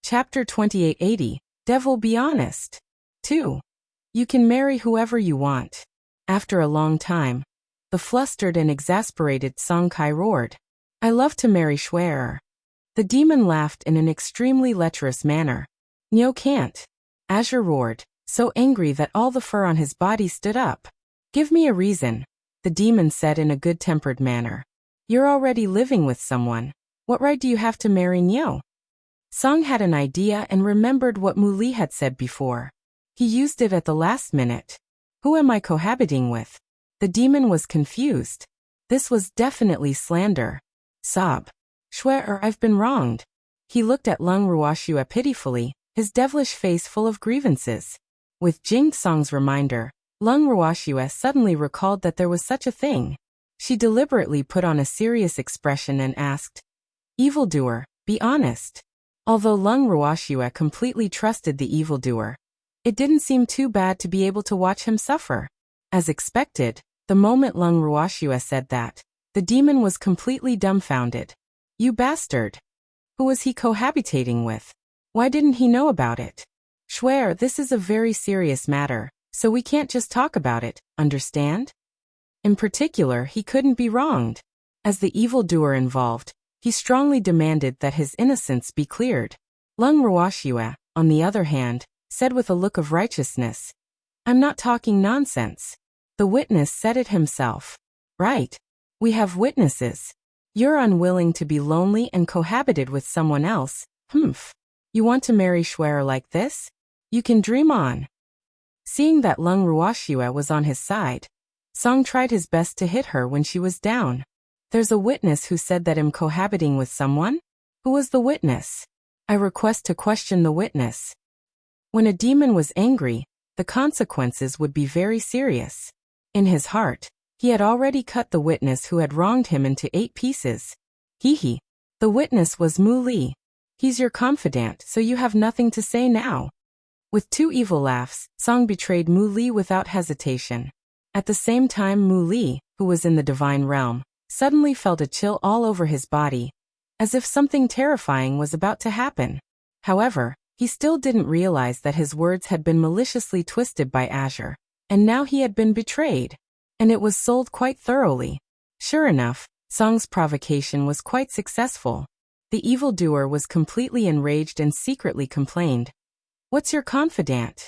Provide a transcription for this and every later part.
Chapter 2880, Devil Be Honest. 2. You can marry whoever you want. After a long time, the flustered and exasperated Song Kai roared, I love to marry Schwerer. The demon laughed in an extremely lecherous manner. No can't. Azure roared, so angry that all the fur on his body stood up. Give me a reason, the demon said in a good-tempered manner. You're already living with someone. What right do you have to marry Nyo? Song had an idea and remembered what Mu Li had said before. He used it at the last minute. Who am I cohabiting with? The demon was confused. This was definitely slander. Sob. Schwerer, I've been wronged. He looked at Lung Ruoxue pitifully, his devilish face full of grievances. With Jing Song's reminder, Lung Ruoxue suddenly recalled that there was such a thing. She deliberately put on a serious expression and asked, Evildoer, be honest. Although Lung Ruoxue completely trusted the evildoer, it didn't seem too bad to be able to watch him suffer. As expected, the moment Lung Ruoxue said that, the demon was completely dumbfounded. You bastard! Who was he cohabitating with? Why didn't he know about it? Schwer, this is a very serious matter, so we can't just talk about it, understand? In particular, he couldn't be wronged. As the evildoer involved, he strongly demanded that his innocence be cleared. Lung Ruoxue, on the other hand, said with a look of righteousness, I'm not talking nonsense. The witness said it himself. Right. We have witnesses. You're unwilling to be lonely and cohabited with someone else. Humph. You want to marry Schwerer like this? You can dream on. Seeing that Lung Ruoxue was on his side, Song tried his best to hit her when she was down. There's a witness who said that I'm cohabiting with someone? Who was the witness? I request to question the witness. When a demon was angry, the consequences would be very serious. In his heart, he had already cut the witness who had wronged him into 8 pieces. Hee. The witness was Mu Li. He's your confidant, so you have nothing to say now. With 2 evil laughs, Song betrayed Mu Li without hesitation. At the same time, Mu Li, who was in the divine realm, suddenly felt a chill all over his body, as if something terrifying was about to happen. However, he still didn't realize that his words had been maliciously twisted by Azure, and now he had been betrayed. And it was sold quite thoroughly. Sure enough, Song's provocation was quite successful. The evildoer was completely enraged and secretly complained, What's your confidant?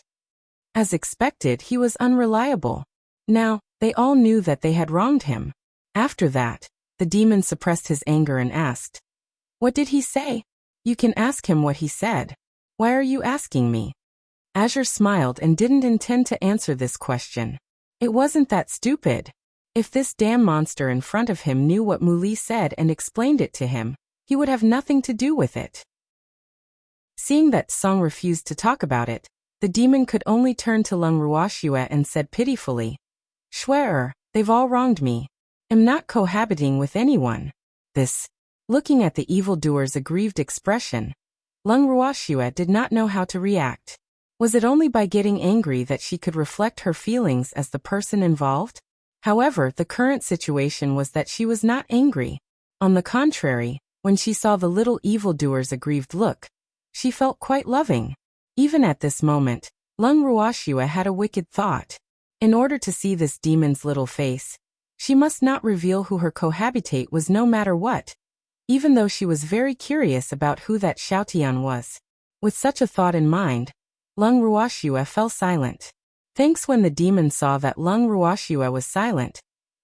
As expected, he was unreliable. Now, they all knew that they had wronged him. After that, the demon suppressed his anger and asked, What did he say? You can ask him what he said. Why are you asking me? Azure smiled and didn't intend to answer this question. It wasn't that stupid. If this damn monster in front of him knew what Mu Li said and explained it to him, he would have nothing to do with it. Seeing that Song refused to talk about it, the demon could only turn to Lung Ruoxue and said pitifully, Schwerer, they've all wronged me. I'm not cohabiting with anyone. This. Looking at the evildoer's aggrieved expression, Lung Ruoxue did not know how to react. Was it only by getting angry that she could reflect her feelings as the person involved? However, the current situation was that she was not angry. On the contrary, when she saw the little evildoer's aggrieved look, she felt quite loving. Even at this moment, Lung Ruoxue had a wicked thought. In order to see this demon's little face, she must not reveal who her cohabitate was no matter what, even though she was very curious about who that Xiaotian was. With such a thought in mind, Lung Ruoxue fell silent. Thanks when the demon saw that Lung Ruoxue was silent,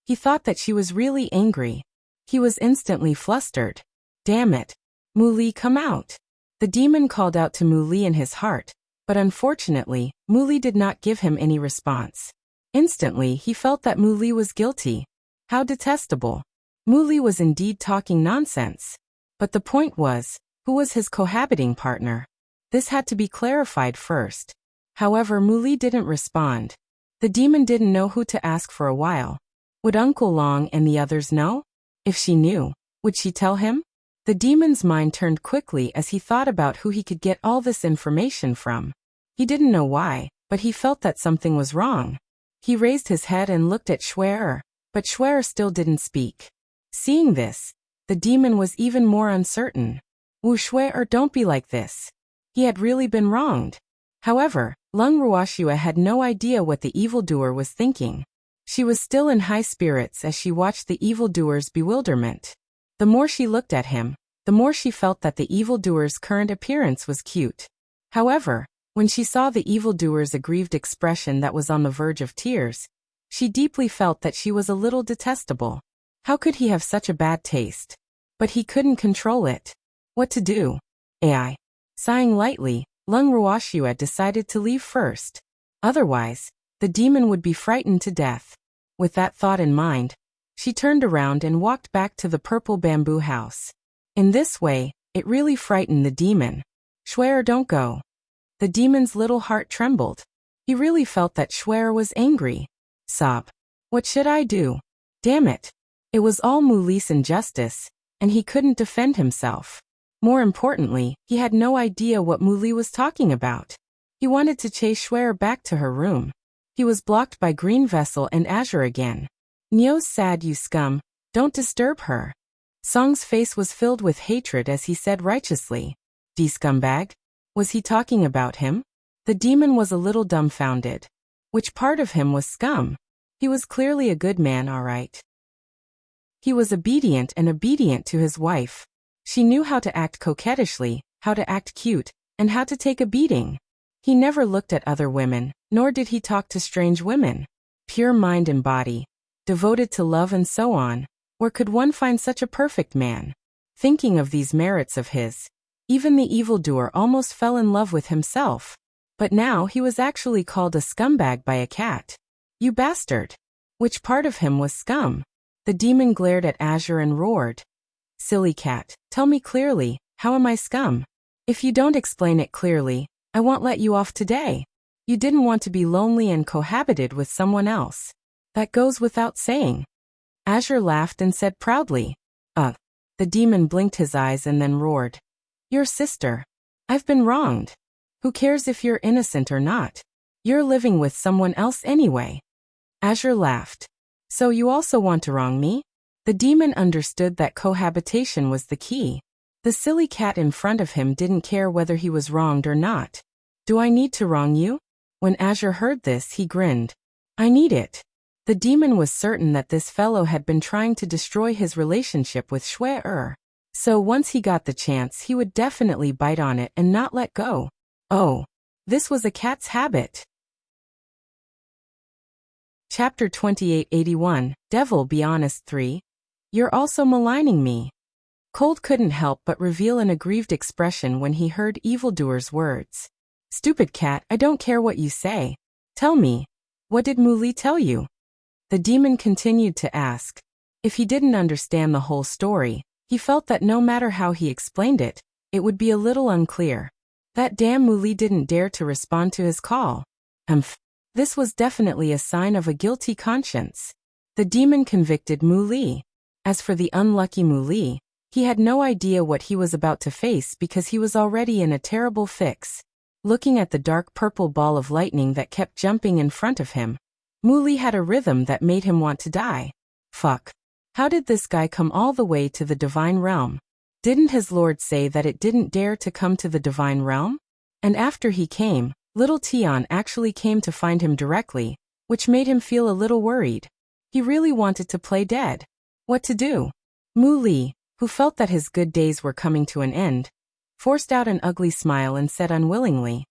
he thought that she was really angry. He was instantly flustered. Damn it. Mu Li, come out. The demon called out to Mu Li in his heart, but unfortunately, Mu Li did not give him any response. Instantly, he felt that Mu Li was guilty. How detestable. Mu Li was indeed talking nonsense. But the point was, who was his cohabiting partner? This had to be clarified first. However, Mu Li didn't respond. The demon didn't know who to ask for a while. Would Uncle Long and the others know? If she knew, would she tell him? The demon's mind turned quickly as he thought about who he could get all this information from. He didn't know why, but he felt that something was wrong. He raised his head and looked at Schwerer, but Schwerer still didn't speak. Seeing this, the demon was even more uncertain. Wu Schwerer, don't be like this. He had really been wronged. However, Lung Ruoxua had no idea what the evildoer was thinking. She was still in high spirits as she watched the evildoer's bewilderment. The more she looked at him, the more she felt that the evildoer's current appearance was cute. However, when she saw the evildoer's aggrieved expression that was on the verge of tears, she deeply felt that she was a little detestable. How could he have such a bad taste? But he couldn't control it. What to do? AI. Sighing lightly, Lung Ruoxua decided to leave first. Otherwise, the demon would be frightened to death. With that thought in mind, she turned around and walked back to the purple bamboo house. In this way, it really frightened the demon. Swear, don't go. The demon's little heart trembled. He really felt that Swear was angry. Sob. What should I do? Damn it. It was all Muli's injustice, and he couldn't defend himself. More importantly, he had no idea what Muli was talking about. He wanted to chase Swear back to her room. He was blocked by Green Vessel and Azure again. Nio's sad, you scum. Don't disturb her. Song's face was filled with hatred as he said righteously. D scumbag? Was he talking about him? The demon was a little dumbfounded. Which part of him was scum? He was clearly a good man, all right. He was obedient to his wife. She knew how to act coquettishly, how to act cute, and how to take a beating. He never looked at other women, nor did he talk to strange women. Pure mind and body, devoted to love and so on. Where could one find such a perfect man? Thinking of these merits of his, even the evildoer almost fell in love with himself. But now he was actually called a scumbag by a cat. You bastard! Which part of him was scum? The demon glared at Azure and roared. Silly cat, tell me clearly, how am I scum? If you don't explain it clearly, I won't let you off today. You didn't want to be lonely and cohabited with someone else. That goes without saying. Azure laughed and said proudly. The demon blinked his eyes and then roared. Your sister. I've been wronged. Who cares if you're innocent or not? You're living with someone else anyway. Azure laughed. So you also want to wrong me? The demon understood that cohabitation was the key. The silly cat in front of him didn't care whether he was wronged or not. Do I need to wrong you? When Azure heard this, he grinned. I need it. The demon was certain that this fellow had been trying to destroy his relationship with Shui. So once he got the chance, he would definitely bite on it and not let go. Oh, this was a cat's habit. Chapter 2881, Devil Be Honest 3. You're also maligning me. Cold couldn't help but reveal an aggrieved expression when he heard evildoer's words. Stupid cat, I don't care what you say. Tell me, what did Muli tell you? The demon continued to ask. If he didn't understand the whole story, he felt that no matter how he explained it, it would be a little unclear. That damn Muli didn't dare to respond to his call. This was definitely a sign of a guilty conscience. The demon convicted Muli. As for the unlucky Muli, he had no idea what he was about to face because he was already in a terrible fix. Looking at the dark purple ball of lightning that kept jumping in front of him, Muli had a rhythm that made him want to die. Fuck. How did this guy come all the way to the divine realm? Didn't his lord say that it didn't dare to come to the divine realm? And after he came, little Tian actually came to find him directly, which made him feel a little worried. He really wanted to play dead. What to do? Muli, who felt that his good days were coming to an end, forced out an ugly smile and said unwillingly,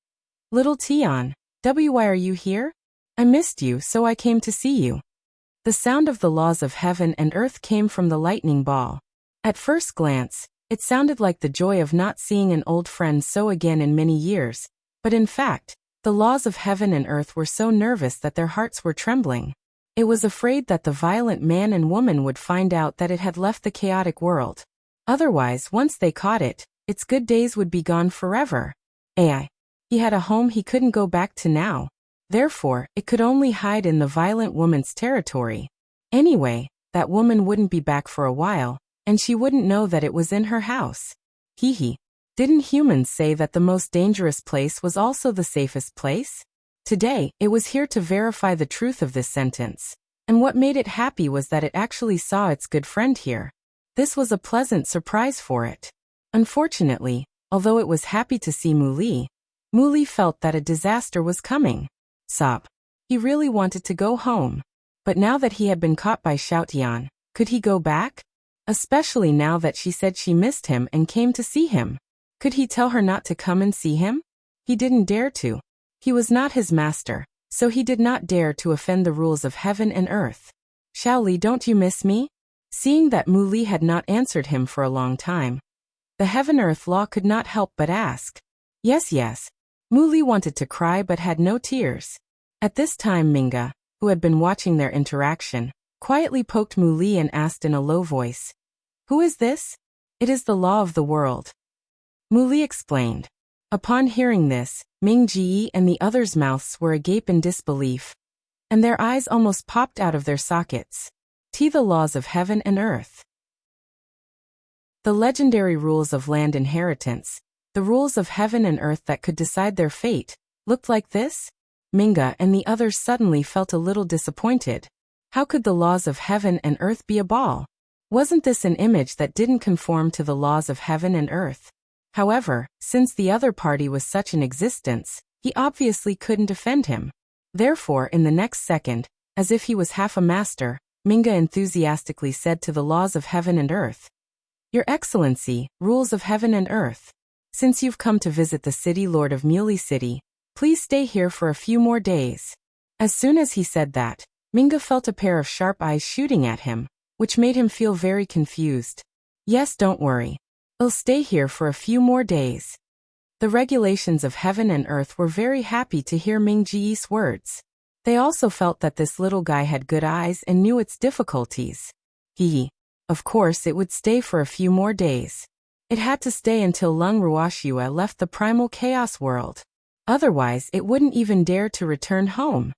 Little Tian, why are you here? I missed you, so I came to see you. The sound of the laws of heaven and earth came from the lightning ball. At first glance, it sounded like the joy of not seeing an old friend so again in many years, but in fact, the laws of heaven and earth were so nervous that their hearts were trembling. It was afraid that the violent man and woman would find out that it had left the chaotic world. Otherwise, once they caught it, its good days would be gone forever. He had a home he couldn't go back to now. Therefore, it could only hide in the violent woman's territory. Anyway, that woman wouldn't be back for a while, and she wouldn't know that it was in her house. Didn't humans say that the most dangerous place was also the safest place? Today, it was here to verify the truth of this sentence. And what made it happy was that it actually saw its good friend here. This was a pleasant surprise for it. Unfortunately, Although it was happy to see Muli felt that a disaster was coming. Sob. He really wanted to go home. But now that he had been caught by Xiaotian, could he go back? Especially now that she said she missed him and came to see him. Could he tell her not to come and see him? He didn't dare to. He was not his master, so he did not dare to offend the rules of heaven and earth. Xiaoli, don't you miss me? Seeing that Muli had not answered him for a long time, the heaven-earth law could not help but ask. Yes. Muli wanted to cry but had no tears. At this time Minga, who had been watching their interaction, quietly poked Muli and asked in a low voice, "Who is this?" "It is the law of the world," Muli explained. Upon hearing this, Ming Ji and the others' mouths were agape in disbelief, and their eyes almost popped out of their sockets. The laws of heaven and earth. The legendary rules of land inheritance, the rules of heaven and earth that could decide their fate, looked like this? Minga and the others suddenly felt a little disappointed. How could the laws of heaven and earth be a ball? Wasn't this an image that didn't conform to the laws of heaven and earth? However, since the other party was such an existence, he obviously couldn't offend him. Therefore, in the next second, as if he was half a master, Minga enthusiastically said to the laws of heaven and earth, "Your Excellency, rules of heaven and earth. Since you've come to visit the city lord of Muley City, please stay here for a few more days." As soon as he said that, Minga felt a pair of sharp eyes shooting at him, which made him feel very confused. "Yes, don't worry. I'll stay here for a few more days." The regulations of heaven and earth were very happy to hear Ming Ji's words. They also felt that this little guy had good eyes and knew its difficulties. Of course it would stay for a few more days. It had to stay until Lung Ruoxue left the primal chaos world. Otherwise it wouldn't even dare to return home.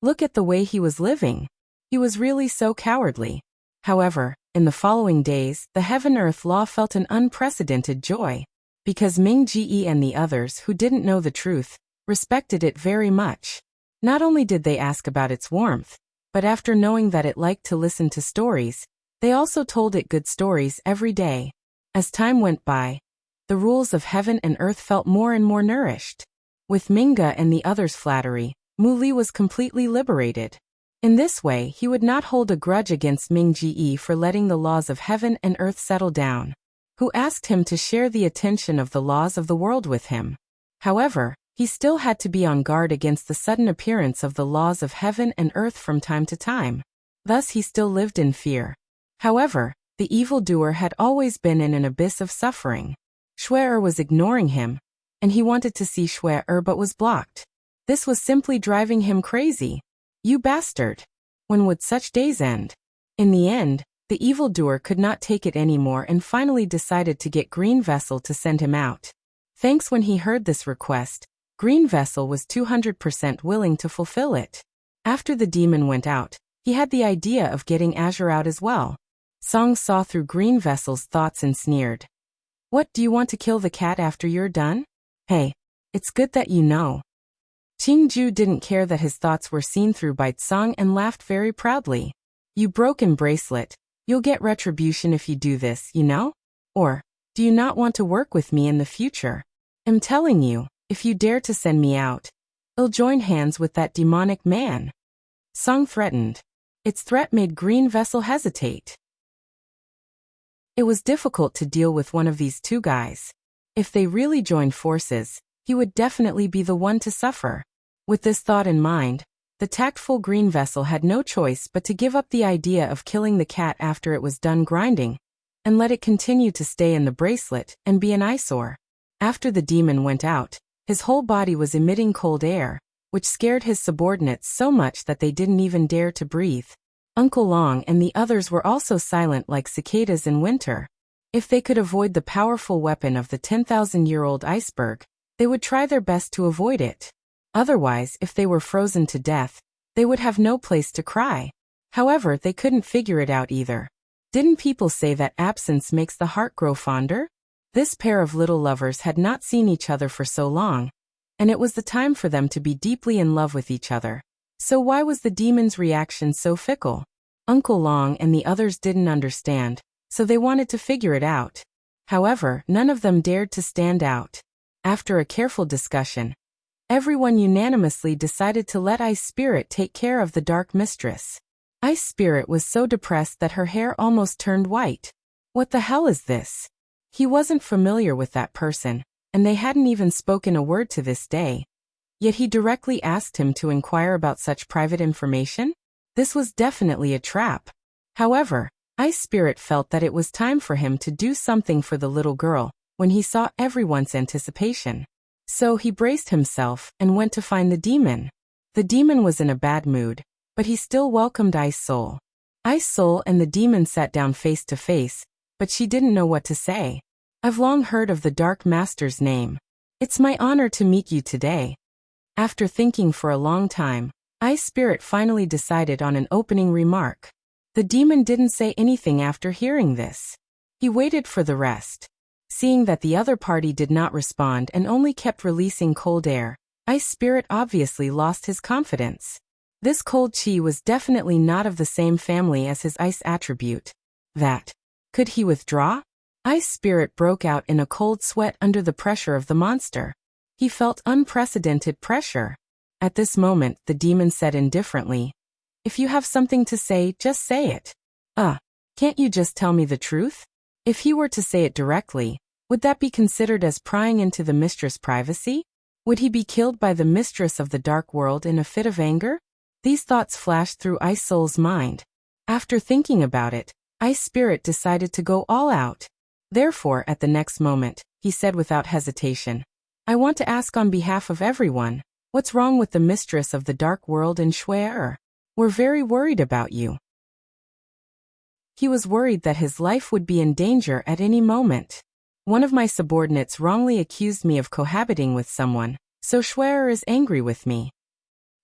Look at the way he was living. He was really so cowardly. However, in the following days, the heaven-earth law felt an unprecedented joy. Because Ming Ji and the others who didn't know the truth, respected it very much. Not only did they ask about its warmth, but after knowing that it liked to listen to stories, they also told it good stories every day. As time went by, the rules of heaven and earth felt more and more nourished. With Minga and the others' flattery, Muli was completely liberated. In this way, he would not hold a grudge against Ming Ji for letting the laws of heaven and earth settle down, who asked him to share the attention of the laws of the world with him. However, he still had to be on guard against the sudden appearance of the laws of heaven and earth from time to time. Thus he still lived in fear. However, the evildoer had always been in an abyss of suffering. Shui was ignoring him, and he wanted to see Shui but was blocked. This was simply driving him crazy. "You bastard! When would such days end?" In the end, the evildoer could not take it anymore and finally decided to get Green Vessel to send him out. Thanks when he heard this request, Green Vessel was 200% willing to fulfill it. After the demon went out, he had the idea of getting Azure out as well. Song saw through Green Vessel's thoughts and sneered. "What, do you want to kill the cat after you're done? Hey, it's good that you know." Qingju didn't care that his thoughts were seen through by Tsang and laughed very proudly. "You broken bracelet, you'll get retribution if you do this, you know? Or, do you not want to work with me in the future? I'm telling you, if you dare to send me out, I'll join hands with that demonic man." Song threatened. Its threat made Green Vessel hesitate. It was difficult to deal with one of these two guys. If they really joined forces, he would definitely be the one to suffer. With this thought in mind, the tactful Green Vessel had no choice but to give up the idea of killing the cat after it was done grinding, and let it continue to stay in the bracelet and be an eyesore. After the demon went out, his whole body was emitting cold air, which scared his subordinates so much that they didn't even dare to breathe. Uncle Long and the others were also silent like cicadas in winter. If they could avoid the powerful weapon of the 10,000-year-old iceberg, they would try their best to avoid it. Otherwise, if they were frozen to death, they would have no place to cry. However, they couldn't figure it out either. Didn't people say that absence makes the heart grow fonder? This pair of little lovers had not seen each other for so long, and it was the time for them to be deeply in love with each other. So why was the demon's reaction so fickle? Uncle Long and the others didn't understand, so they wanted to figure it out. However, none of them dared to stand out. After a careful discussion, everyone unanimously decided to let Ice Spirit take care of the Dark Mistress. Ice Spirit was so depressed that her hair almost turned white. What the hell is this? He wasn't familiar with that person, and they hadn't even spoken a word to this day. Yet he directly asked him to inquire about such private information? This was definitely a trap. However, Ice Spirit felt that it was time for him to do something for the little girl when he saw everyone's anticipation. So he braced himself and went to find the demon. The demon was in a bad mood, but he still welcomed Ice Soul. Ice Soul and the demon sat down face to face, but she didn't know what to say. I've long heard of the Dark Master's name. It's my honor to meet you today. After thinking for a long time, Ice Spirit finally decided on an opening remark. The demon didn't say anything after hearing this. He waited for the rest. Seeing that the other party did not respond and only kept releasing cold air, Ice Spirit obviously lost his confidence. This cold chi was definitely not of the same family as his ice attribute. Could he withdraw? Ice Spirit broke out in a cold sweat under the pressure of the monster. He felt unprecedented pressure. At this moment, the demon said indifferently, "If you have something to say, just say it." Can't you just tell me the truth? If he were to say it directly, would that be considered as prying into the mistress' privacy? Would he be killed by the mistress of the dark world in a fit of anger? These thoughts flashed through Ice Soul's mind. After thinking about it, Ice Spirit decided to go all out. Therefore, at the next moment, he said without hesitation, "I want to ask on behalf of everyone, what's wrong with the mistress of the dark world in Shui? We're very worried about you." He was worried that his life would be in danger at any moment. "One of my subordinates wrongly accused me of cohabiting with someone, so Shui is angry with me."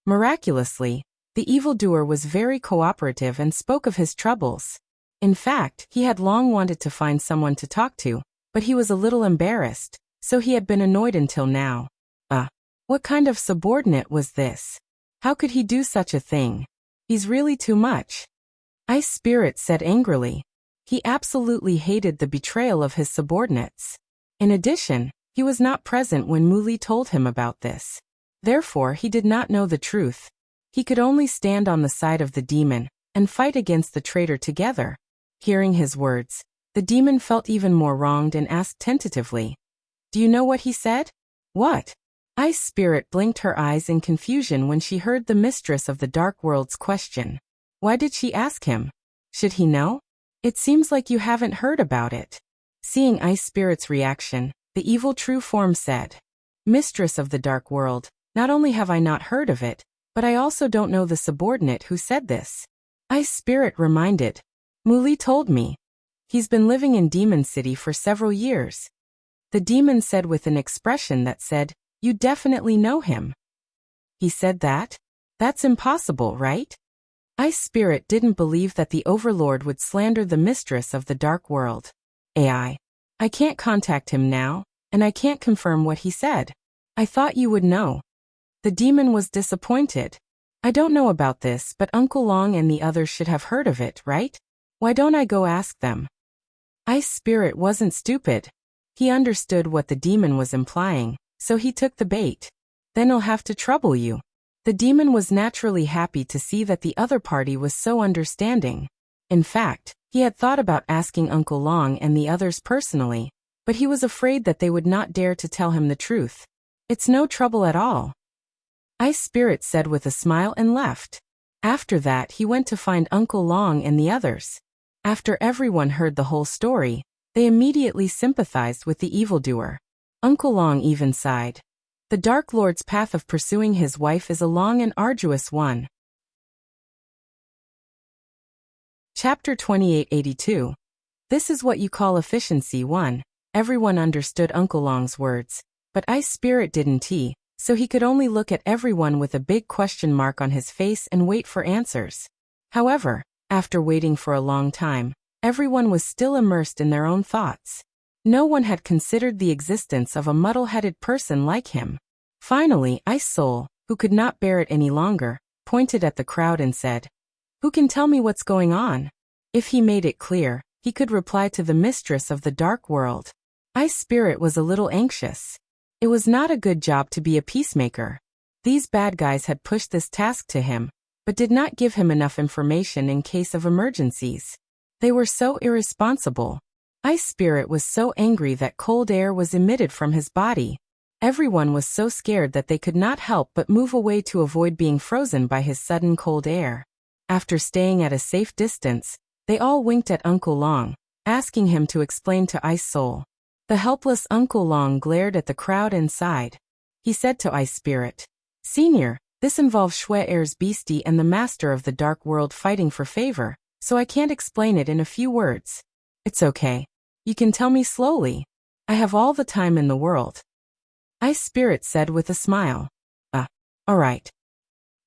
Miraculously, the evildoer was very cooperative and spoke of his troubles. In fact, he had long wanted to find someone to talk to, but he was a little embarrassed, so he had been annoyed until now. What kind of subordinate was this? How could he do such a thing? He's really too much. Ice Spirit said angrily. He absolutely hated the betrayal of his subordinates. In addition, he was not present when Muli told him about this. Therefore, he did not know the truth. He could only stand on the side of the demon and fight against the traitor together. Hearing his words, the demon felt even more wronged and asked tentatively, "Do you know what he said?" "What?" Ice Spirit blinked her eyes in confusion when she heard the mistress of the Dark World's question. Why did she ask him? Should he know? It seems like you haven't heard about it. Seeing Ice Spirit's reaction, the evil true form said, "Mistress of the Dark World, not only have I not heard of it, but I also don't know the subordinate who said this." Ice Spirit reminded, "Muli told me. He's been living in Demon City for several years." The demon said with an expression that said, "You definitely know him." He said that? That's impossible, right? Ice Spirit didn't believe that the Overlord would slander the mistress of the Dark World. I can't contact him now, and I can't confirm what he said. I thought you would know. The demon was disappointed. I don't know about this, but Uncle Long and the others should have heard of it, right? Why don't I go ask them? Ice Spirit wasn't stupid. He understood what the demon was implying, so he took the bait. Then he'll have to trouble you. The demon was naturally happy to see that the other party was so understanding. In fact, he had thought about asking Uncle Long and the others personally, but he was afraid that they would not dare to tell him the truth. It's no trouble at all. Ice Spirit said with a smile and left. After that, he went to find Uncle Long and the others. After everyone heard the whole story, they immediately sympathized with the evildoer. Uncle Long even sighed. The Dark Lord's path of pursuing his wife is a long and arduous one. Chapter 2882. This is what you call efficiency 1. Everyone understood Uncle Long's words, but Ice Spirit didn't, so he could only look at everyone with a big question mark on his face and wait for answers. However, after waiting for a long time, everyone was still immersed in their own thoughts. No one had considered the existence of a muddle-headed person like him. Finally, Ice Soul, who could not bear it any longer, pointed at the crowd and said, "Who can tell me what's going on?" If he made it clear, he could reply to the mistress of the dark world. Ice Spirit was a little anxious. It was not a good job to be a peacemaker. These bad guys had pushed this task to him, but did not give him enough information in case of emergencies. They were so irresponsible. Ice Spirit was so angry that cold air was emitted from his body. Everyone was so scared that they could not help but move away to avoid being frozen by his sudden cold air. After staying at a safe distance, they all winked at Uncle Long, asking him to explain to Ice Soul. The helpless Uncle Long glared at the crowd and sighed. He said to Ice Spirit, "Senior, this involves Shui Air's beastie and the master of the dark world fighting for favor, so I can't explain it in a few words. It's okay. You can tell me slowly. I have all the time in the world." Ice Spirit said with a smile. All right."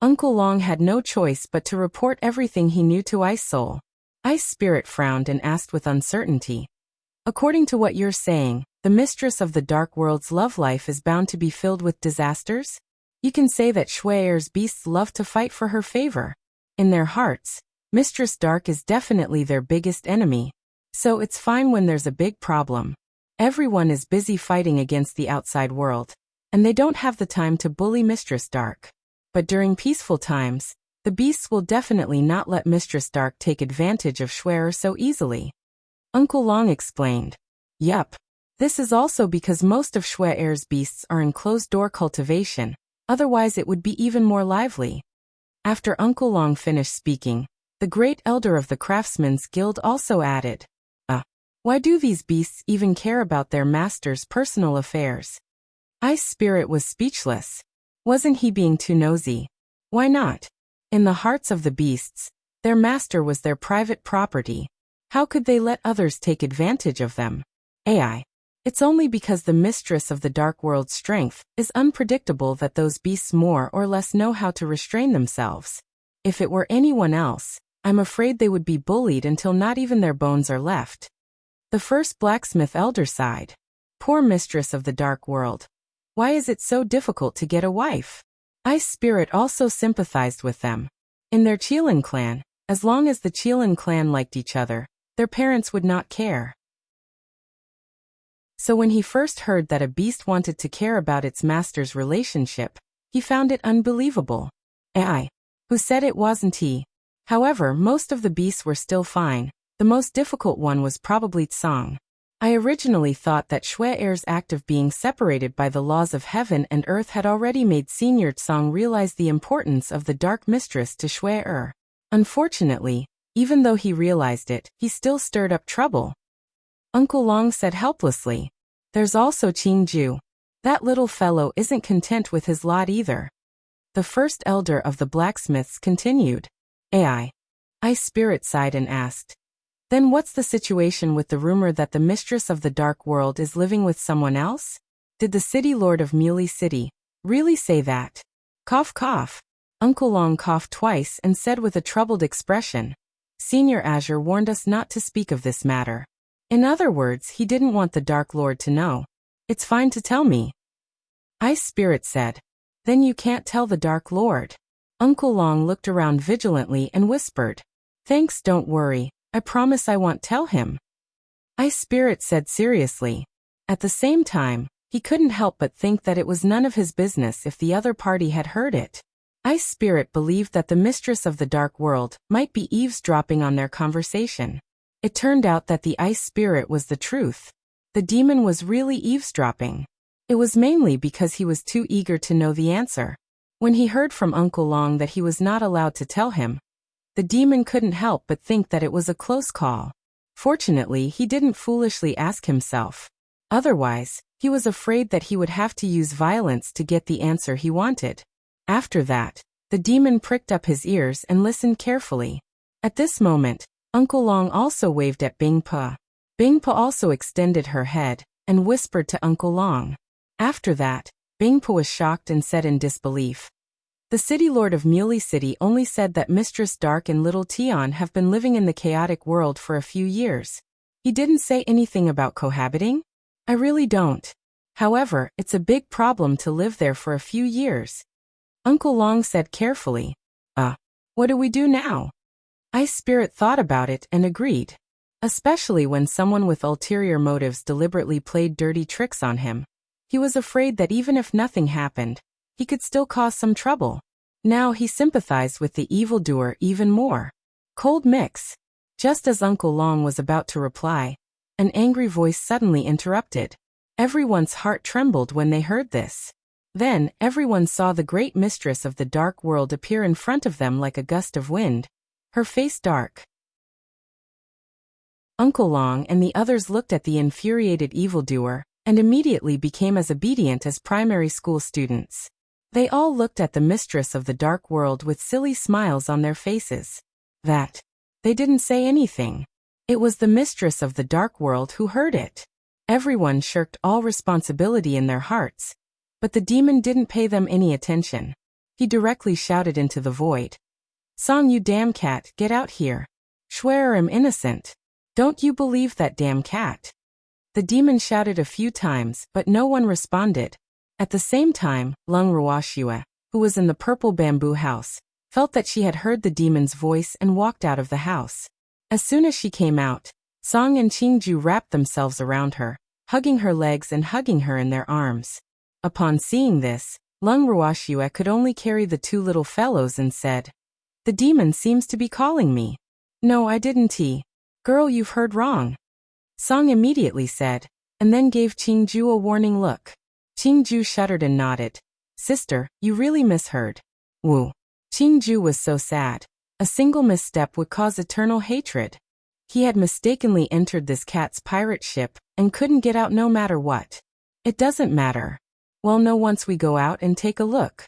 Uncle Long had no choice but to report everything he knew to Ice Soul. Ice Spirit frowned and asked with uncertainty, "According to what you're saying, the mistress of the dark world's love life is bound to be filled with disasters? You can say that Shui Air's beasts love to fight for her favor. In their hearts, Mistress Dark is definitely their biggest enemy. So it's fine when there's a big problem. Everyone is busy fighting against the outside world, and they don't have the time to bully Mistress Dark. But during peaceful times, the beasts will definitely not let Mistress Dark take advantage of Schwer so easily." Uncle Long explained. "Yup. This is also because most of Shui Air's beasts are in closed-door cultivation, otherwise it would be even more lively." After Uncle Long finished speaking, the great elder of the Craftsmen's Guild also added, "Why do these beasts even care about their master's personal affairs?" Ice Spirit was speechless. Wasn't he being too nosy? Why not? In the hearts of the beasts, their master was their private property. How could they let others take advantage of them? It's only because the mistress of the dark world's strength is unpredictable that those beasts more or less know how to restrain themselves. If it were anyone else, I'm afraid they would be bullied until not even their bones are left. The first blacksmith elder sighed. Poor mistress of the dark world. Why is it so difficult to get a wife? Ice Spirit also sympathized with them. In their Qilin clan, as long as the Qilin clan liked each other, their parents would not care. So when he first heard that a beast wanted to care about its master's relationship, he found it unbelievable. Who said it wasn't he? However, most of the beasts were still fine. The most difficult one was probably Tsang. I originally thought that Shui Air's act of being separated by the laws of heaven and earth had already made Senior Tsang realize the importance of the Dark Mistress to Shui Er. Unfortunately, even though he realized it, he still stirred up trouble. Uncle Long said helplessly, "There's also Qing Ju. That little fellow isn't content with his lot either." The first elder of the blacksmiths continued. Ice Spirit sighed and asked, "Then what's the situation with the rumor that the mistress of the dark world is living with someone else? Did the city lord of Muley City really say that?" Cough cough. Uncle Long coughed twice and said with a troubled expression, "Senior Azure warned us not to speak of this matter. In other words, he didn't want the Dark Lord to know. It's fine to tell me." Ice Spirit said, "Then you can't tell the Dark Lord." Uncle Long looked around vigilantly and whispered, "Thanks, don't worry. I promise I won't tell him." Ice Spirit said seriously. At the same time, he couldn't help but think that it was none of his business if the other party had heard it. Ice Spirit believed that the mistress of the dark world might be eavesdropping on their conversation. It turned out that the Ice Spirit was the truth. The demon was really eavesdropping. It was mainly because he was too eager to know the answer. When he heard from Uncle Long that he was not allowed to tell him, the demon couldn't help but think that it was a close call. Fortunately, he didn't foolishly ask himself. Otherwise, he was afraid that he would have to use violence to get the answer he wanted. After that, the demon pricked up his ears and listened carefully. At this moment, Uncle Long also waved at Bing Pa. Bing Pa also extended her head and whispered to Uncle Long. After that, Bing Pa was shocked and said in disbelief, "The city lord of Muley City only said that Mistress Dark and Little Tion have been living in the chaotic world for a few years. He didn't say anything about cohabiting? I really don't. However, it's a big problem to live there for a few years." Uncle Long said carefully, What do we do now?" Ice Spirit thought about it and agreed. especially when someone with ulterior motives deliberately played dirty tricks on him. He was afraid that even if nothing happened, he could still cause some trouble. Now he sympathized with the evildoer even more. Cold mix. Just as Uncle Long was about to reply, an angry voice suddenly interrupted. Everyone's heart trembled when they heard this. Then, everyone saw the great mistress of the dark world appear in front of them like a gust of wind, her face dark. Uncle Long and the others looked at the infuriated evildoer, and immediately became as obedient as primary school students. They all looked at the mistress of the dark world with silly smiles on their faces. They didn't say anything. It was the mistress of the dark world who heard it. Everyone shirked all responsibility in their hearts, but the demon didn't pay them any attention. He directly shouted into the void. "Song, you damn cat, get out here. Schwer I'm innocent. Don't you believe that damn cat?" The demon shouted a few times, but no one responded. At the same time, Lung Ruoxue, who was in the purple bamboo house, felt that she had heard the demon's voice and walked out of the house. As soon as she came out, Song and Qingju wrapped themselves around her, hugging her legs and hugging her in their arms. Upon seeing this, Lung Ruoxue could only carry the two little fellows and said, "The demon seems to be calling me." "No, I didn't. Girl, you've heard wrong," Song immediately said, and then gave Qingju a warning look. Qingju shuddered and nodded. "Sister, you really misheard." Woo. Qingju was so sad. A single misstep would cause eternal hatred. He had mistakenly entered this cat's pirate ship and couldn't get out no matter what. "It doesn't matter. Well, no, once we go out and take a look,"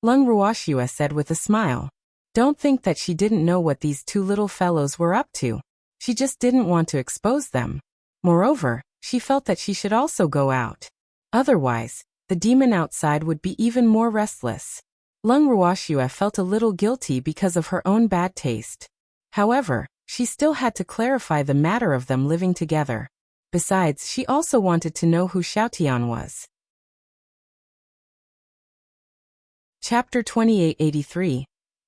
Lung Ruoxue said with a smile. Don't think that she didn't know what these two little fellows were up to. She just didn't want to expose them. Moreover, she felt that she should also go out. Otherwise, the demon outside would be even more restless. Lung Ruoxue felt a little guilty because of her own bad taste. However, she still had to clarify the matter of them living together. Besides, she also wanted to know who Xiaotian was. Chapter 2883.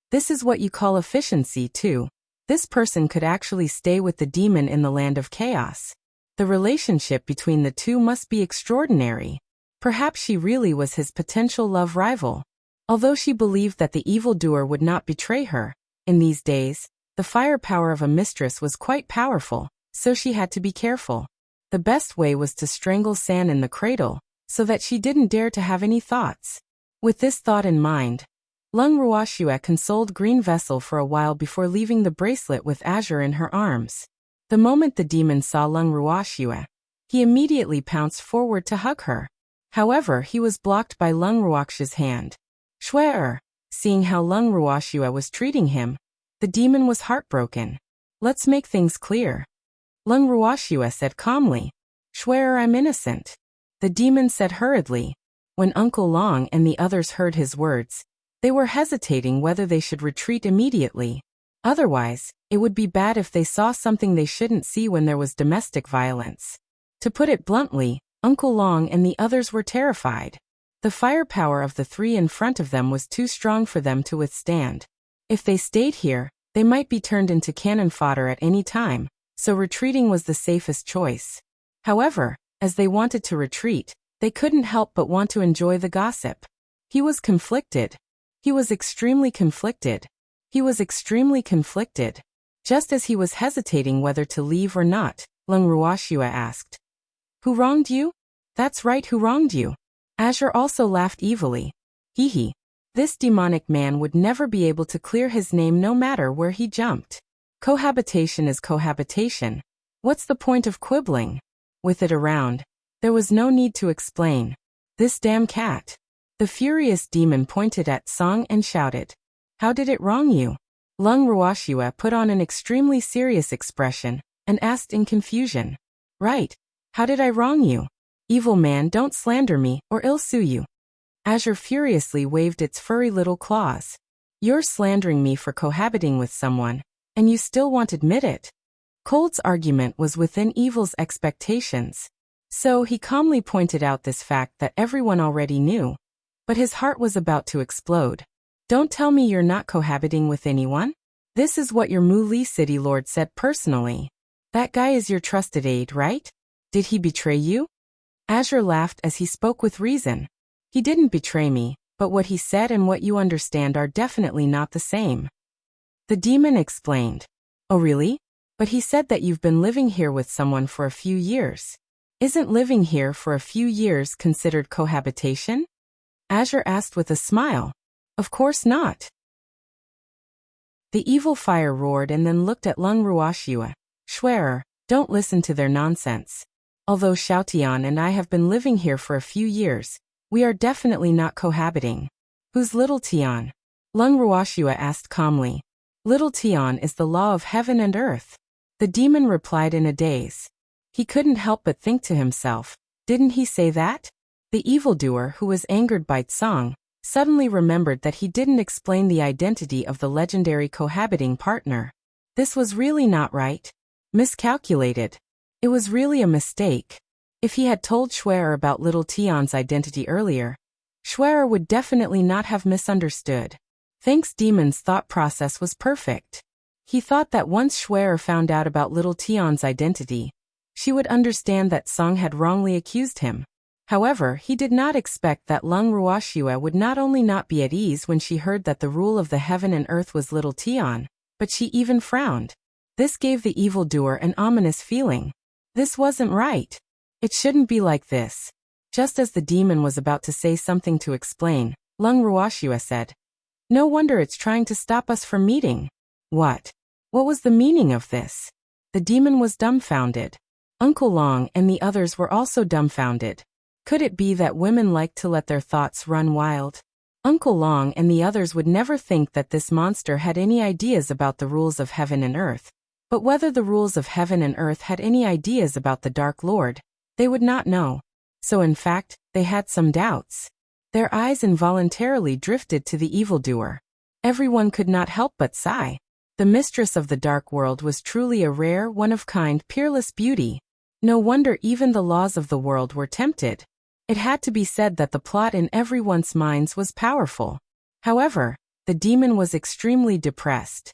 This is what you call efficiency, too. This person could actually stay with the demon in the land of chaos. The relationship between the two must be extraordinary. Perhaps she really was his potential love rival. Although she believed that the evildoer would not betray her, in these days, the firepower of a mistress was quite powerful, so she had to be careful. The best way was to strangle San in the cradle, so that she didn't dare to have any thoughts. With this thought in mind, Lung Ruoxue consoled Green Vessel for a while before leaving the bracelet with Azure in her arms. The moment the demon saw Lung Ruoxue, he immediately pounced forward to hug her. However, he was blocked by Lung Ruoxue's hand. Schwer. Seeing how Lung Ruoxue was treating him, the demon was heartbroken. Let's make things clear, Lung Ruoxue said calmly. Schwer, I'm innocent, the demon said hurriedly. When Uncle Long and the others heard his words, they were hesitating whether they should retreat immediately. Otherwise, it would be bad if they saw something they shouldn't see when there was domestic violence. To put it bluntly, Uncle Long and the others were terrified. The firepower of the three in front of them was too strong for them to withstand. If they stayed here, they might be turned into cannon fodder at any time, so retreating was the safest choice. However, as they wanted to retreat, they couldn't help but want to enjoy the gossip. He was conflicted. He was extremely conflicted. He was extremely conflicted. Just as he was hesitating whether to leave or not, Lung Ruoxue asked, "Who wronged you?" "That's right, who wronged you?" Azure also laughed evilly. Hee. This demonic man would never be able to clear his name no matter where he jumped. Cohabitation is cohabitation. What's the point of quibbling? With it around, there was no need to explain. This damn cat. The furious demon pointed at Song and shouted, "How did it wrong you?" Lung Ruoxue put on an extremely serious expression and asked in confusion. "Right. How did I wrong you? Evil man, don't slander me, or I'll sue you." Azure furiously waved its furry little claws. "You're slandering me for cohabiting with someone, and you still won't admit it." Cold's argument was within Evil's expectations, so he calmly pointed out this fact that everyone already knew. But his heart was about to explode. "Don't tell me you're not cohabiting with anyone? This is what your Mu Li City Lord said personally." That guy is your trusted aide, right? Did he betray you? Azure laughed as he spoke with reason. He didn't betray me, but what he said and what you understand are definitely not the same. The demon explained. Oh really? But he said that you've been living here with someone for a few years. Isn't living here for a few years considered cohabitation? Azure asked with a smile. Of course not. The evil fire roared and then looked at Lung Ruoxue. Schwerer, don't listen to their nonsense. Although Xiaotian and I have been living here for a few years, we are definitely not cohabiting. Who's Little Tian? Lung Ruoxue asked calmly. Little Tian is the law of heaven and earth. The demon replied in a daze. He couldn't help but think to himself, didn't he say that? The evildoer, who was angered by Tsang, suddenly remembered that he didn't explain the identity of the legendary cohabiting partner. This was really not right. Miscalculated. It was really a mistake. If he had told Schwerer about Little Tian's identity earlier, Schwerer would definitely not have misunderstood. Thanks Demon's thought process was perfect. He thought that once Schwerer found out about Little Tian's identity, she would understand that Tsang had wrongly accused him. However, he did not expect that Lung Ruoxue would not only not be at ease when she heard that the rule of the heaven and earth was Little Tian, but she even frowned. This gave the evildoer an ominous feeling. This wasn't right. It shouldn't be like this. Just as the demon was about to say something to explain, Lung Ruoxue said, no wonder it's trying to stop us from meeting. What? What was the meaning of this? The demon was dumbfounded. Uncle Long and the others were also dumbfounded. Could it be that women like to let their thoughts run wild? Uncle Long and the others would never think that this monster had any ideas about the rules of heaven and earth. But whether the rules of heaven and earth had any ideas about the Dark Lord, they would not know. So in fact, they had some doubts. Their eyes involuntarily drifted to the evildoer. Everyone could not help but sigh. The mistress of the dark world was truly a rare, one-of-kind, peerless beauty. No wonder even the laws of the world were tempted. It had to be said that the plot in everyone's minds was powerful. However, the demon was extremely depressed.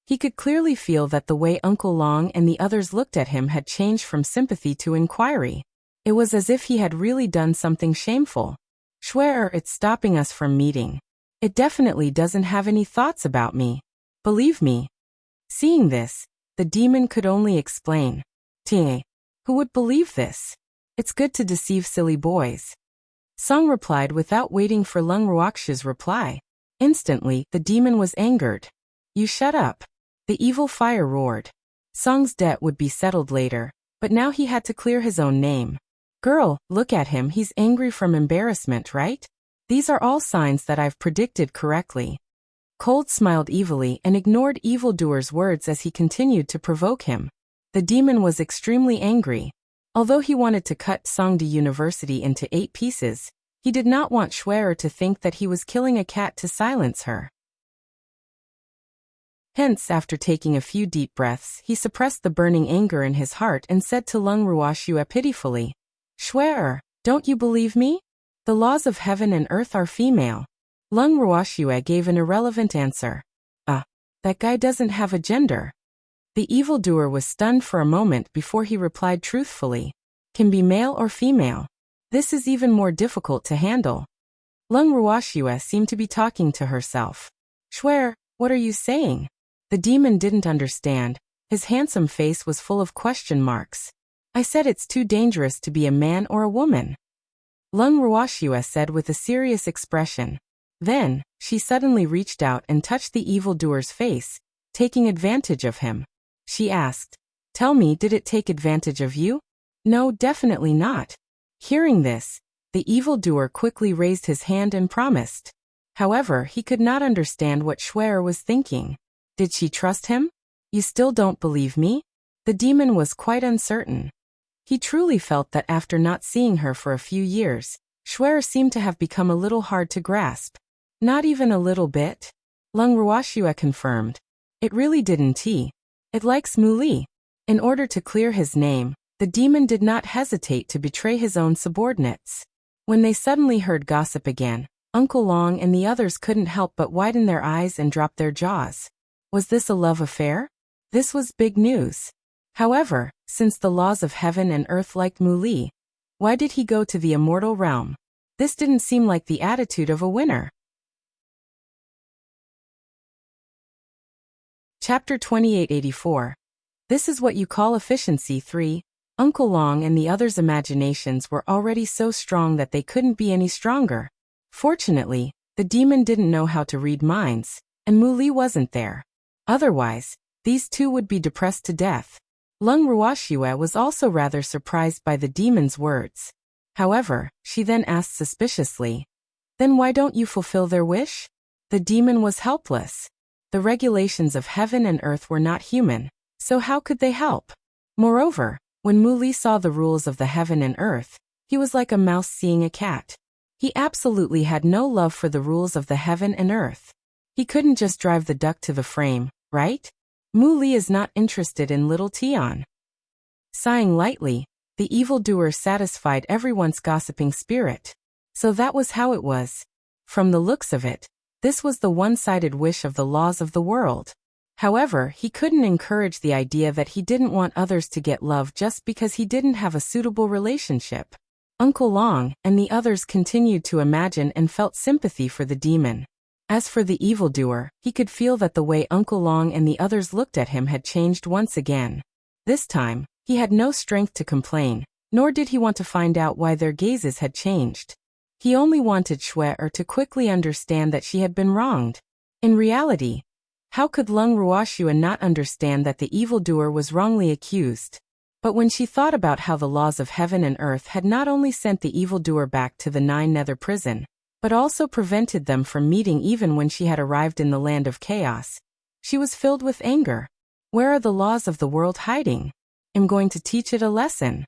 He could clearly feel that the way Uncle Long and the others looked at him had changed from sympathy to inquiry. It was as if he had really done something shameful. Schwerer, it's stopping us from meeting. It definitely doesn't have any thoughts about me. Believe me. Seeing this, the demon could only explain. Tie. Who would believe this? It's good to deceive silly boys. Song replied without waiting for Lung Ruoxue's reply. Instantly, the demon was angered. You shut up. The evil fire roared. Song's debt would be settled later, but now he had to clear his own name. Girl, look at him, he's angry from embarrassment, right? These are all signs that I've predicted correctly. Cold smiled evilly and ignored evildoer's words as he continued to provoke him. The demon was extremely angry. Although he wanted to cut Songdi University into 8 pieces, he did not want Schwerer to think that he was killing a cat to silence her. Hence, after taking a few deep breaths, he suppressed the burning anger in his heart and said to Lung Ruoxue pitifully, Schwerer, don't you believe me? The laws of heaven and earth are female. Lung Ruoxue gave an irrelevant answer. That guy doesn't have a gender. The evildoer was stunned for a moment before he replied truthfully. Can be male or female. This is even more difficult to handle. Lung Ruoxue seemed to be talking to herself. Schwerer, what are you saying? The demon didn't understand. His handsome face was full of question marks. I said it's too dangerous to be a man or a woman. Lung Ruoxue said with a serious expression. Then, she suddenly reached out and touched the evildoer's face, taking advantage of him. She asked, Tell me, did it take advantage of you? No, definitely not. Hearing this, the evildoer quickly raised his hand and promised. However, he could not understand what Schwerer was thinking. Did she trust him? You still don't believe me? The demon was quite uncertain. He truly felt that after not seeing her for a few years, Schwerer seemed to have become a little hard to grasp. Not even a little bit? Lung Ruoxue confirmed. It really didn't. It likes Muli. In order to clear his name, the demon did not hesitate to betray his own subordinates. When they suddenly heard gossip again, Uncle Long and the others couldn't help but widen their eyes and drop their jaws. Was this a love affair? This was big news. However, since the laws of heaven and earth liked Mu Li, why did he go to the immortal realm? This didn't seem like the attitude of a winner. Chapter 2884. This is what you call efficiency 3. Uncle Long and the others' imaginations were already so strong that they couldn't be any stronger. Fortunately, the demon didn't know how to read minds, and Mu Li wasn't there. Otherwise, these two would be depressed to death. Lung Ruoxue was also rather surprised by the demon's words. However, she then asked suspiciously, "Then why don't you fulfill their wish?" The demon was helpless. The regulations of heaven and earth were not human, so how could they help? Moreover, when Mu Li saw the rules of the heaven and earth, he was like a mouse seeing a cat. He absolutely had no love for the rules of the heaven and earth. He couldn't just drive the duck to the frame, right? Mu Li is not interested in little Tian. Sighing lightly, the evildoer satisfied everyone's gossiping spirit. So that was how it was. From the looks of it, this was the one-sided wish of the laws of the world. However, he couldn't encourage the idea that he didn't want others to get love just because he didn't have a suitable relationship. Uncle Long and the others continued to imagine and felt sympathy for the demon. As for the evildoer, he could feel that the way Uncle Long and the others looked at him had changed once again. This time, he had no strength to complain, nor did he want to find out why their gazes had changed. He only wanted Shui to quickly understand that she had been wronged. In reality, how could Lung Ruoxue not understand that the evildoer was wrongly accused? But when she thought about how the laws of heaven and earth had not only sent the evildoer back to the Nine-Nether prison, but also prevented them from meeting even when she had arrived in the land of chaos, she was filled with anger. Where are the laws of the world hiding? I'm going to teach it a lesson.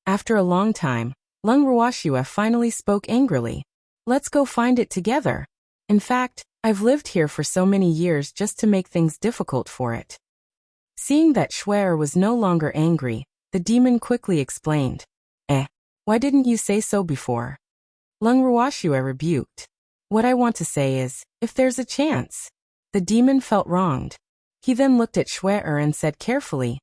After a long time, Lung Ruoxue finally spoke angrily. Let's go find it together. In fact, I've lived here for so many years just to make things difficult for it. Seeing that Shui was no longer angry, the demon quickly explained. Why didn't you say so before? Lung Ruoxue rebuked. What I want to say is, if there's a chance. The demon felt wronged. He then looked at Shui and said carefully,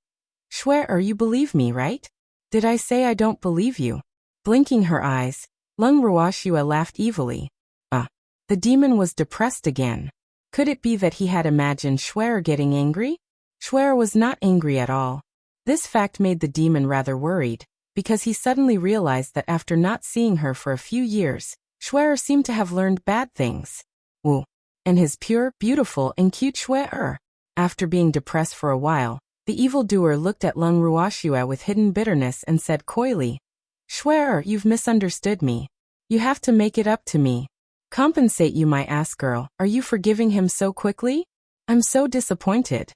Shui, you believe me, right? Did I say I don't believe you? Blinking her eyes, Lung Ruoxue laughed evilly. The demon was depressed again. Could it be that he had imagined Shui getting angry? Shui was not angry at all. This fact made the demon rather worried, because he suddenly realized that after not seeing her for a few years, Shui seemed to have learned bad things. Woo! And his pure, beautiful, and cute Shui. After being depressed for a while, the evildoer looked at Lung Ruoxue with hidden bitterness and said coyly, Shui, you've misunderstood me. You have to make it up to me. Compensate you, my ass girl. Are you forgiving him so quickly? I'm so disappointed.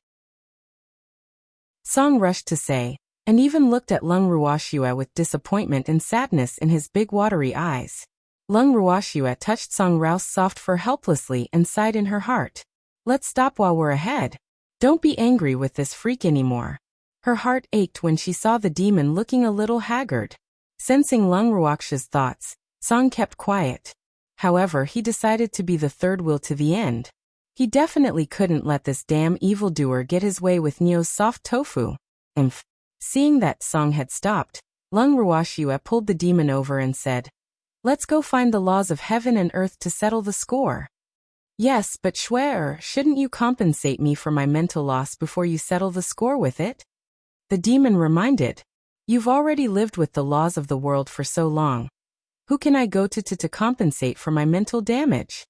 Song rushed to say, and even looked at Lung Ruoxue with disappointment and sadness in his big watery eyes. Lung Ruoxue touched Song Rao's soft fur helplessly and sighed in her heart. Let's stop while we're ahead. Don't be angry with this freak anymore. Her heart ached when she saw the demon looking a little haggard. Sensing Lung Ruoxue's thoughts, Song kept quiet. However, he decided to be the third wheel to the end. He definitely couldn't let this damn evildoer get his way with Nio's soft tofu. Seeing that Song had stopped, Lung Ruoxue pulled the demon over and said, Let's go find the laws of heaven and earth to settle the score. Yes, but Shui, shouldn't you compensate me for my mental loss before you settle the score with it? The demon reminded. You've already lived with the laws of the world for so long. Who can I go to compensate for my mental damage?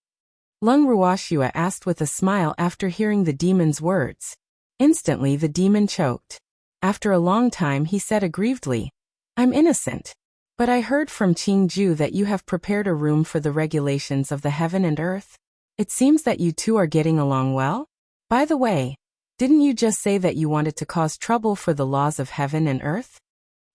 Lung Ruoxue asked with a smile after hearing the demon's words. Instantly the demon choked. After a long time he said aggrievedly, I'm innocent. But I heard from Qingju that you have prepared a room for the regulations of the heaven and earth. It seems that you two are getting along well? By the way, didn't you just say that you wanted to cause trouble for the laws of heaven and earth?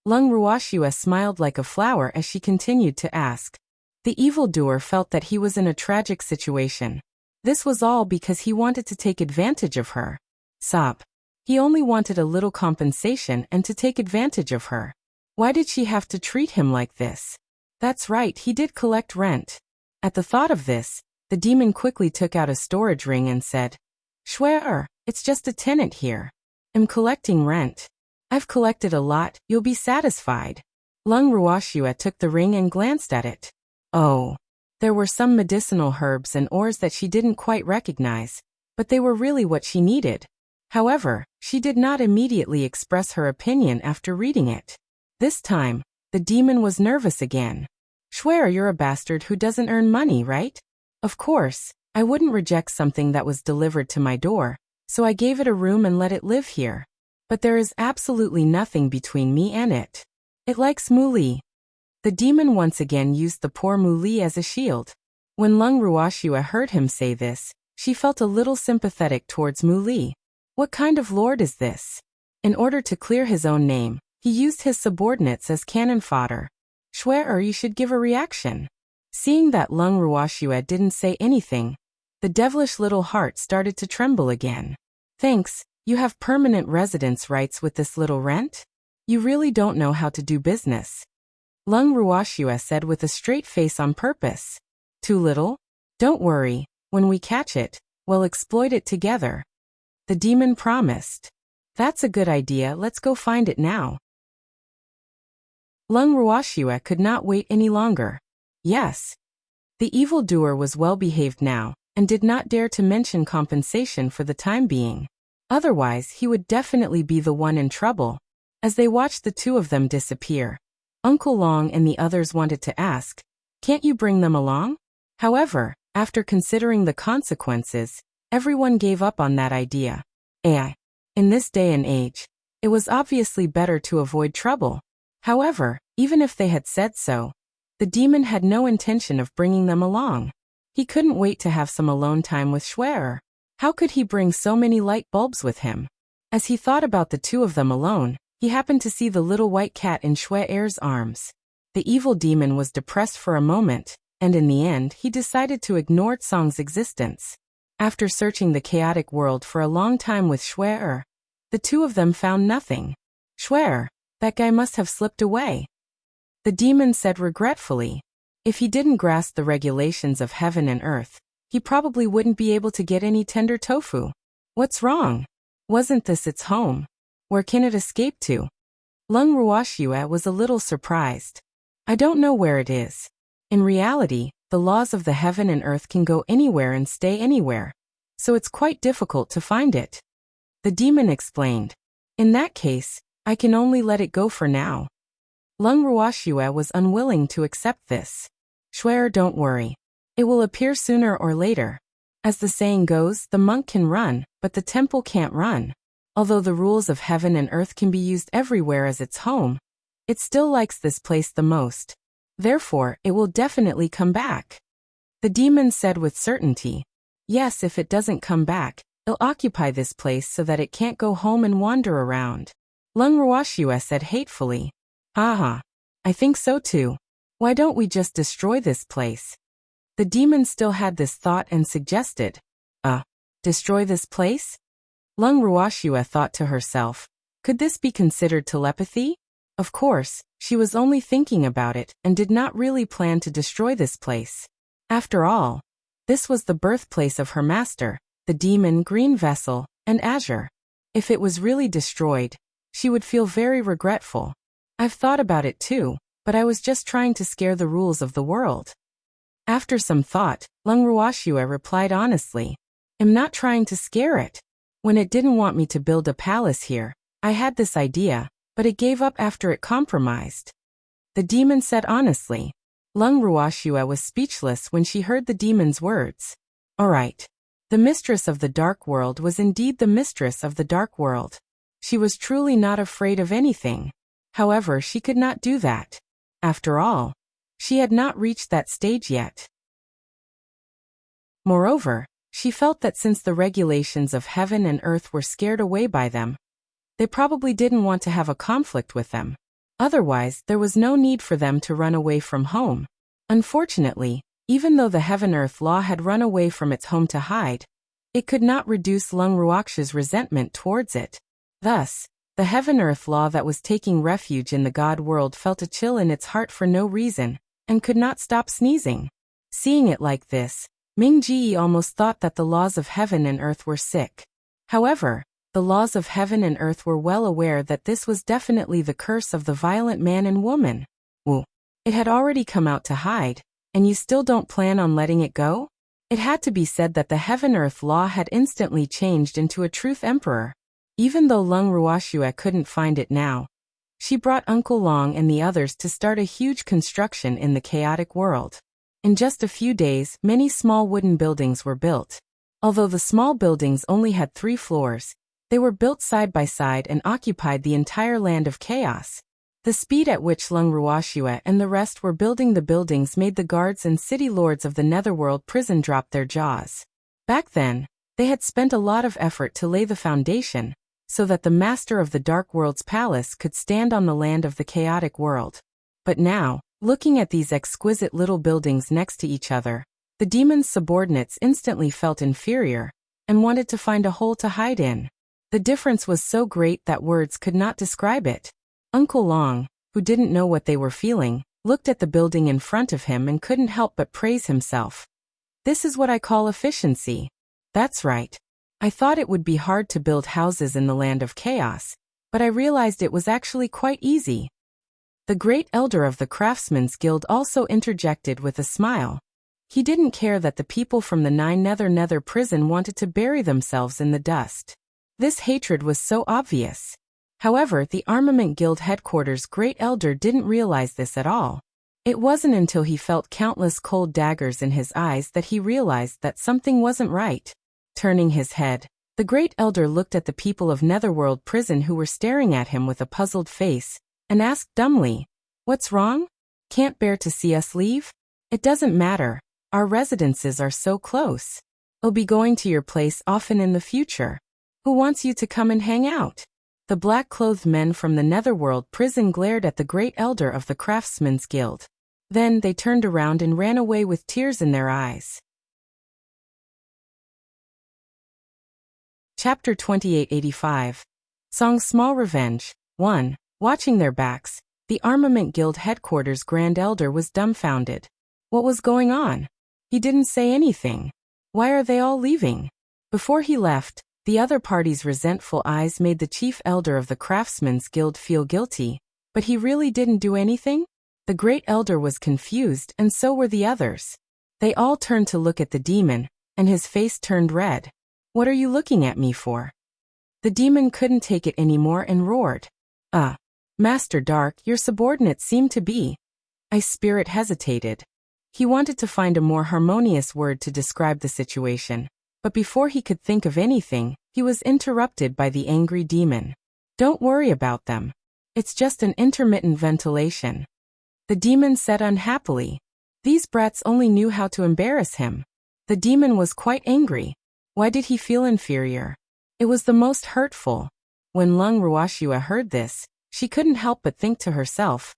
Lung Ruoxue smiled like a flower as she continued to ask. The evildoer felt that he was in a tragic situation. This was all because he wanted to take advantage of her. Sob. He only wanted a little compensation and to take advantage of her. Why did she have to treat him like this? That's right, he did collect rent. At the thought of this, the demon quickly took out a storage ring and said, Shui, it's just a tenant here. I'm collecting rent. I've collected a lot, you'll be satisfied. Lung Ruoxue took the ring and glanced at it. Oh. There were some medicinal herbs and ores that she didn't quite recognize, but they were really what she needed. However, she did not immediately express her opinion after reading it. This time, the demon was nervous again. Swear you're a bastard who doesn't earn money, right? Of course, I wouldn't reject something that was delivered to my door, so I gave it a room and let it live here. But there is absolutely nothing between me and it. It likes Muli. The demon once again used the poor Muli as a shield. When Lung Ruoxue heard him say this, she felt a little sympathetic towards Muli. What kind of lord is this? In order to clear his own name, he used his subordinates as cannon fodder. Swear you should give a reaction. Seeing that Lung Ruoxue didn't say anything, the devilish little heart started to tremble again. Thanks, you have permanent residence rights with this little rent? You really don't know how to do business. Lung Ruoxue said with a straight face on purpose. Too little? Don't worry, when we catch it, we'll exploit it together. The demon promised. That's a good idea, let's go find it now. Lung Ruoxue could not wait any longer. Yes. The evildoer was well behaved now, and did not dare to mention compensation for the time being. Otherwise he would definitely be the one in trouble. As they watched the two of them disappear, Uncle Long and the others wanted to ask, can't you bring them along? However, after considering the consequences, everyone gave up on that idea. In this day and age, it was obviously better to avoid trouble. However, even if they had said so, the demon had no intention of bringing them along. He couldn't wait to have some alone time with Schwer. How could he bring so many light bulbs with him? As he thought about the two of them alone, he happened to see the little white cat in Schwer's arms. The evil demon was depressed for a moment, and in the end he decided to ignore Tsong's existence. After searching the chaotic world for a long time with Schwer, the two of them found nothing. Schwer, that guy must have slipped away. The demon said regretfully. If he didn't grasp the regulations of heaven and earth, he probably wouldn't be able to get any tender tofu. What's wrong? Wasn't this its home? Where can it escape to? Lung Ruoxue was a little surprised. I don't know where it is. In reality, the laws of the heaven and earth can go anywhere and stay anywhere, so it's quite difficult to find it. The demon explained. In that case, I can only let it go for now. Lung Ruoxue was unwilling to accept this. Schwer, don't worry. It will appear sooner or later. As the saying goes, the monk can run, but the temple can't run. Although the rules of heaven and earth can be used everywhere as its home, it still likes this place the most. Therefore, it will definitely come back. The demon said with certainty. Yes, if it doesn't come back, it'll occupy this place so that it can't go home and wander around. Lung Ruoxue said hatefully. Haha. I think so too. Why don't we just destroy this place? The demon still had this thought and suggested. Destroy this place? Lung Ruoxue thought to herself. Could this be considered telepathy? Of course, she was only thinking about it and did not really plan to destroy this place. After all, this was the birthplace of her master, the demon Green Vessel, and Azure. If it was really destroyed, she would feel very regretful. I've thought about it too, but I was just trying to scare the rules of the world. After some thought, Lung Ruoxue replied honestly. I'm not trying to scare it. When it didn't want me to build a palace here, I had this idea, but it gave up after it compromised. The demon said honestly. Lung Ruoxue was speechless when she heard the demon's words. Alright. The mistress of the dark world was indeed the mistress of the dark world. She was truly not afraid of anything. However, she could not do that. After all, she had not reached that stage yet. Moreover, she felt that since the regulations of heaven and earth were scared away by them, they probably didn't want to have a conflict with them. Otherwise, there was no need for them to run away from home. Unfortunately, even though the heaven-earth law had run away from its home to hide, it could not reduce Lung Ruoxue's resentment towards it. Thus, the heaven-earth law that was taking refuge in the god world felt a chill in its heart for no reason, and could not stop sneezing. Seeing it like this, Ming Ji almost thought that the laws of heaven and earth were sick. However, The laws of heaven and earth were well aware that this was definitely the curse of the violent man and woman. Woo. It had already come out to hide, and you still don't plan on letting it go? It had to be said that the heaven-earth law had instantly changed into a truth emperor. Even though Lung Ruoxue couldn't find it now, she brought Uncle Long and the others to start a huge construction in the chaotic world. In just a few days, many small wooden buildings were built. Although the small buildings only had 3 floors, they were built side by side and occupied the entire land of chaos. The speed at which Lung Ruoxue and the rest were building the buildings made the guards and city lords of the Netherworld prison drop their jaws. Back then, they had spent a lot of effort to lay the foundation, so that the master of the Dark World's palace could stand on the land of the chaotic world. But now, looking at these exquisite little buildings next to each other, the demon's subordinates instantly felt inferior, and wanted to find a hole to hide in. The difference was so great that words could not describe it. Uncle Long, who didn't know what they were feeling, looked at the building in front of him and couldn't help but praise himself. This is what I call efficiency. That's right. I thought it would be hard to build houses in the land of chaos, but I realized it was actually quite easy. The great elder of the Craftsmen's Guild also interjected with a smile. He didn't care that the people from the Nether prison wanted to bury themselves in the dust. This hatred was so obvious. However, the Armament Guild headquarters' great elder didn't realize this at all. It wasn't until he felt countless cold daggers in his eyes that he realized that something wasn't right. Turning his head, the great elder looked at the people of Netherworld prison who were staring at him with a puzzled face, and asked dumbly, "What's wrong? Can't bear to see us leave? It doesn't matter. Our residences are so close. I'll be going to your place often in the future. Who wants you to come and hang out?" The black-clothed men from the Netherworld prison glared at the great elder of the Craftsmen's Guild. Then they turned around and ran away with tears in their eyes. Chapter 2885. Song's Small Revenge. 1. Watching their backs, the Armament Guild headquarters Grand Elder was dumbfounded. What was going on? He didn't say anything. Why are they all leaving? Before he left, the other party's resentful eyes made the chief elder of the Craftsmen's Guild feel guilty, but he really didn't do anything? The great elder was confused, and so were the others. They all turned to look at the demon, and his face turned red. "What are you looking at me for?" The demon couldn't take it anymore and roared. Master Dark, your subordinates seem to be." Ice Spirit hesitated. He wanted to find a more harmonious word to describe the situation, but before he could think of anything, he was interrupted by the angry demon. "Don't worry about them. It's just an intermittent ventilation," the demon said unhappily. These brats only knew how to embarrass him. The demon was quite angry. Why did he feel inferior? It was the most hurtful. When Lung Ruoxue heard this, she couldn't help but think to herself,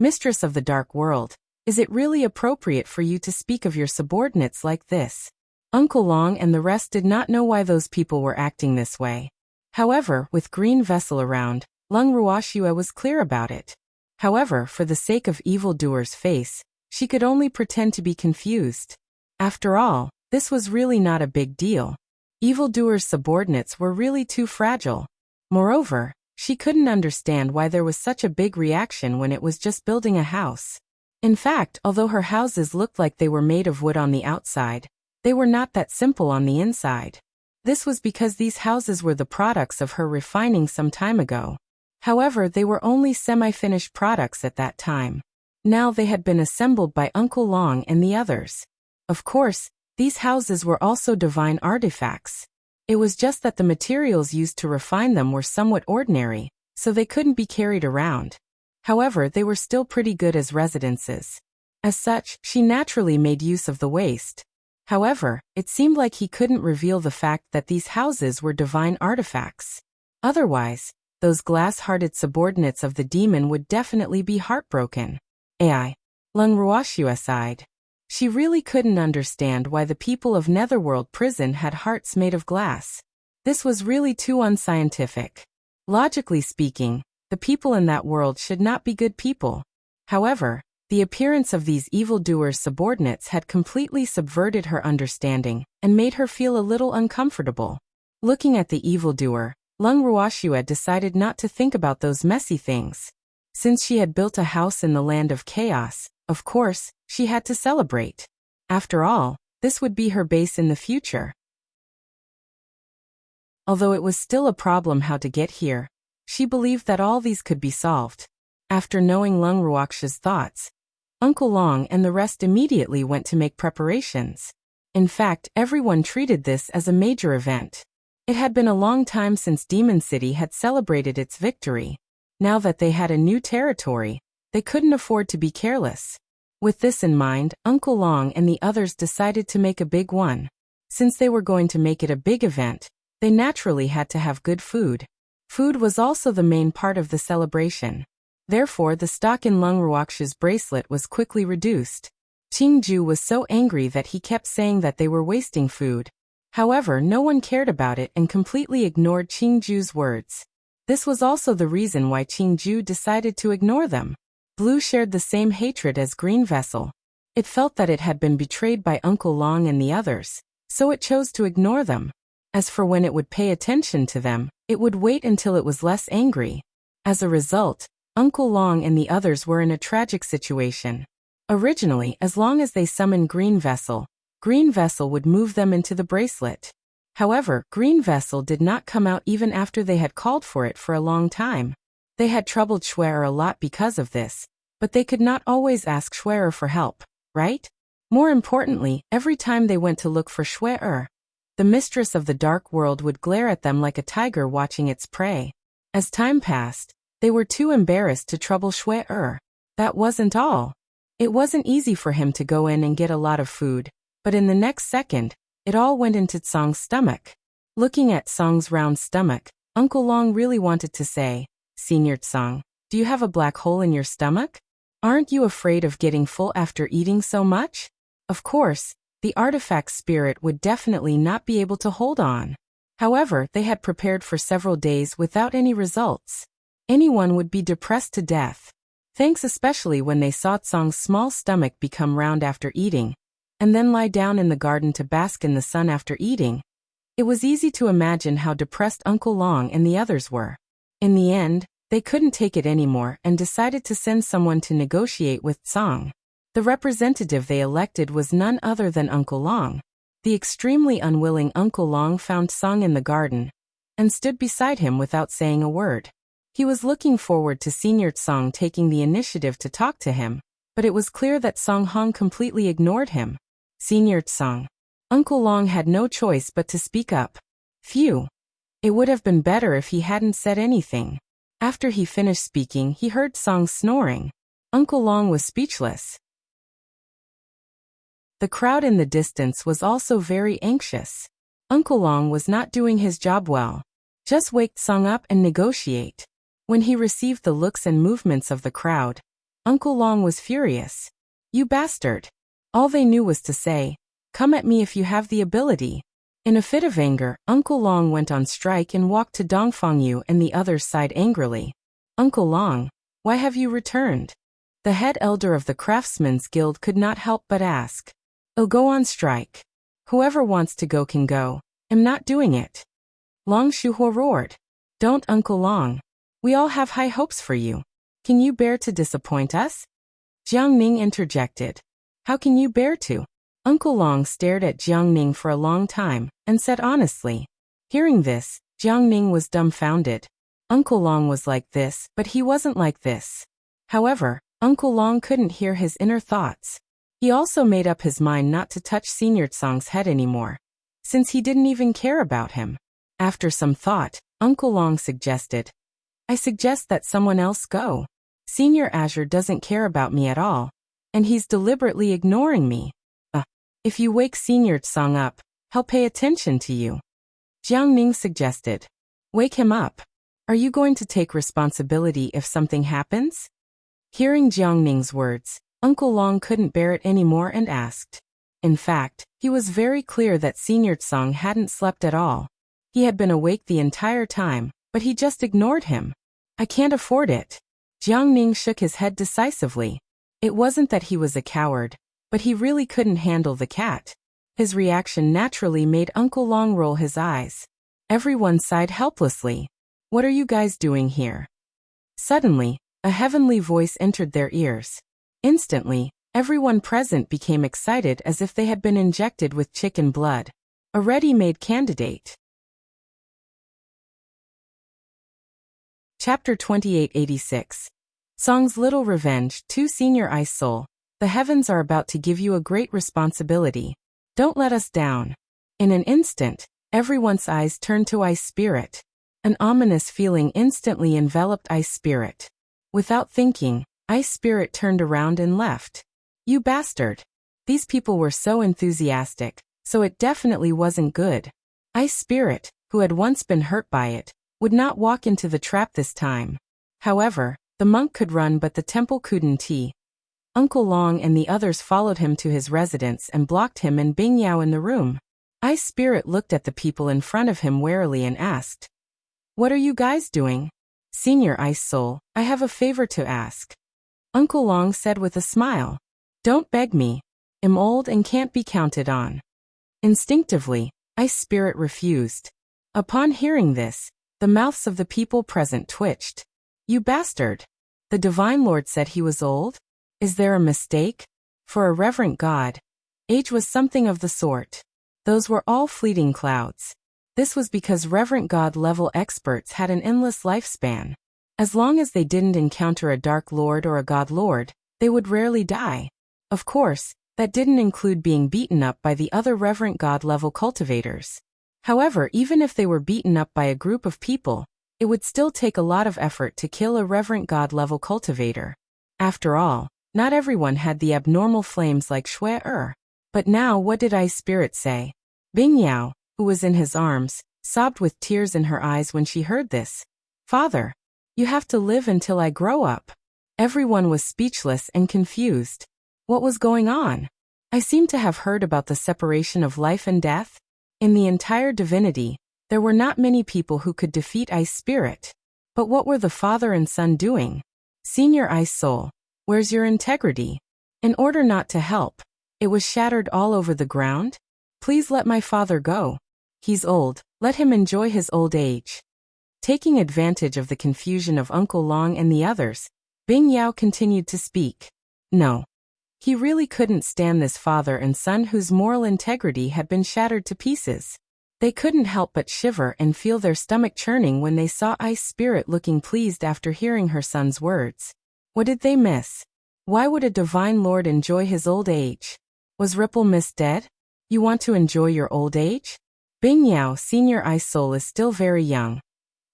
"Mistress of the Dark World, is it really appropriate for you to speak of your subordinates like this?" Uncle Long and the rest did not know why those people were acting this way. However, with Green Vessel around, Lung Ruoxue was clear about it. However, for the sake of evildoer's face, she could only pretend to be confused. After all, this was really not a big deal. Evildoer's subordinates were really too fragile. Moreover, she couldn't understand why there was such a big reaction when it was just building a house. In fact, although her houses looked like they were made of wood on the outside, they were not that simple on the inside. This was because these houses were the products of her refining some time ago. However, they were only semi-finished products at that time. Now they had been assembled by Uncle Long and the others. Of course, these houses were also divine artifacts. It was just that the materials used to refine them were somewhat ordinary, so they couldn't be carried around. However, they were still pretty good as residences. As such, she naturally made use of the waste. However, it seemed like he couldn't reveal the fact that these houses were divine artifacts. Otherwise, those glass-hearted subordinates of the demon would definitely be heartbroken. Ai. Lung Ruoxue sighed. She really couldn't understand why the people of Netherworld prison had hearts made of glass. This was really too unscientific. Logically speaking, the people in that world should not be good people. However, the appearance of these evildoers' subordinates had completely subverted her understanding and made her feel a little uncomfortable. Looking at the evildoer, Lung Ruoxua decided not to think about those messy things. Since she had built a house in the land of chaos, of course, she had to celebrate. After all, this would be her base in the future. Although it was still a problem how to get here, she believed that all these could be solved. After knowing Lung Ruoxia's thoughts, Uncle Long and the rest immediately went to make preparations. In fact, everyone treated this as a major event. It had been a long time since Demon City had celebrated its victory. Now that they had a new territory, they couldn't afford to be careless. With this in mind, Uncle Long and the others decided to make a big one. Since they were going to make it a big event, they naturally had to have good food. Food was also the main part of the celebration. Therefore, the stock in Lung Ruoxia's bracelet was quickly reduced. Qingju was so angry that he kept saying that they were wasting food. However, no one cared about it and completely ignored Qingju's words. This was also the reason why Qingju decided to ignore them. Blue shared the same hatred as Green Vessel. It felt that it had been betrayed by Uncle Long and the others, so it chose to ignore them. As for when it would pay attention to them, it would wait until it was less angry. As a result, Uncle Long and the others were in a tragic situation. Originally, as long as they summoned Green Vessel would move them into the bracelet. However, Green Vessel did not come out even after they had called for it for a long time. They had troubled Schwerer a lot because of this, but they could not always ask Schwerer for help, right? More importantly, every time they went to look for Schwerer, the mistress of the dark world would glare at them like a tiger watching its prey. As time passed, they were too embarrassed to trouble Schwerer. That wasn't all. It wasn't easy for him to go in and get a lot of food, but in the next second, it all went into Tsong's stomach. Looking at Tsong's round stomach, Uncle Long really wanted to say, "Senior Tsong, do you have a black hole in your stomach? Aren't you afraid of getting full after eating so much?" Of course, the artifact spirit would definitely not be able to hold on. However, they had prepared for several days without any results. Anyone would be depressed to death. Thanks especially when they saw Tsong's small stomach become round after eating, and then lie down in the garden to bask in the sun after eating. It was easy to imagine how depressed Uncle Long and the others were. In the end, they couldn't take it anymore and decided to send someone to negotiate with Tsong. The representative they elected was none other than Uncle Long. The extremely unwilling Uncle Long found Tsong in the garden and stood beside him without saying a word. He was looking forward to Senior Tsong taking the initiative to talk to him, but it was clear that Song Hong completely ignored him. Senior Tsong. Uncle Long had no choice but to speak up. Phew. It would have been better if he hadn't said anything. After he finished speaking, he heard Song snoring. Uncle Long was speechless. The crowd in the distance was also very anxious. Uncle Long was not doing his job well. Just wake Song up and negotiate. When he received the looks and movements of the crowd, Uncle Long was furious. "You bastard." All they knew was to say, "Come at me if you have the ability." In a fit of anger, Uncle Long went on strike and walked to Dongfang Yu and the others sighed angrily. "Uncle Long, why have you returned?" The head elder of the Craftsmen's Guild could not help but ask. "I'll go on strike. Whoever wants to go can go. I'm not doing it." Long Shuhua roared. "Don't, Uncle Long. We all have high hopes for you. Can you bear to disappoint us?" Jiang Ning interjected. "How can you bear to?" Uncle Long stared at Jiang Ning for a long time, and said honestly. Hearing this, Jiang Ning was dumbfounded. Uncle Long was like this, but he wasn't like this. However, Uncle Long couldn't hear his inner thoughts. He also made up his mind not to touch Senior Tsong's head anymore, since he didn't even care about him. After some thought, Uncle Long suggested, "I suggest that someone else go. Senior Azure doesn't care about me at all, and he's deliberately ignoring me. If you wake Senior Tsong up, he'll pay attention to you." Jiang Ning suggested, "Wake him up. Are you going to take responsibility if something happens?" Hearing Jiang Ning's words, Uncle Long couldn't bear it anymore and asked. In fact, he was very clear that Senior Tsong hadn't slept at all. He had been awake the entire time, but he just ignored him. "I can't afford it." Jiang Ning shook his head decisively. It wasn't that he was a coward, but he really couldn't handle the cat. His reaction naturally made Uncle Long roll his eyes. Everyone sighed helplessly. What are you guys doing here? Suddenly, a heavenly voice entered their ears. Instantly, everyone present became excited as if they had been injected with chicken blood. A ready-made candidate. Chapter 2886. Song's Little Revenge, 2 Senior Ice Soul. The heavens are about to give you a great responsibility. Don't let us down. In an instant, everyone's eyes turned to Ice Spirit. An ominous feeling instantly enveloped Ice Spirit. Without thinking, Ice Spirit turned around and left. You bastard. These people were so enthusiastic, so it definitely wasn't good. Ice Spirit, who had once been hurt by it, would not walk into the trap this time. However, the monk could run but the temple couldn't. Uncle Long and the others followed him to his residence and blocked him and Bing Yao in the room. Ice Spirit looked at the people in front of him warily and asked, "What are you guys doing?" "Senior Ice Soul, I have a favor to ask." Uncle Long said with a smile. "Don't beg me. I'm old and can't be counted on." Instinctively, Ice Spirit refused. Upon hearing this, the mouths of the people present twitched. "You bastard! The Divine Lord said he was old? Is there a mistake? For a reverent god, age was something of the sort. Those were all fleeting clouds. This was because reverent god-level experts had an endless lifespan. As long as they didn't encounter a Dark Lord or a God Lord, they would rarely die. Of course, that didn't include being beaten up by the other reverent god-level cultivators. However, even if they were beaten up by a group of people, it would still take a lot of effort to kill a reverent god-level cultivator. After all, not everyone had the abnormal flames like Shui. But now what did Ice Spirit say? Bing Yao, who was in his arms, sobbed with tears in her eyes when she heard this. "Father, you have to live until I grow up." Everyone was speechless and confused. What was going on? I seem to have heard about the separation of life and death. In the entire divinity, there were not many people who could defeat Ice Spirit. But what were the father and son doing? "Senior Ice Soul, where's your integrity?" In order not to help, it was shattered all over the ground. "Please let my father go. He's old, let him enjoy his old age." Taking advantage of the confusion of Uncle Long and the others, Bing Yao continued to speak. No. He really couldn't stand this father and son whose moral integrity had been shattered to pieces. They couldn't help but shiver and feel their stomach churning when they saw Ice Spirit looking pleased after hearing her son's words. What did they miss? Why would a Divine Lord enjoy his old age? Was Ripple Mist dead? You want to enjoy your old age? Bing Yao, Senior Ice Soul, is still very young.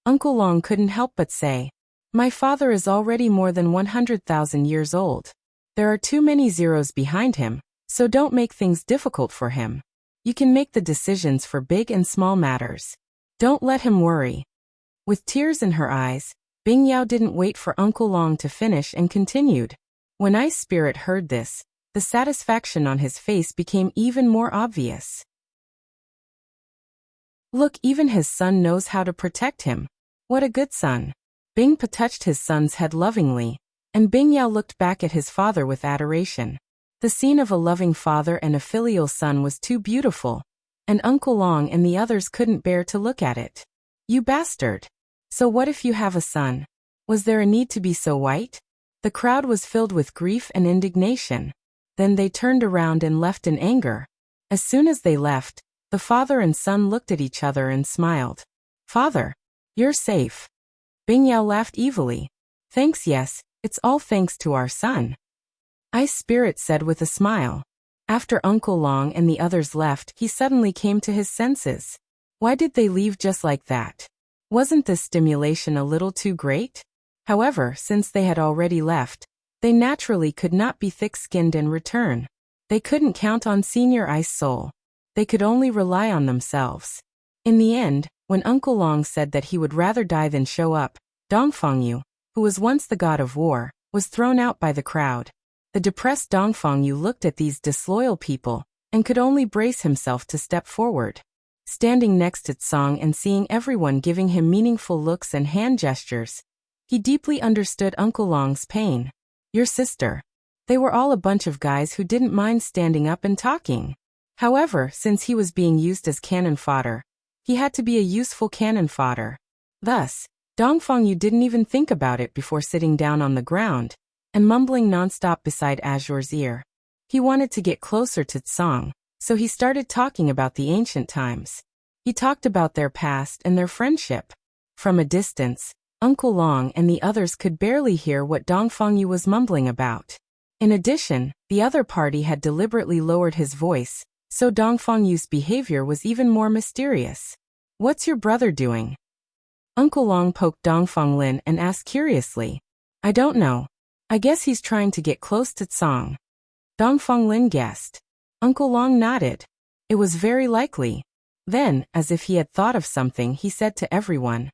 Uncle Long couldn't help but say, "My father is already more than 100,000 years old. There are too many zeros behind him, so don't make things difficult for him. You can make the decisions for big and small matters. Don't let him worry." With tears in her eyes, Bing Yao didn't wait for Uncle Long to finish and continued. When Ice Spirit heard this, the satisfaction on his face became even more obvious. "Look, even his son knows how to protect him. What a good son." Bing Pa touched his son's head lovingly, and Bing Yao looked back at his father with adoration. The scene of a loving father and a filial son was too beautiful, and Uncle Long and the others couldn't bear to look at it. "You bastard! So what if you have a son? Was there a need to be so white?" The crowd was filled with grief and indignation. Then they turned around and left in anger. As soon as they left, the father and son looked at each other and smiled. "Father, you're safe." Bing Yao laughed evilly. "Thanks, yes, it's all thanks to our son," Ice Spirit said with a smile. After Uncle Long and the others left, he suddenly came to his senses. Why did they leave just like that? Wasn't this stimulation a little too great? However, since they had already left, they naturally could not be thick-skinned and return. They couldn't count on Senior Ice Soul. They could only rely on themselves. In the end, when Uncle Long said that he would rather die than show up, Dongfangyu, who was once the god of war, was thrown out by the crowd. The depressed Dongfangyu looked at these disloyal people and could only brace himself to step forward. Standing next to Tsong and seeing everyone giving him meaningful looks and hand gestures, he deeply understood Uncle Long's pain. Your sister. They were all a bunch of guys who didn't mind standing up and talking. However, since he was being used as cannon fodder, He had to be a useful cannon fodder. Thus, Dongfang Yu didn't even think about it before sitting down on the ground and mumbling nonstop beside Azure's ear. He wanted to get closer to Tsang, so he started talking about the ancient times. He talked about their past and their friendship. From a distance, Uncle Long and the others could barely hear what Dongfang Yu was mumbling about. In addition, the other party had deliberately lowered his voice, so Dongfang Yu's behavior was even more mysterious. "What's your brother doing?" Uncle Long poked Dongfang Lin and asked curiously. "I don't know. I guess he's trying to get close to Tsang." Dongfang Lin guessed. Uncle Long nodded. It was very likely. Then, as if he had thought of something, he said to everyone,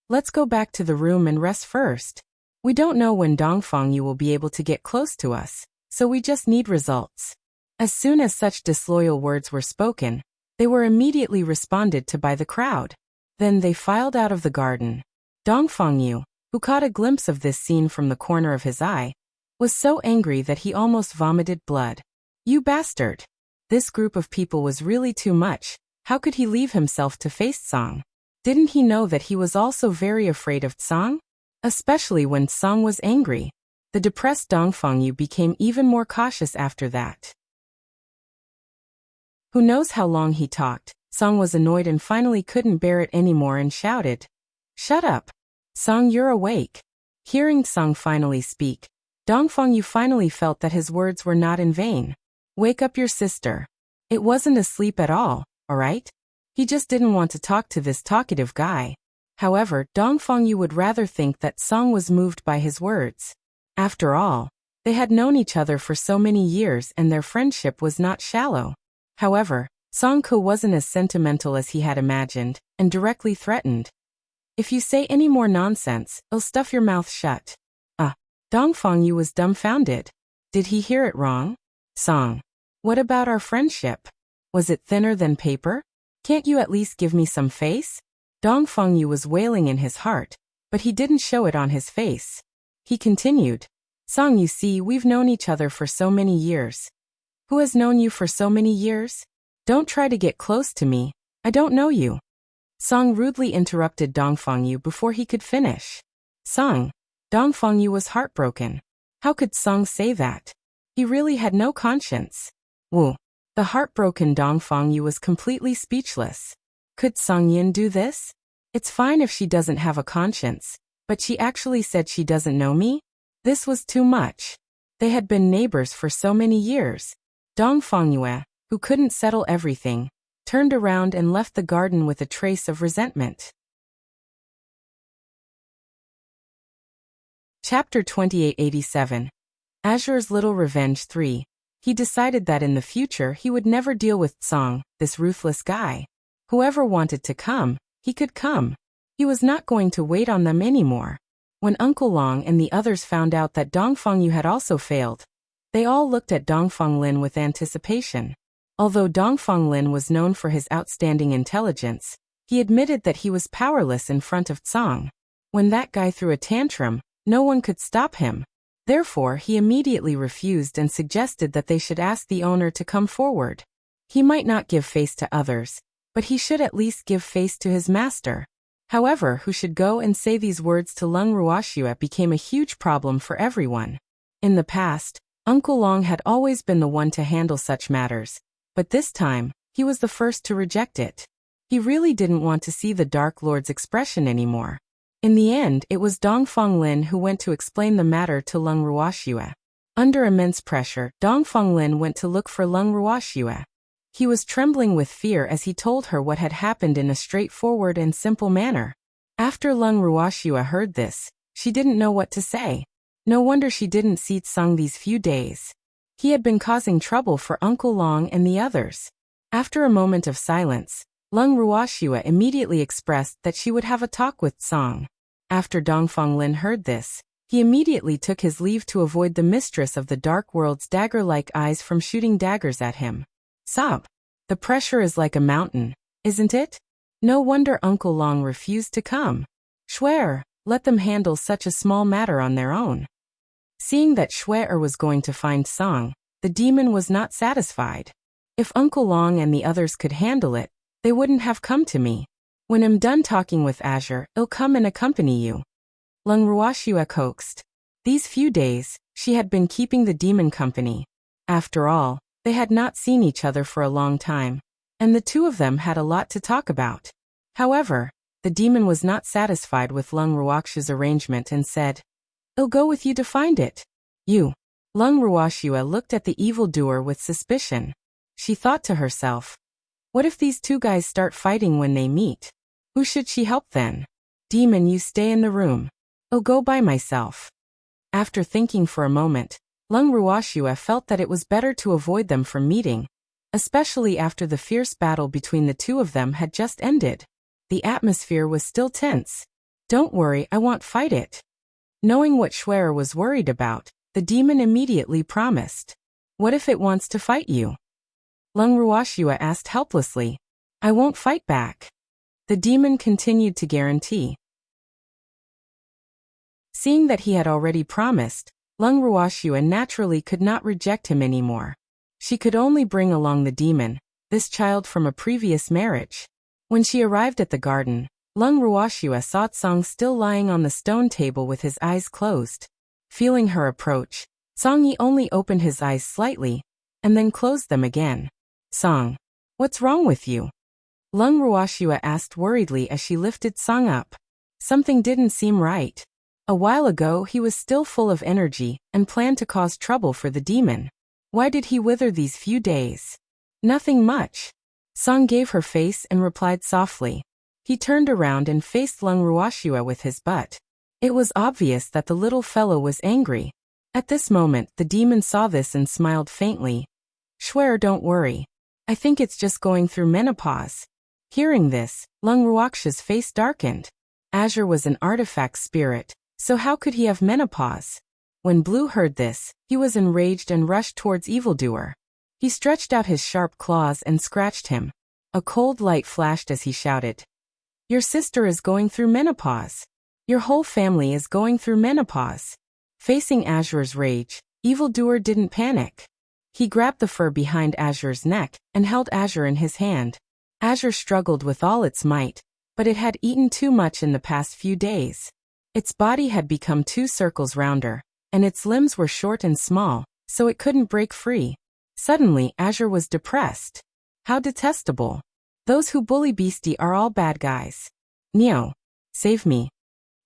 "Let's go back to the room and rest first. We don't know when Dongfang Yu will be able to get close to us, so we just need results." As soon as such disloyal words were spoken, they were immediately responded to by the crowd. Then they filed out of the garden. Dongfang Yu, who caught a glimpse of this scene from the corner of his eye, was so angry that he almost vomited blood. "You bastard! This group of people was really too much. How could he leave himself to face Tsang? Didn't he know that he was also very afraid of Tsang? Especially when Tsang was angry." The depressed Dongfang Yu became even more cautious after that. Who knows how long he talked. Tsang was annoyed and finally couldn't bear it anymore and shouted, "Shut up! Tsang, you're awake." Hearing Tsang finally speak, Dongfang Yu finally felt that his words were not in vain. "Wake up your sister. It wasn't asleep at all, alright?" He just didn't want to talk to this talkative guy. However, Dongfang Yu would rather think that Tsang was moved by his words. After all, they had known each other for so many years and their friendship was not shallow. However, Tsang wasn't as sentimental as he had imagined, and directly threatened, "If you say any more nonsense, I'll stuff your mouth shut." Dongfang Yu was dumbfounded. Did he hear it wrong? "Tsang, what about our friendship? Was it thinner than paper? Can't you at least give me some face?" Dongfang Yu was wailing in his heart, but he didn't show it on his face. He continued, "Tsang, you see, we've known each other for so many years." "Who has known you for so many years? Don't try to get close to me. I don't know you." Tsang rudely interrupted Dongfang Yu before he could finish. "Tsang." Dongfang Yu was heartbroken. How could Tsang say that? He really had no conscience. Wu. The heartbroken Dongfang Yu was completely speechless. Could Tsang Yin do this? It's fine if she doesn't have a conscience, but she actually said she doesn't know me? This was too much. They had been neighbors for so many years. Dongfang Yu, who couldn't settle everything, turned around and left the garden with a trace of resentment. Chapter 2887. Azure's Little Revenge 3. He decided that in the future he would never deal with Tsang, this ruthless guy. Whoever wanted to come, he could come. He was not going to wait on them anymore. When Uncle Long and the others found out that Dongfang Yu had also failed, they all looked at Dongfang Lin with anticipation. Although Dongfang Lin was known for his outstanding intelligence, he admitted that he was powerless in front of Tsang. When that guy threw a tantrum, no one could stop him. Therefore, he immediately refused and suggested that they should ask the owner to come forward. He might not give face to others, but he should at least give face to his master. However, who should go and say these words to Lung Ruoxue became a huge problem for everyone. In the past, Uncle Long had always been the one to handle such matters, but this time, he was the first to reject it. He really didn't want to see the Dark Lord's expression anymore. In the end, it was Dongfang Lin who went to explain the matter to Lung Ruoxue. Under immense pressure, Dongfang Lin went to look for Lung Ruoxue. He was trembling with fear as he told her what had happened in a straightforward and simple manner. After Lung Ruoxue heard this, she didn't know what to say. No wonder she didn't see Tsang these few days. He had been causing trouble for Uncle Long and the others. After a moment of silence, Lung Ruoxue immediately expressed that she would have a talk with Tsang. After Dongfang Lin heard this, he immediately took his leave to avoid the mistress of the Dark World's dagger-like eyes from shooting daggers at him. Sob. The pressure is like a mountain, isn't it? No wonder Uncle Long refused to come. Schwer, let them handle such a small matter on their own. Seeing that Schwer was going to find Tsang, the demon was not satisfied. If Uncle Long and the others could handle it, they wouldn't have come to me. When I'm done talking with Azure, I'll come and accompany you. Lung Ruoxue coaxed. These few days, she had been keeping the demon company. After all, they had not seen each other for a long time, and the two of them had a lot to talk about. However, the demon was not satisfied with Lung Ruoxue's arrangement and said, I'll go with you to find it. You. Lung Ruoxue looked at the evildoer with suspicion. She thought to herself, what if these two guys start fighting when they meet? Who should she help then? Demon, you stay in the room. I'll go by myself. After thinking for a moment, Lung Ruoxue felt that it was better to avoid them from meeting, especially after the fierce battle between the two of them had just ended. The atmosphere was still tense. Don't worry, I won't fight it. Knowing what Schwer was worried about, the demon immediately promised. What if it wants to fight you? Lung Ruoxue asked helplessly. I won't fight back. The demon continued to guarantee. Seeing that he had already promised, Lung Ruoxue naturally could not reject him anymore. She could only bring along the demon, this child from a previous marriage. When she arrived at the garden, Lung Ruoxue saw Tsang still lying on the stone table with his eyes closed. Feeling her approach, Tsang only opened his eyes slightly, and then closed them again. Tsang, what's wrong with you? Lung Ruoxue asked worriedly as she lifted Tsang up. Something didn't seem right. A while ago he was still full of energy and planned to cause trouble for the demon. Why did he wither these few days? Nothing much. Tsang gave her face and replied softly. He turned around and faced Lung Ruoxue with his butt. It was obvious that the little fellow was angry. At this moment, the demon saw this and smiled faintly. Schwer, don't worry. I think it's just going through menopause. Hearing this, Lung Ruoxue's face darkened. Azure was an artifact spirit, so how could he have menopause? When Blue heard this, he was enraged and rushed towards evildoer. He stretched out his sharp claws and scratched him. A cold light flashed as he shouted. Your sister is going through menopause. Your whole family is going through menopause. Facing Azure's rage, evildoer didn't panic. He grabbed the fur behind Azure's neck and held Azure in his hand. Azure struggled with all its might, but it had eaten too much in the past few days. Its body had become 2 circles rounder, and its limbs were short and small, so it couldn't break free. Suddenly, Azure was depressed. How detestable. Those who bully Beastie are all bad guys. Neo, save me.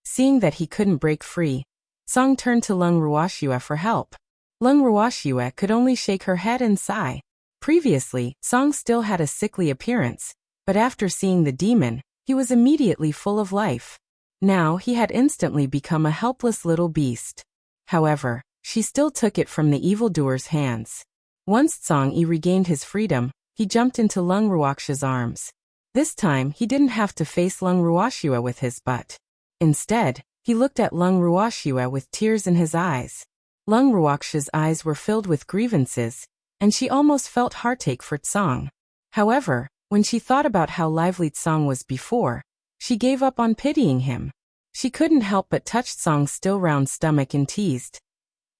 Seeing that he couldn't break free, Tsang turned to Lung Ruoxue for help. Lung Ruoxue could only shake her head and sigh. Previously, Tsang still had a sickly appearance, but after seeing the demon, he was immediately full of life. Now he had instantly become a helpless little beast. However, she still took it from the evildoer's hands. Once Tsang regained his freedom, he jumped into Lung Ruoxue's arms. This time, he didn't have to face Lung Ruoxue with his butt. Instead, he looked at Lung Ruoxue with tears in his eyes. Lung Ruoxue's eyes were filled with grievances, and she almost felt heartache for Tsang. However, when she thought about how lively Tsang was before, she gave up on pitying him. She couldn't help but touch Tsang's still round stomach and teased.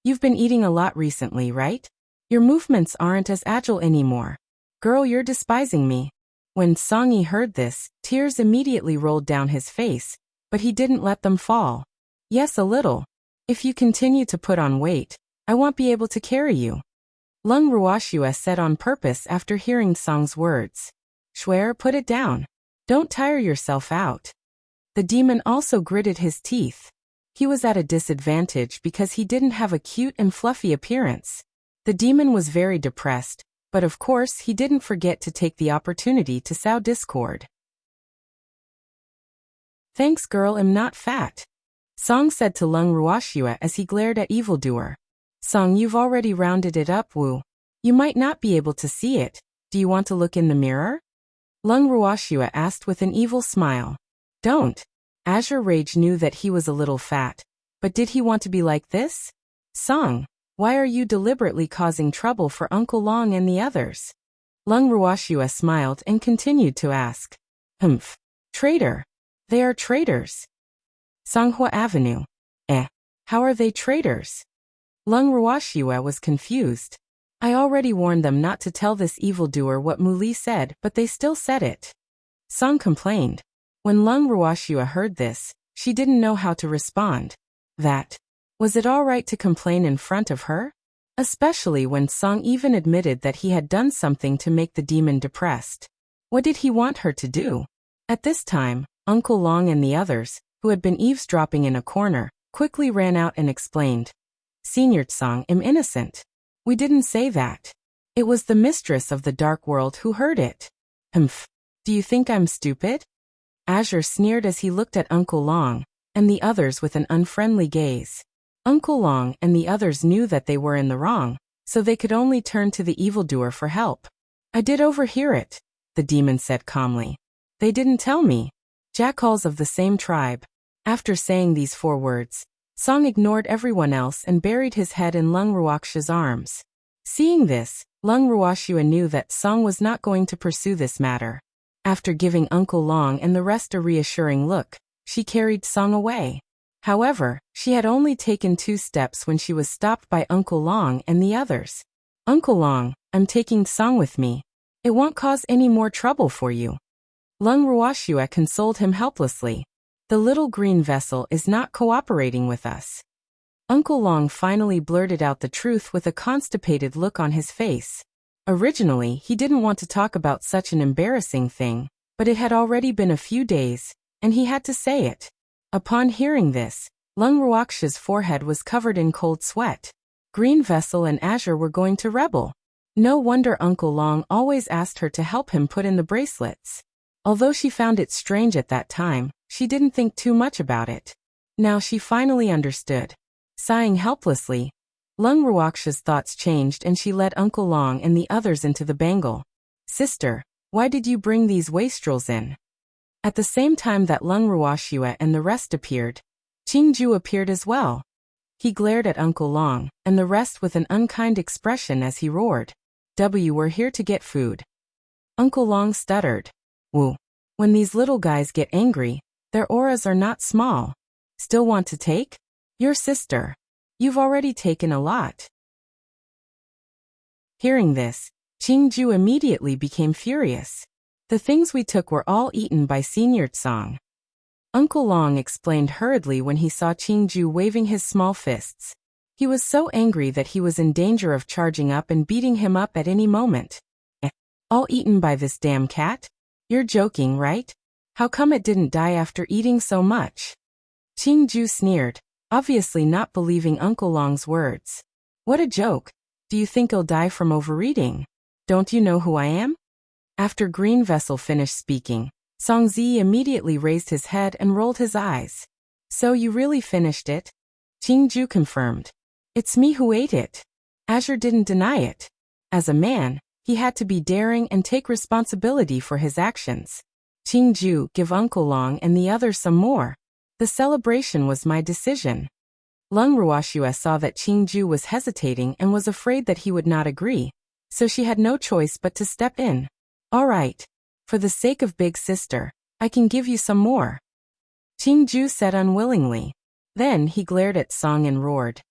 You've been eating a lot recently, right? Your movements aren't as agile anymore. Girl, you're despising me. When Tsang heard this, tears immediately rolled down his face, but he didn't let them fall. Yes, a little. If you continue to put on weight, I won't be able to carry you. Lung Ruoxue said on purpose after hearing Tsang's words. Schwer, put it down. Don't tire yourself out. The demon also gritted his teeth. He was at a disadvantage because he didn't have a cute and fluffy appearance. The demon was very depressed, but of course he didn't forget to take the opportunity to sow discord. Thanks girl, I'm not fat. Tsang said to Lung Ruoxue as he glared at evildoer. Tsang, you've already rounded it up, Wu. You might not be able to see it. Do you want to look in the mirror? Lung Ruoxue asked with an evil smile. Don't. Azure Rage knew that he was a little fat, but did he want to be like this? Tsang, why are you deliberately causing trouble for Uncle Long and the others? Lung Ruoxue smiled and continued to ask. Humph. Traitor. They are traitors. Songhua Avenue. How are they traitors? Lung Ruoxue was confused. I already warned them not to tell this evildoer what Muli said, but they still said it. Song complained. When Lung Ruoxua heard this, she didn't know how to respond. Was it all right to complain in front of her? Especially when Song even admitted that he had done something to make the demon depressed. What did he want her to do? At this time, Uncle Long and the others, who had been eavesdropping in a corner, quickly ran out and explained. Senior Song, am innocent. We didn't say that. It was the mistress of the dark world who heard it. Humph. Do you think I'm stupid? Azure sneered as he looked at Uncle Long and the others with an unfriendly gaze. Uncle Long and the others knew that they were in the wrong, so they could only turn to the evildoer for help. I did overhear it, the demon said calmly. They didn't tell me. Jackals of the same tribe. After saying these 4 words, Song ignored everyone else and buried his head in Lung Ruoxua's arms. Seeing this, Lung Ruoxua knew that Song was not going to pursue this matter. After giving Uncle Long and the rest a reassuring look, she carried Song away. However, she had only taken 2 steps when she was stopped by Uncle Long and the others. Uncle Long, I'm taking Song with me. It won't cause any more trouble for you. Lung Ruoxua consoled him helplessly. The little green vessel is not cooperating with us. Uncle Long finally blurted out the truth with a constipated look on his face. Originally, he didn't want to talk about such an embarrassing thing, but it had already been a few days, and he had to say it. Upon hearing this, Lung Ruoxua's forehead was covered in cold sweat. Green Vessel and Azure were going to rebel. No wonder Uncle Long always asked her to help him put in the bracelets. Although she found it strange at that time, she didn't think too much about it. Now she finally understood. Sighing helplessly, Lung Ruoxua's thoughts changed and she led Uncle Long and the others into the bangle. Sister, why did you bring these wastrels in? At the same time that Lung Ruoxua and the rest appeared, Qingju appeared as well. He glared at Uncle Long and the rest with an unkind expression as he roared. We're here to get food. Uncle Long stuttered. Woo. When these little guys get angry, their auras are not small. Still want to take? Your sister. You've already taken a lot. Hearing this, Qingju immediately became furious. The things we took were all eaten by Senior Tsang. Uncle Long explained hurriedly when he saw Qingju waving his small fists. He was so angry that he was in danger of charging up and beating him up at any moment. All eaten by this damn cat? You're joking, right? How come it didn't die after eating so much? Qingju sneered, obviously not believing Uncle Long's words. What a joke. Do you think he'll die from overeating? Don't you know who I am? After Green Vessel finished speaking, Songzi immediately raised his head and rolled his eyes. So you really finished it? Qingju confirmed. It's me who ate it. Azure didn't deny it. As a man, he had to be daring and take responsibility for his actions. Qingju, give Uncle Long and the others some more. The celebration was my decision. Lung Ruoxua saw that Qingju was hesitating and was afraid that he would not agree, so she had no choice but to step in. All right. For the sake of Big Sister, I can give you some more. Qingju said unwillingly. Then he glared at Song and roared.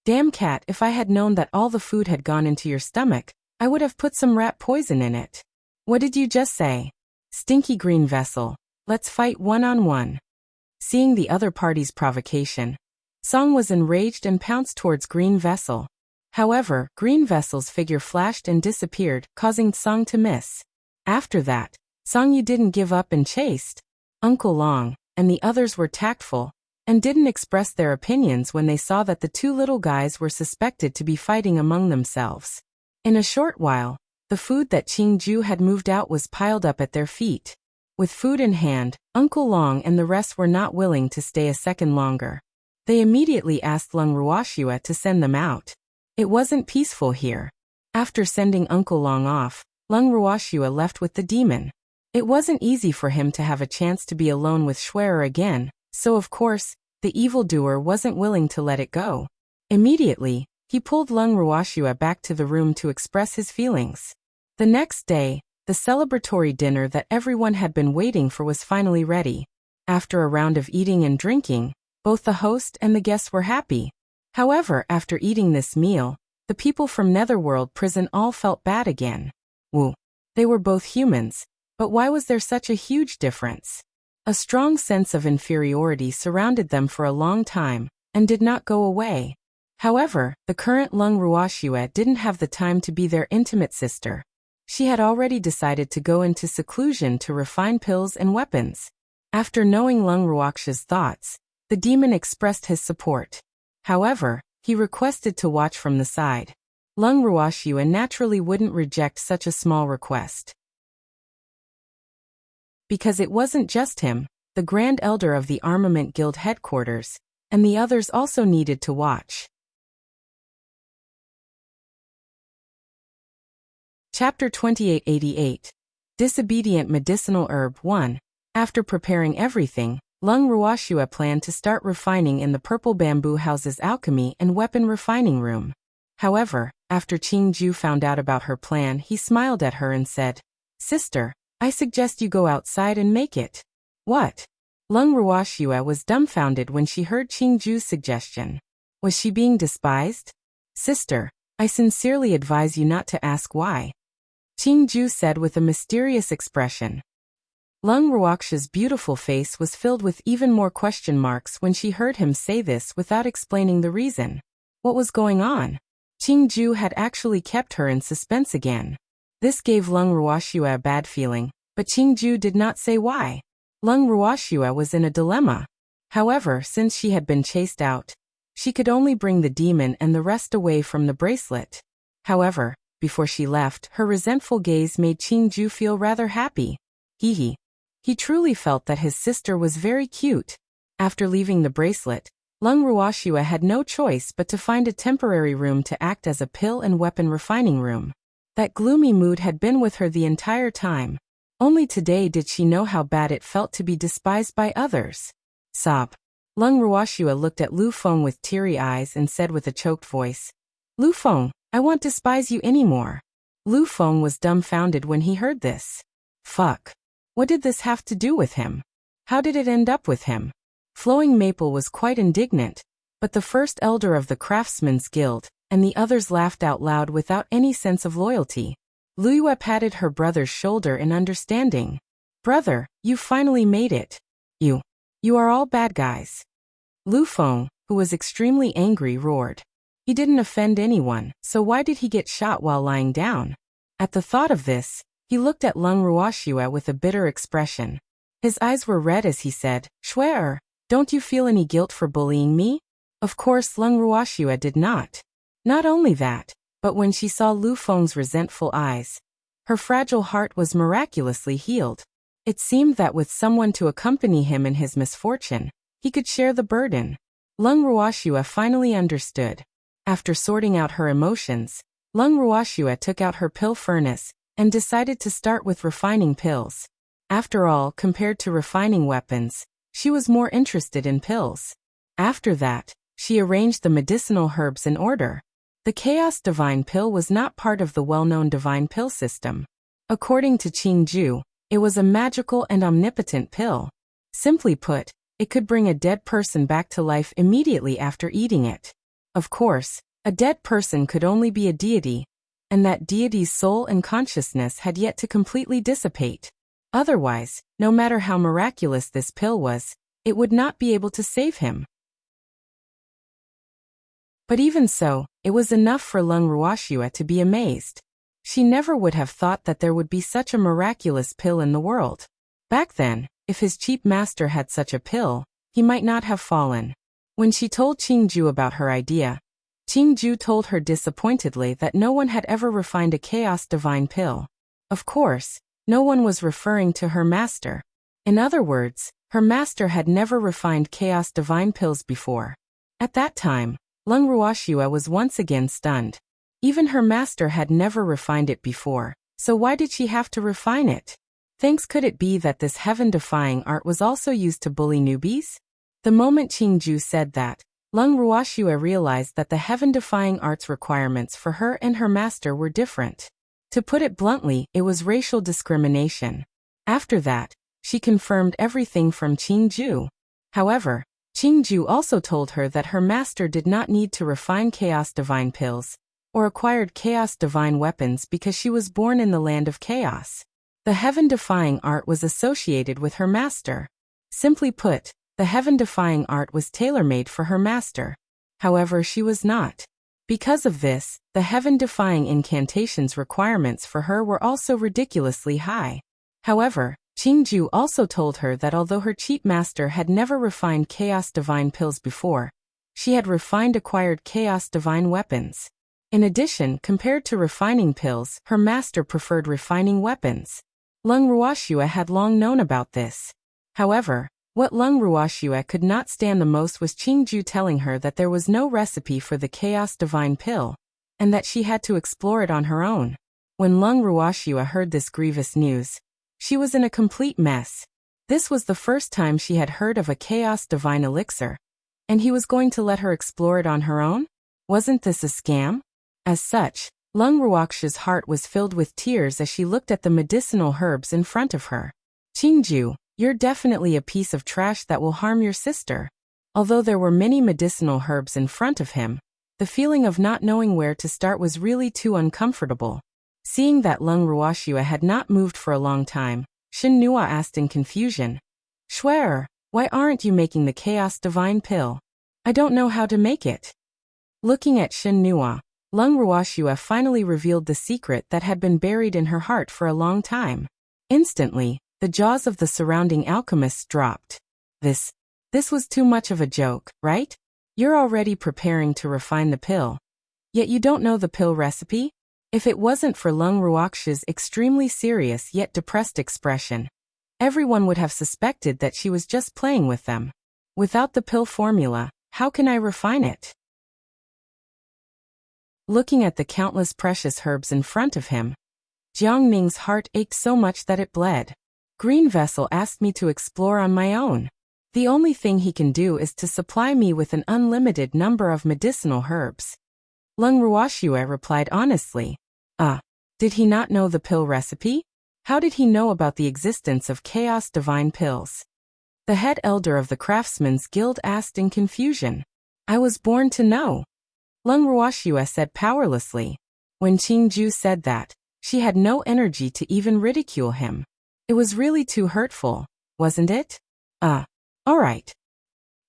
Damn cat, if I had known that all the food had gone into your stomach, I would have put some rat poison in it. What did you just say? Stinky Green Vessel, let's fight one-on-one. Seeing the other party's provocation, Song was enraged and pounced towards Green Vessel. However, Green Vessel's figure flashed and disappeared, causing Song to miss. After that, Song Yu didn't give up and chased. Uncle Long and the others were tactful and didn't express their opinions when they saw that the 2 little guys were suspected to be fighting among themselves. In a short while, the food that Qingju had moved out was piled up at their feet. With food in hand, Uncle Long and the rest were not willing to stay a second longer. They immediately asked Lung Ruoxua to send them out. It wasn't peaceful here. After sending Uncle Long off, Lung Ruoxua left with the demon. It wasn't easy for him to have a chance to be alone with Schwerer again, so of course, the evildoer wasn't willing to let it go. Immediately, he pulled Lung Ruoxua back to the room to express his feelings. The next day, the celebratory dinner that everyone had been waiting for was finally ready. After a round of eating and drinking, both the host and the guests were happy. However, after eating this meal, the people from Netherworld Prison all felt bad again. Woo. They were both humans, but why was there such a huge difference? A strong sense of inferiority surrounded them for a long time, and did not go away. However, the current Lung Ruoxue didn't have the time to be their intimate sister. She had already decided to go into seclusion to refine pills and weapons. After knowing Lung Ruoxue's thoughts, the demon expressed his support. However, he requested to watch from the side. Lung Ruoxue naturally wouldn't reject such a small request. Because it wasn't just him, the Grand Elder of the Armament Guild headquarters, and the others also needed to watch. Chapter 2888. Disobedient Medicinal Herb 1. After preparing everything, Lung Ruoxue planned to start refining in the Purple Bamboo House's alchemy and weapon refining room. However, after Qingju found out about her plan, he smiled at her and said, "Sister, I suggest you go outside and make it." What? Lung Ruoxue was dumbfounded when she heard Qingju's suggestion. Was she being despised? "Sister, I sincerely advise you not to ask why," Qingju said with a mysterious expression. Lung Ruoxue's beautiful face was filled with even more question marks when she heard him say this without explaining the reason. What was going on? Qingju had actually kept her in suspense again. This gave Lung Ruoxue a bad feeling, but Qingju did not say why. Lung Ruoxue was in a dilemma. However, since she had been chased out, she could only bring the demon and the rest away from the bracelet. However, before she left, her resentful gaze made Qingju feel rather happy. He truly felt that his sister was very cute. After leaving the bracelet, Lung Ruoxue had no choice but to find a temporary room to act as a pill and weapon refining room. That gloomy mood had been with her the entire time. Only today did she know how bad it felt to be despised by others. Sob. Lung Ruoxue looked at Lu Feng with teary eyes and said with a choked voice, "Lu Feng, I won't despise you anymore." Lu Feng was dumbfounded when he heard this. Fuck. What did this have to do with him? How did it end up with him? Flowing Maple was quite indignant, but the first elder of the Craftsmen's Guild, and the others laughed out loud without any sense of loyalty. Luyue patted her brother's shoulder in understanding. "Brother, you finally made it. You are all bad guys." Lu Feng, who was extremely angry, roared. He didn't offend anyone, so why did he get shot while lying down? At the thought of this, he looked at Lung Ruoxue with a bitter expression. His eyes were red as he said, "Swear, don't you feel any guilt for bullying me?" Of course Lung Ruoxue did not. Not only that, but when she saw Lu Feng's resentful eyes, her fragile heart was miraculously healed. It seemed that with someone to accompany him in his misfortune, he could share the burden. Lung Ruoxue finally understood. After sorting out her emotions, Lung Ruoxue took out her pill furnace and decided to start with refining pills. After all, compared to refining weapons, she was more interested in pills. After that, she arranged the medicinal herbs in order. The Chaos Divine Pill was not part of the well-known Divine Pill system. According to Qingju, it was a magical and omnipotent pill. Simply put, it could bring a dead person back to life immediately after eating it. Of course, a dead person could only be a deity, and that deity's soul and consciousness had yet to completely dissipate. Otherwise, no matter how miraculous this pill was, it would not be able to save him. But even so, it was enough for Lung Ruoxue to be amazed. She never would have thought that there would be such a miraculous pill in the world. Back then, if his cheap master had such a pill, he might not have fallen. When she told Qingju about her idea, Qingju told her disappointedly that no one had ever refined a Chaos Divine Pill. Of course, no one was referring to her master. In other words, her master had never refined Chaos Divine Pills before. At that time, Lung Ruoxue was once again stunned. Even her master had never refined it before, so why did she have to refine it? Thanks, could it be that this heaven-defying art was also used to bully newbies? The moment Qingju said that, Lung Ruoxue realized that the heaven-defying art's requirements for her and her master were different. To put it bluntly, it was racial discrimination. After that, she confirmed everything from Qingju. However, Qingju also told her that her master did not need to refine Chaos Divine Pills, or acquired Chaos Divine weapons because she was born in the land of chaos. The heaven-defying art was associated with her master. Simply put, the heaven-defying art was tailor-made for her master. However, she was not. Because of this, the heaven-defying incantations requirements for her were also ridiculously high. However, Qingju also told her that although her cheap master had never refined Chaos Divine pills before, she had refined acquired Chaos Divine weapons. In addition, compared to refining pills, her master preferred refining weapons. Leng Ruoxue had long known about this. However, what Leng Ruoxue could not stand the most was Qingju telling her that there was no recipe for the Chaos Divine pill, and that she had to explore it on her own. When Leng Ruoxue heard this grievous news, she was in a complete mess. This was the first time she had heard of a Chaos Divine elixir, and he was going to let her explore it on her own? Wasn't this a scam? As such, Leng Ruoxue's heart was filled with tears as she looked at the medicinal herbs in front of her. Qingju, you're definitely a piece of trash that will harm your sister. Although there were many medicinal herbs in front of him, the feeling of not knowing where to start was really too uncomfortable. Seeing that Leng Ruoxue had not moved for a long time, Shen Nua asked in confusion, Schwer, why aren't you making the Chaos Divine pill? I don't know how to make it. Looking at Shen Nua, Leng Ruoxue finally revealed the secret that had been buried in her heart for a long time. Instantly, the jaws of the surrounding alchemists dropped. This was too much of a joke, right? You're already preparing to refine the pill. Yet you don't know the pill recipe? If it wasn't for Leng Ruoxue's extremely serious yet depressed expression, everyone would have suspected that she was just playing with them. Without the pill formula, how can I refine it? Looking at the countless precious herbs in front of him, Jiang Ning's heart ached so much that it bled. Green Vessel asked me to explore on my own. The only thing he can do is to supply me with an unlimited number of medicinal herbs. Leng Ruoxue replied honestly. Did he not know the pill recipe? How did he know about the existence of Chaos Divine pills? The head elder of the Craftsmen's Guild asked in confusion. I was born to know. Leng Ruoxue said powerlessly. When Qingju said that, she had no energy to even ridicule him. It was really too hurtful, wasn't it? Alright.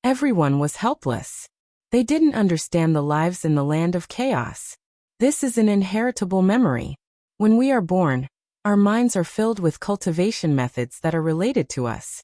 Everyone was helpless. They didn't understand the lives in the land of chaos. This is an inheritable memory. When we are born, our minds are filled with cultivation methods that are related to us.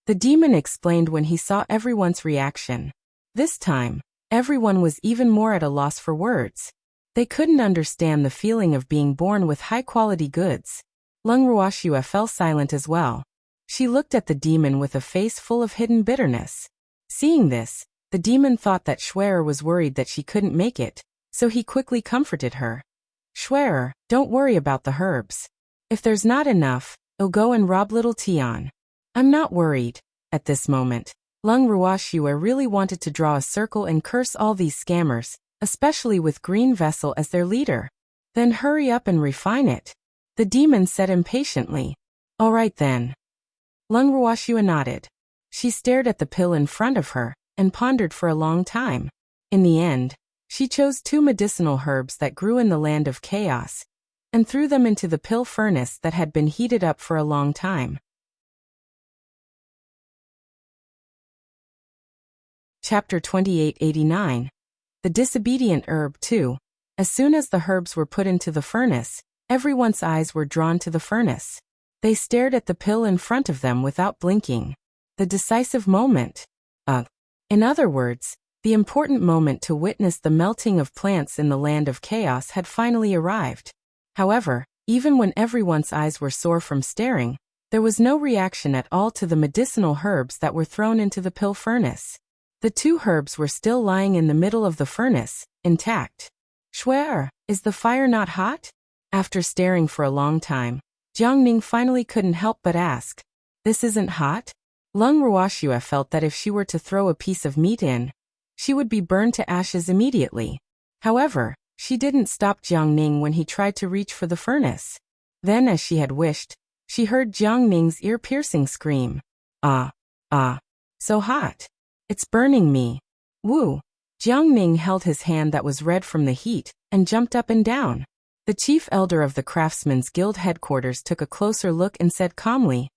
The demon explained when he saw everyone's reaction. This time, everyone was even more at a loss for words. They couldn't understand the feeling of being born with high-quality goods. Leng Ruoxue fell silent as well. She looked at the demon with a face full of hidden bitterness. Seeing this, the demon thought that Schwerer was worried that she couldn't make it, so he quickly comforted her. Schwerer, don't worry about the herbs. If there's not enough, I'll go and rob little Tian. I'm not worried. At this moment, Leng Ruoxue really wanted to draw a circle and curse all these scammers, especially with Green Vessel as their leader. Then hurry up and refine it. The demon said impatiently. All right then. Leng Ruoxue nodded. She stared at the pill in front of her and pondered for a long time. In the end, she chose 2 medicinal herbs that grew in the land of chaos and threw them into the pill furnace that had been heated up for a long time. Chapter 2889. The Disobedient Herb 2. As soon as the herbs were put into the furnace, everyone's eyes were drawn to the furnace. They stared at the pill in front of them without blinking. The decisive moment. In other words, the important moment to witness the melting of plants in the land of chaos had finally arrived. However, even when everyone's eyes were sore from staring, there was no reaction at all to the medicinal herbs that were thrown into the pill furnace. The 2 herbs were still lying in the middle of the furnace, intact. Schwer, is the fire not hot? After staring for a long time, Jiang Ning finally couldn't help but ask. This isn't hot? Leng Ruoxue felt that if she were to throw a piece of meat in, she would be burned to ashes immediately. However, she didn't stop Jiang Ning when he tried to reach for the furnace. Then, as she had wished, she heard Jiang Ning's ear-piercing scream. So hot. It's burning me. Woo! Jiang Ning held his hand that was red from the heat and jumped up and down. The chief elder of the Craftsmen's Guild headquarters took a closer look and said calmly,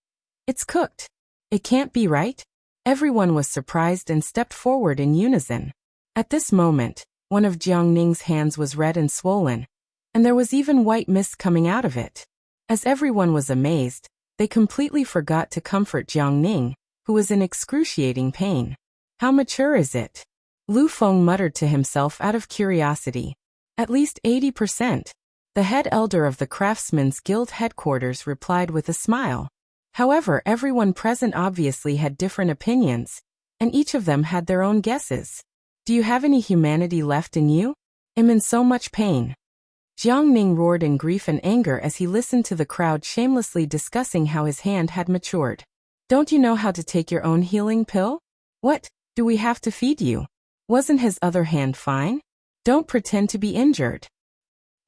It's cooked. It can't be right? Everyone was surprised and stepped forward in unison. At this moment, one of Jiang Ning's hands was red and swollen, and there was even white mist coming out of it. As everyone was amazed, they completely forgot to comfort Jiang Ning, who was in excruciating pain. How mature is it? Lu Feng muttered to himself out of curiosity. At least 80%. The head elder of the Craftsmen's Guild headquarters replied with a smile. However, everyone present obviously had different opinions, and each of them had their own guesses. Do you have any humanity left in you? I'm in so much pain. Jiang Ning roared in grief and anger as he listened to the crowd shamelessly discussing how his hand had matured. Don't you know how to take your own healing pill? What, do we have to feed you? Wasn't his other hand fine? Don't pretend to be injured.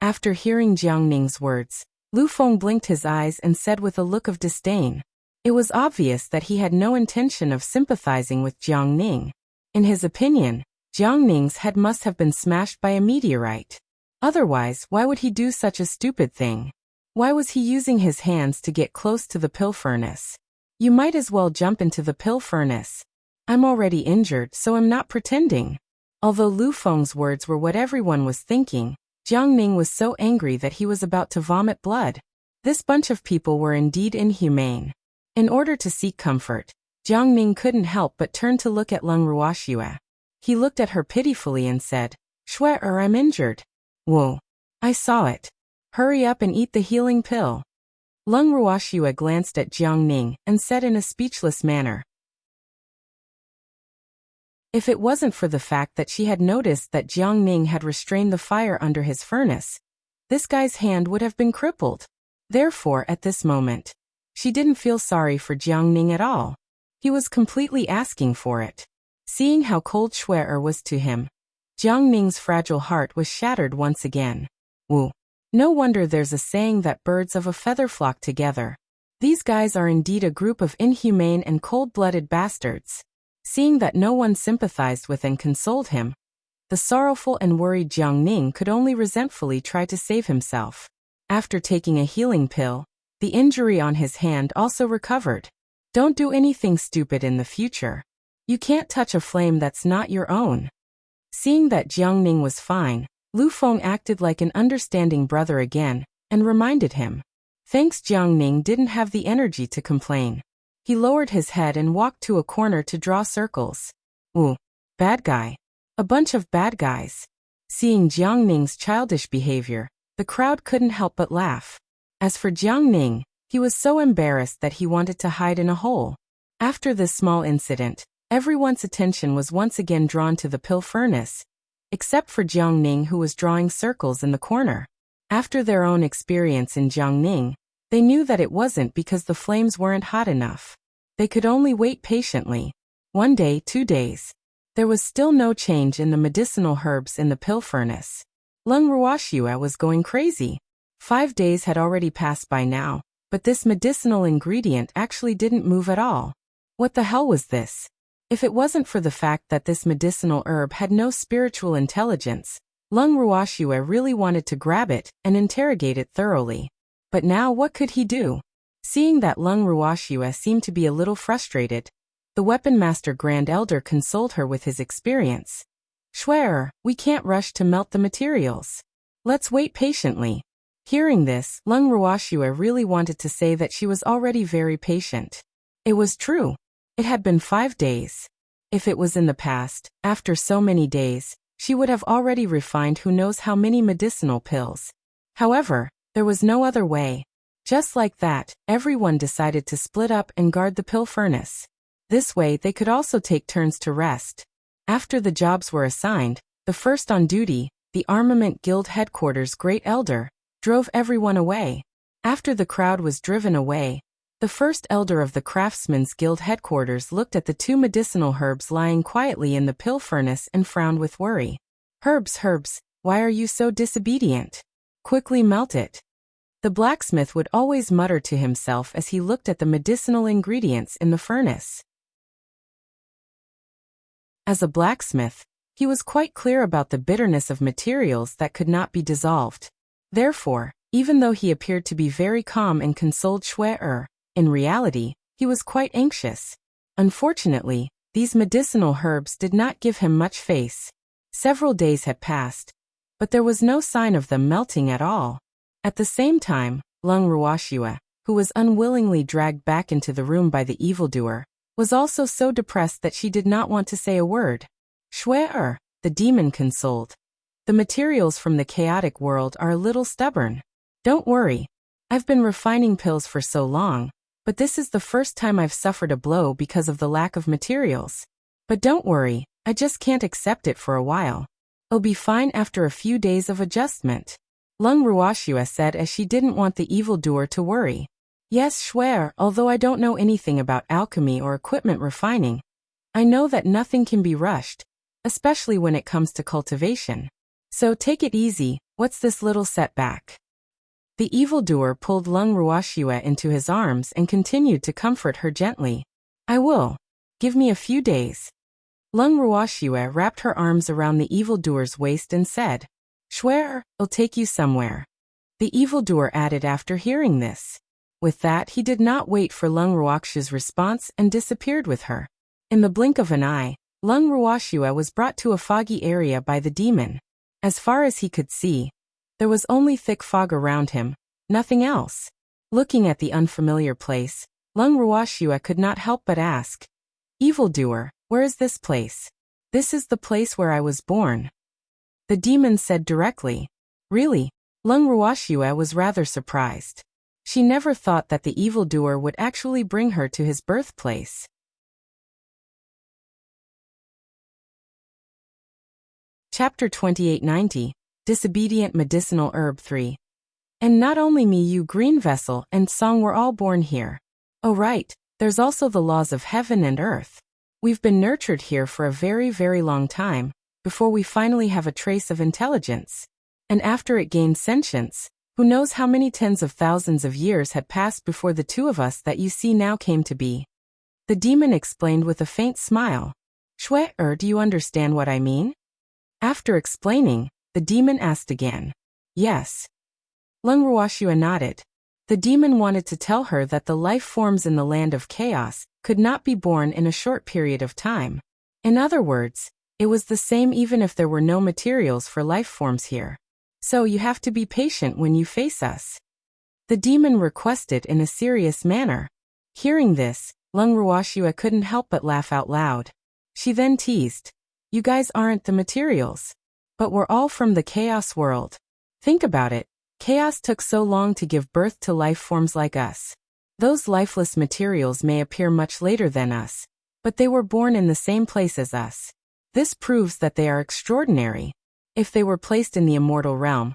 After hearing Jiang Ning's words, Lu Feng blinked his eyes and said with a look of disdain. It was obvious that he had no intention of sympathizing with Jiang Ning. In his opinion, Jiang Ning's head must have been smashed by a meteorite. Otherwise, why would he do such a stupid thing? Why was he using his hands to get close to the pill furnace? You might as well jump into the pill furnace. I'm already injured, so I'm not pretending. Although Lu Feng's words were what everyone was thinking, Jiang Ning was so angry that he was about to vomit blood. This bunch of people were indeed inhumane. In order to seek comfort, Jiang Ning couldn't help but turn to look at Leng Ruoxue. He looked at her pitifully and said, "Shui, I'm injured." "Whoa. I saw it. Hurry up and eat the healing pill." Leng Ruoxue glanced at Jiang Ning and said in a speechless manner, if it wasn't for the fact that she had noticed that Jiang Ning had restrained the fire under his furnace, this guy's hand would have been crippled. Therefore, at this moment, she didn't feel sorry for Jiang Ning at all. He was completely asking for it. Seeing how cold Shui was to him, Jiang Ning's fragile heart was shattered once again. Woo. No wonder there's a saying that birds of a feather flock together. These guys are indeed a group of inhumane and cold-blooded bastards. Seeing that no one sympathized with and consoled him, the sorrowful and worried Jiang Ning could only resentfully try to save himself. After taking a healing pill, the injury on his hand also recovered. Don't do anything stupid in the future. You can't touch a flame that's not your own. Seeing that Jiang Ning was fine, Lu Feng acted like an understanding brother again, and reminded him. Thanks, Jiang Ning didn't have the energy to complain. He lowered his head and walked to a corner to draw circles. Ooh, bad guy. A bunch of bad guys. Seeing Jiang Ning's childish behavior, the crowd couldn't help but laugh. As for Jiang Ning, he was so embarrassed that he wanted to hide in a hole. After this small incident, everyone's attention was once again drawn to the pill furnace, except for Jiang Ning, who was drawing circles in the corner. After their own experience in Jiang Ning, they knew that it wasn't because the flames weren't hot enough. They could only wait patiently. 1 day, 2 days. There was still no change in the medicinal herbs in the pill furnace. Leng Ruoxue was going crazy. 5 days had already passed by now, but this medicinal ingredient actually didn't move at all. What the hell was this? If it wasn't for the fact that this medicinal herb had no spiritual intelligence, Leng Ruoxue really wanted to grab it and interrogate it thoroughly. But now what could he do? Seeing that Leng Ruoxue seemed to be a little frustrated, the Weapon Master Grand Elder consoled her with his experience. Shui, we can't rush to melt the materials. Let's wait patiently. Hearing this, Leng Ruoxue really wanted to say that she was already very patient. It was true. It had been 5 days. If it was in the past, after so many days, she would have already refined who knows how many medicinal pills. However, there was no other way. Just like that, everyone decided to split up and guard the pill furnace. This way they could also take turns to rest. After the jobs were assigned, the first on duty, the Armament Guild headquarters Great Elder, drove everyone away. After the crowd was driven away, the first elder of the Craftsmen's Guild headquarters looked at the 2 medicinal herbs lying quietly in the pill furnace and frowned with worry. Herbs, why are you so disobedient? Quickly melt it. The blacksmith would always mutter to himself as he looked at the medicinal ingredients in the furnace. As a blacksmith, he was quite clear about the bitterness of materials that could not be dissolved. Therefore, even though he appeared to be very calm and consoled Shui, in reality, he was quite anxious. Unfortunately, these medicinal herbs did not give him much face. Several days had passed, but there was no sign of them melting at all. At the same time, Lung Ruoxue, who was unwillingly dragged back into the room by the evildoer, was also so depressed that she did not want to say a word. Shui, the demon consoled. The materials from the chaotic world are a little stubborn. Don't worry. I've been refining pills for so long, but this is the first time I've suffered a blow because of the lack of materials. But don't worry, I just can't accept it for a while. I'll be fine after a few days of adjustment. Lung Ruoxue said as she didn't want the evildoer to worry. Yes, Shui, although I don't know anything about alchemy or equipment refining, I know that nothing can be rushed, especially when it comes to cultivation. So take it easy, what's this little setback? The evildoer pulled Lung Ruoxue into his arms and continued to comfort her gently. I will. Give me a few days. Lung Ruoxue wrapped her arms around the evildoer's waist and said, Shui, I'll take you somewhere. The evildoer added after hearing this. With that, he did not wait for Lung Ruoxue's response and disappeared with her. In the blink of an eye, Lung Ruoxue was brought to a foggy area by the demon. As far as he could see, there was only thick fog around him, nothing else. Looking at the unfamiliar place, Lung Ruoxue could not help but ask, Evildoer, where is this place? This is the place where I was born. The demon said directly. Really? Lung Ruoxue was rather surprised. She never thought that the evildoer would actually bring her to his birthplace. Chapter 2890, Disobedient Medicinal Herb 3. And not only me, you Green Vessel and Song were all born here. Oh right, there's also the laws of heaven and earth. We've been nurtured here for a very, very long time, before we finally have a trace of intelligence. And after it gained sentience, who knows how many tens of thousands of years had passed before the two of us that you see now came to be. The demon explained with a faint smile. Shui, do you understand what I mean? After explaining, the demon asked again. Yes. Lung Ruoxue nodded. The demon wanted to tell her that the life forms in the land of chaos could not be born in a short period of time. In other words, it was the same even if there were no materials for life forms here. So you have to be patient when you face us. The demon requested in a serious manner. Hearing this, Lung Ruoxue couldn't help but laugh out loud. She then teased. You guys aren't the materials. But we're all from the chaos world. Think about it. Chaos took so long to give birth to life forms like us. Those lifeless materials may appear much later than us, but they were born in the same place as us. This proves that they are extraordinary. If they were placed in the immortal realm,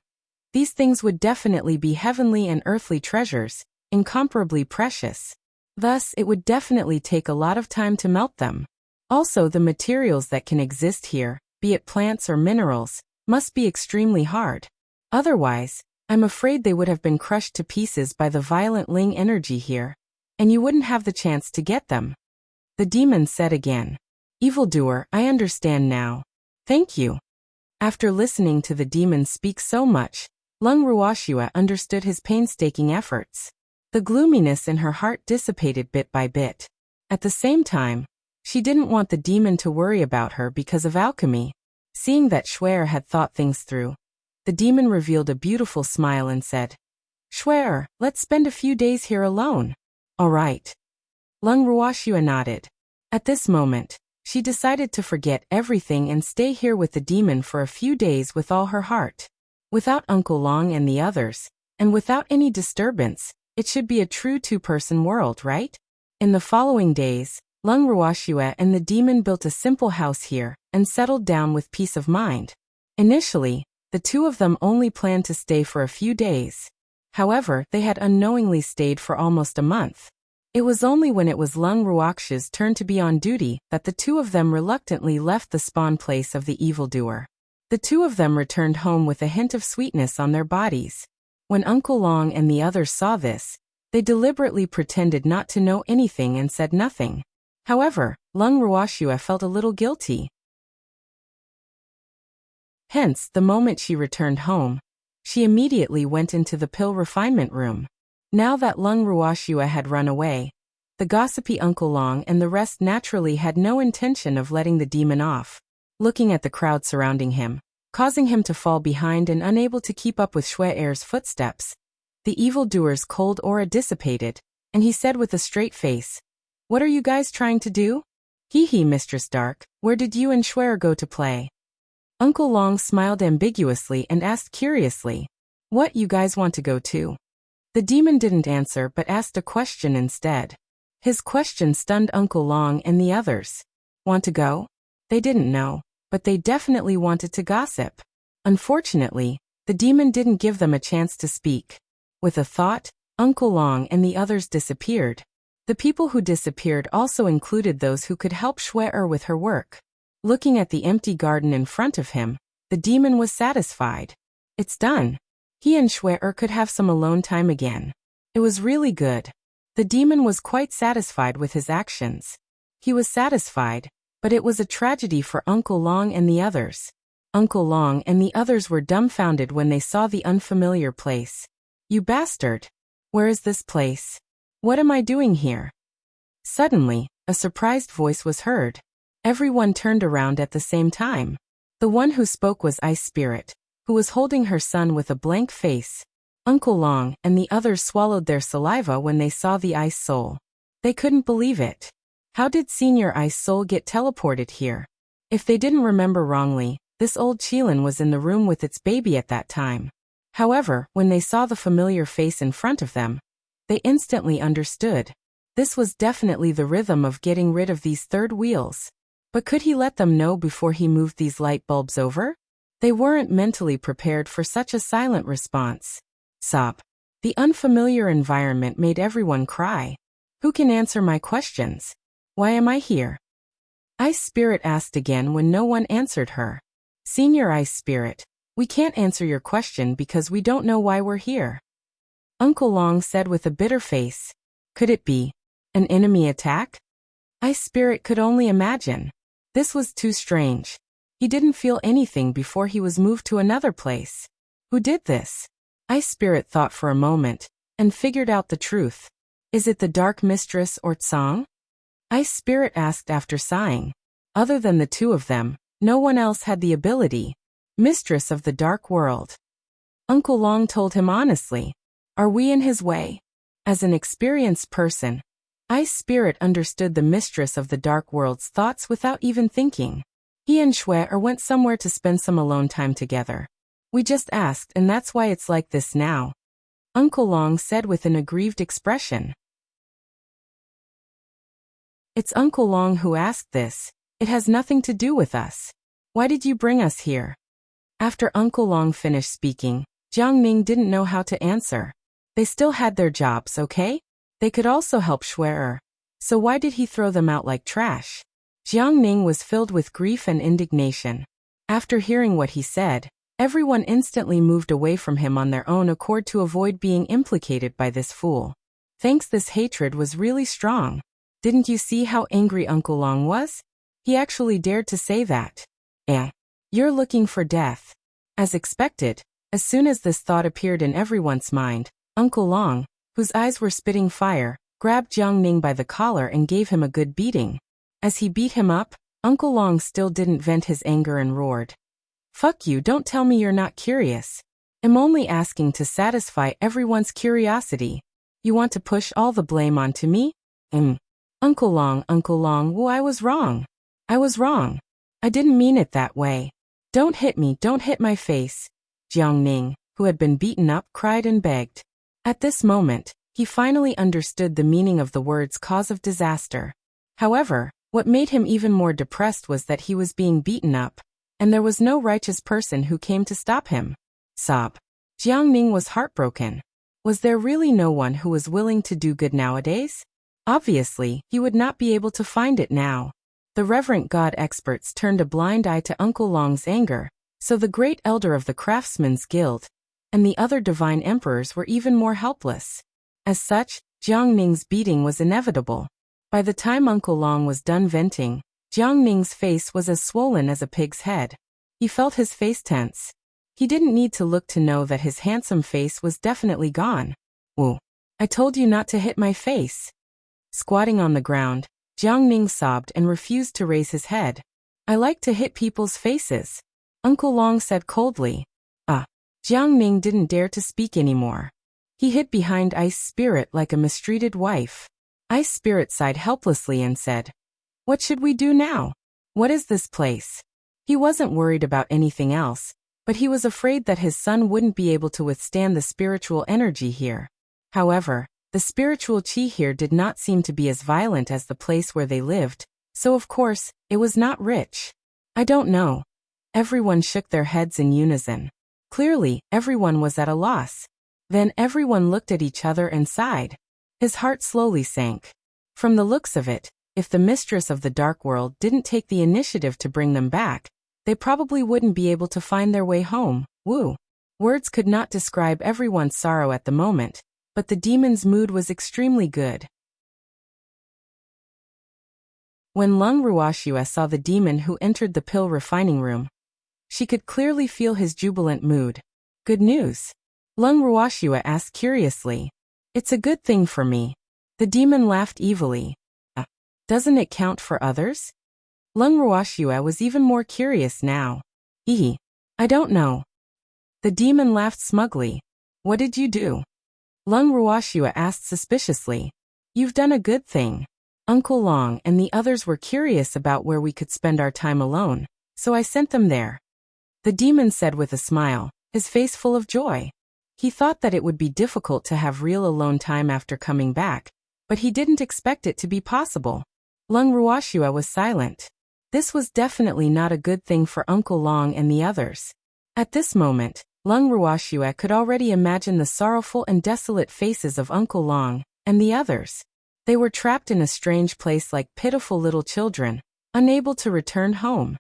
these things would definitely be heavenly and earthly treasures, incomparably precious. Thus, it would definitely take a lot of time to melt them. Also, the materials that can exist here, be it plants or minerals, must be extremely hard. Otherwise, I'm afraid they would have been crushed to pieces by the violent Ling energy here, and you wouldn't have the chance to get them. The demon said again. Evildoer, I understand now. Thank you. After listening to the demon speak so much, Lung Ruoxue understood his painstaking efforts. The gloominess in her heart dissipated bit by bit. At the same time, she didn't want the demon to worry about her because of alchemy. Seeing that Shui had thought things through, the demon revealed a beautiful smile and said, Shui, let's spend a few days here alone. All right. Lung Ruoxue nodded. At this moment, she decided to forget everything and stay here with the demon for a few days with all her heart. Without Uncle Long and the others, and without any disturbance, it should be a true two-person world, right? In the following days, Lung Ruoxue and the demon built a simple house here and settled down with peace of mind. Initially, the two of them only planned to stay for a few days. However, they had unknowingly stayed for almost a month. It was only when it was Lung Ruoxue's turn to be on duty that the two of them reluctantly left the spawn place of the evildoer. The two of them returned home with a hint of sweetness on their bodies. When Uncle Long and the others saw this, they deliberately pretended not to know anything and said nothing. However, Lung Ruoxue felt a little guilty. Hence, the moment she returned home, she immediately went into the pill refinement room. Now that Lung Ruoxue had run away, The gossipy Uncle Long and the rest naturally had no intention of letting the demon off. Looking at the crowd surrounding him, causing him to fall behind and unable to keep up with Shui Er's footsteps, the evildoer's cold aura dissipated, and he said with a straight face, "What are you guys trying to do?" "Hee hee, Mistress Dark, where did you and Shui Er go to play?" Uncle Long smiled ambiguously and asked curiously, "What you guys want to go to?" The demon didn't answer but asked a question instead. His question stunned Uncle Long and the others. Want to go? They didn't know, but they definitely wanted to gossip. Unfortunately, the demon didn't give them a chance to speak. With a thought, Uncle Long and the others disappeared. The people who disappeared also included those who could help Shui Er with her work. Looking at the empty garden in front of him, the demon was satisfied. It's done. He and Shui Er could have some alone time again. It was really good. The demon was quite satisfied with his actions. He was satisfied, but it was a tragedy for Uncle Long and the others. Uncle Long and the others were dumbfounded when they saw the unfamiliar place. "You bastard! Where is this place? What am I doing here?" Suddenly, a surprised voice was heard. Everyone turned around at the same time. The one who spoke was Ice Spirit, who was holding her son with a blank face. Uncle Long and the others swallowed their saliva when they saw the Ice Soul. They couldn't believe it. How did Senior Ice Soul get teleported here? If they didn't remember wrongly, this old Qilin was in the room with its baby at that time. However, when they saw the familiar face in front of them, they instantly understood. This was definitely the rhythm of getting rid of these third wheels. But could he let them know before he moved these light bulbs over? They weren't mentally prepared for such a silent response. Sob. The unfamiliar environment made everyone cry. Who can answer my questions? Why am I here? Ice Spirit asked again when no one answered her. Senior Ice Spirit, we can't answer your question because we don't know why we're here. Uncle Long said with a bitter face. Could it be an enemy attack? Ice Spirit could only imagine. This was too strange. He didn't feel anything before he was moved to another place. Who did this? Ice Spirit thought for a moment, and figured out the truth. Is it the Dark Mistress or Tsang? Ice Spirit asked after sighing. Other than the two of them, no one else had the ability. Mistress of the Dark World. Uncle Long told him honestly. Are we in his way? As an experienced person, Ice Spirit understood the Mistress of the Dark World's thoughts without even thinking. He and Shui Er went somewhere to spend some alone time together. We just asked and that's why it's like this now. Uncle Long said with an aggrieved expression. It's Uncle Long who asked this. It has nothing to do with us. Why did you bring us here? After Uncle Long finished speaking, Jiang Ning didn't know how to answer. They still had their jobs, okay? They could also help Shui Er. So why did he throw them out like trash? Jiang Ning was filled with grief and indignation. After hearing what he said, everyone instantly moved away from him on their own accord to avoid being implicated by this fool. Thanks, this hatred was really strong. Didn't you see how angry Uncle Long was? He actually dared to say that. You're looking for death. As expected, as soon as this thought appeared in everyone's mind, Uncle Long, whose eyes were spitting fire, grabbed Jiang Ning by the collar and gave him a good beating. As he beat him up, Uncle Long still didn't vent his anger and roared. Fuck you, don't tell me you're not curious. I'm only asking to satisfy everyone's curiosity. You want to push all the blame onto me? Uncle Long, well, I was wrong. I didn't mean it that way. Don't hit me, don't hit my face. Jiang Ning, who had been beaten up, cried and begged. At this moment, he finally understood the meaning of the words cause of disaster. However, what made him even more depressed was that he was being beaten up, and there was no righteous person who came to stop him. Sob. Jiang Ning was heartbroken. Was there really no one who was willing to do good nowadays? Obviously, he would not be able to find it now. The reverent god experts turned a blind eye to Uncle Long's anger, so the great elder of the Craftsmen's Guild and the other divine emperors were even more helpless. As such, Jiang Ning's beating was inevitable. By the time Uncle Long was done venting, Jiang Ning's face was as swollen as a pig's head. He felt his face tense. He didn't need to look to know that his handsome face was definitely gone. Woo. I told you not to hit my face. Squatting on the ground, Jiang Ning sobbed and refused to raise his head. I like to hit people's faces, Uncle Long said coldly. Jiang Ning didn't dare to speak anymore. He hid behind Ice Spirit like a mistreated wife. Ice Spirit sighed helplessly and said, "What should we do now? What is this place?" He wasn't worried about anything else, but he was afraid that his son wouldn't be able to withstand the spiritual energy here. However, the spiritual qi here did not seem to be as violent as the place where they lived, so of course, it was not rich. I don't know. Everyone shook their heads in unison. Clearly, everyone was at a loss. Then everyone looked at each other and sighed. His heart slowly sank. From the looks of it, if the mistress of the dark world didn't take the initiative to bring them back, they probably wouldn't be able to find their way home. Woo! Words could not describe everyone's sorrow at the moment, but the demon's mood was extremely good. When Lung Ruoxue saw the demon who entered the pill refining room, she could clearly feel his jubilant mood. Good news? Lung Ruoxue asked curiously. It's a good thing for me. The demon laughed evilly. Doesn't it count for others? Lung Ruoxue was even more curious now. I don't know. The demon laughed smugly. What did you do? Lung Ruoxue asked suspiciously. You've done a good thing. Uncle Long and the others were curious about where we could spend our time alone, so I sent them there. The demon said with a smile, his face full of joy. He thought that it would be difficult to have real alone time after coming back, but he didn't expect it to be possible. Lung Ruoxue was silent. This was definitely not a good thing for Uncle Long and the others. At this moment, Lung Ruoxue could already imagine the sorrowful and desolate faces of Uncle Long and the others. They were trapped in a strange place like pitiful little children, unable to return home.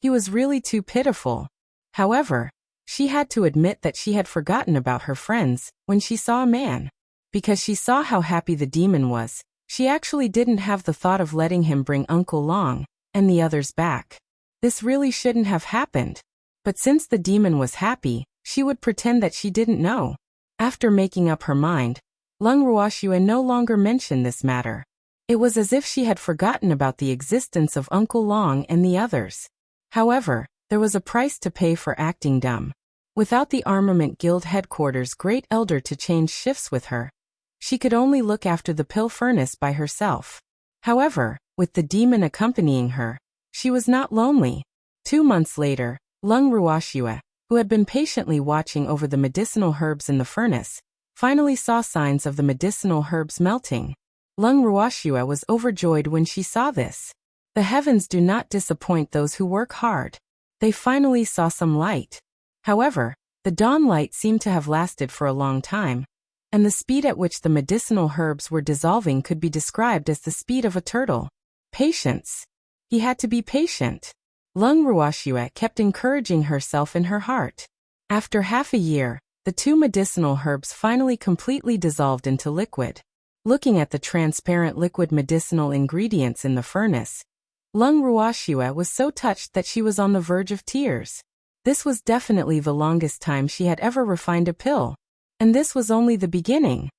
He was really too pitiful. However, she had to admit that she had forgotten about her friends when she saw a man. Because she saw how happy the demon was, she actually didn't have the thought of letting him bring Uncle Long and the others back. This really shouldn't have happened. But since the demon was happy, she would pretend that she didn't know. After making up her mind, Lung Ruoxue no longer mentioned this matter. It was as if she had forgotten about the existence of Uncle Long and the others. However, there was a price to pay for acting dumb. Without the Armament Guild headquarters' great elder to change shifts with her, she could only look after the pill furnace by herself. However, with the demon accompanying her, she was not lonely. 2 months later, Lung Ruoxue, who had been patiently watching over the medicinal herbs in the furnace, finally saw signs of the medicinal herbs melting. Lung Ruoxue was overjoyed when she saw this. The heavens do not disappoint those who work hard. They finally saw some light. However, the dawn light seemed to have lasted for a long time, and the speed at which the medicinal herbs were dissolving could be described as the speed of a turtle. Patience. He had to be patient. Lung Ruoxue kept encouraging herself in her heart. After half a year, the 2 medicinal herbs finally completely dissolved into liquid. Looking at the transparent liquid medicinal ingredients in the furnace, Lung Ruoxue was so touched that she was on the verge of tears. This was definitely the longest time she had ever refined a pill. And this was only the beginning.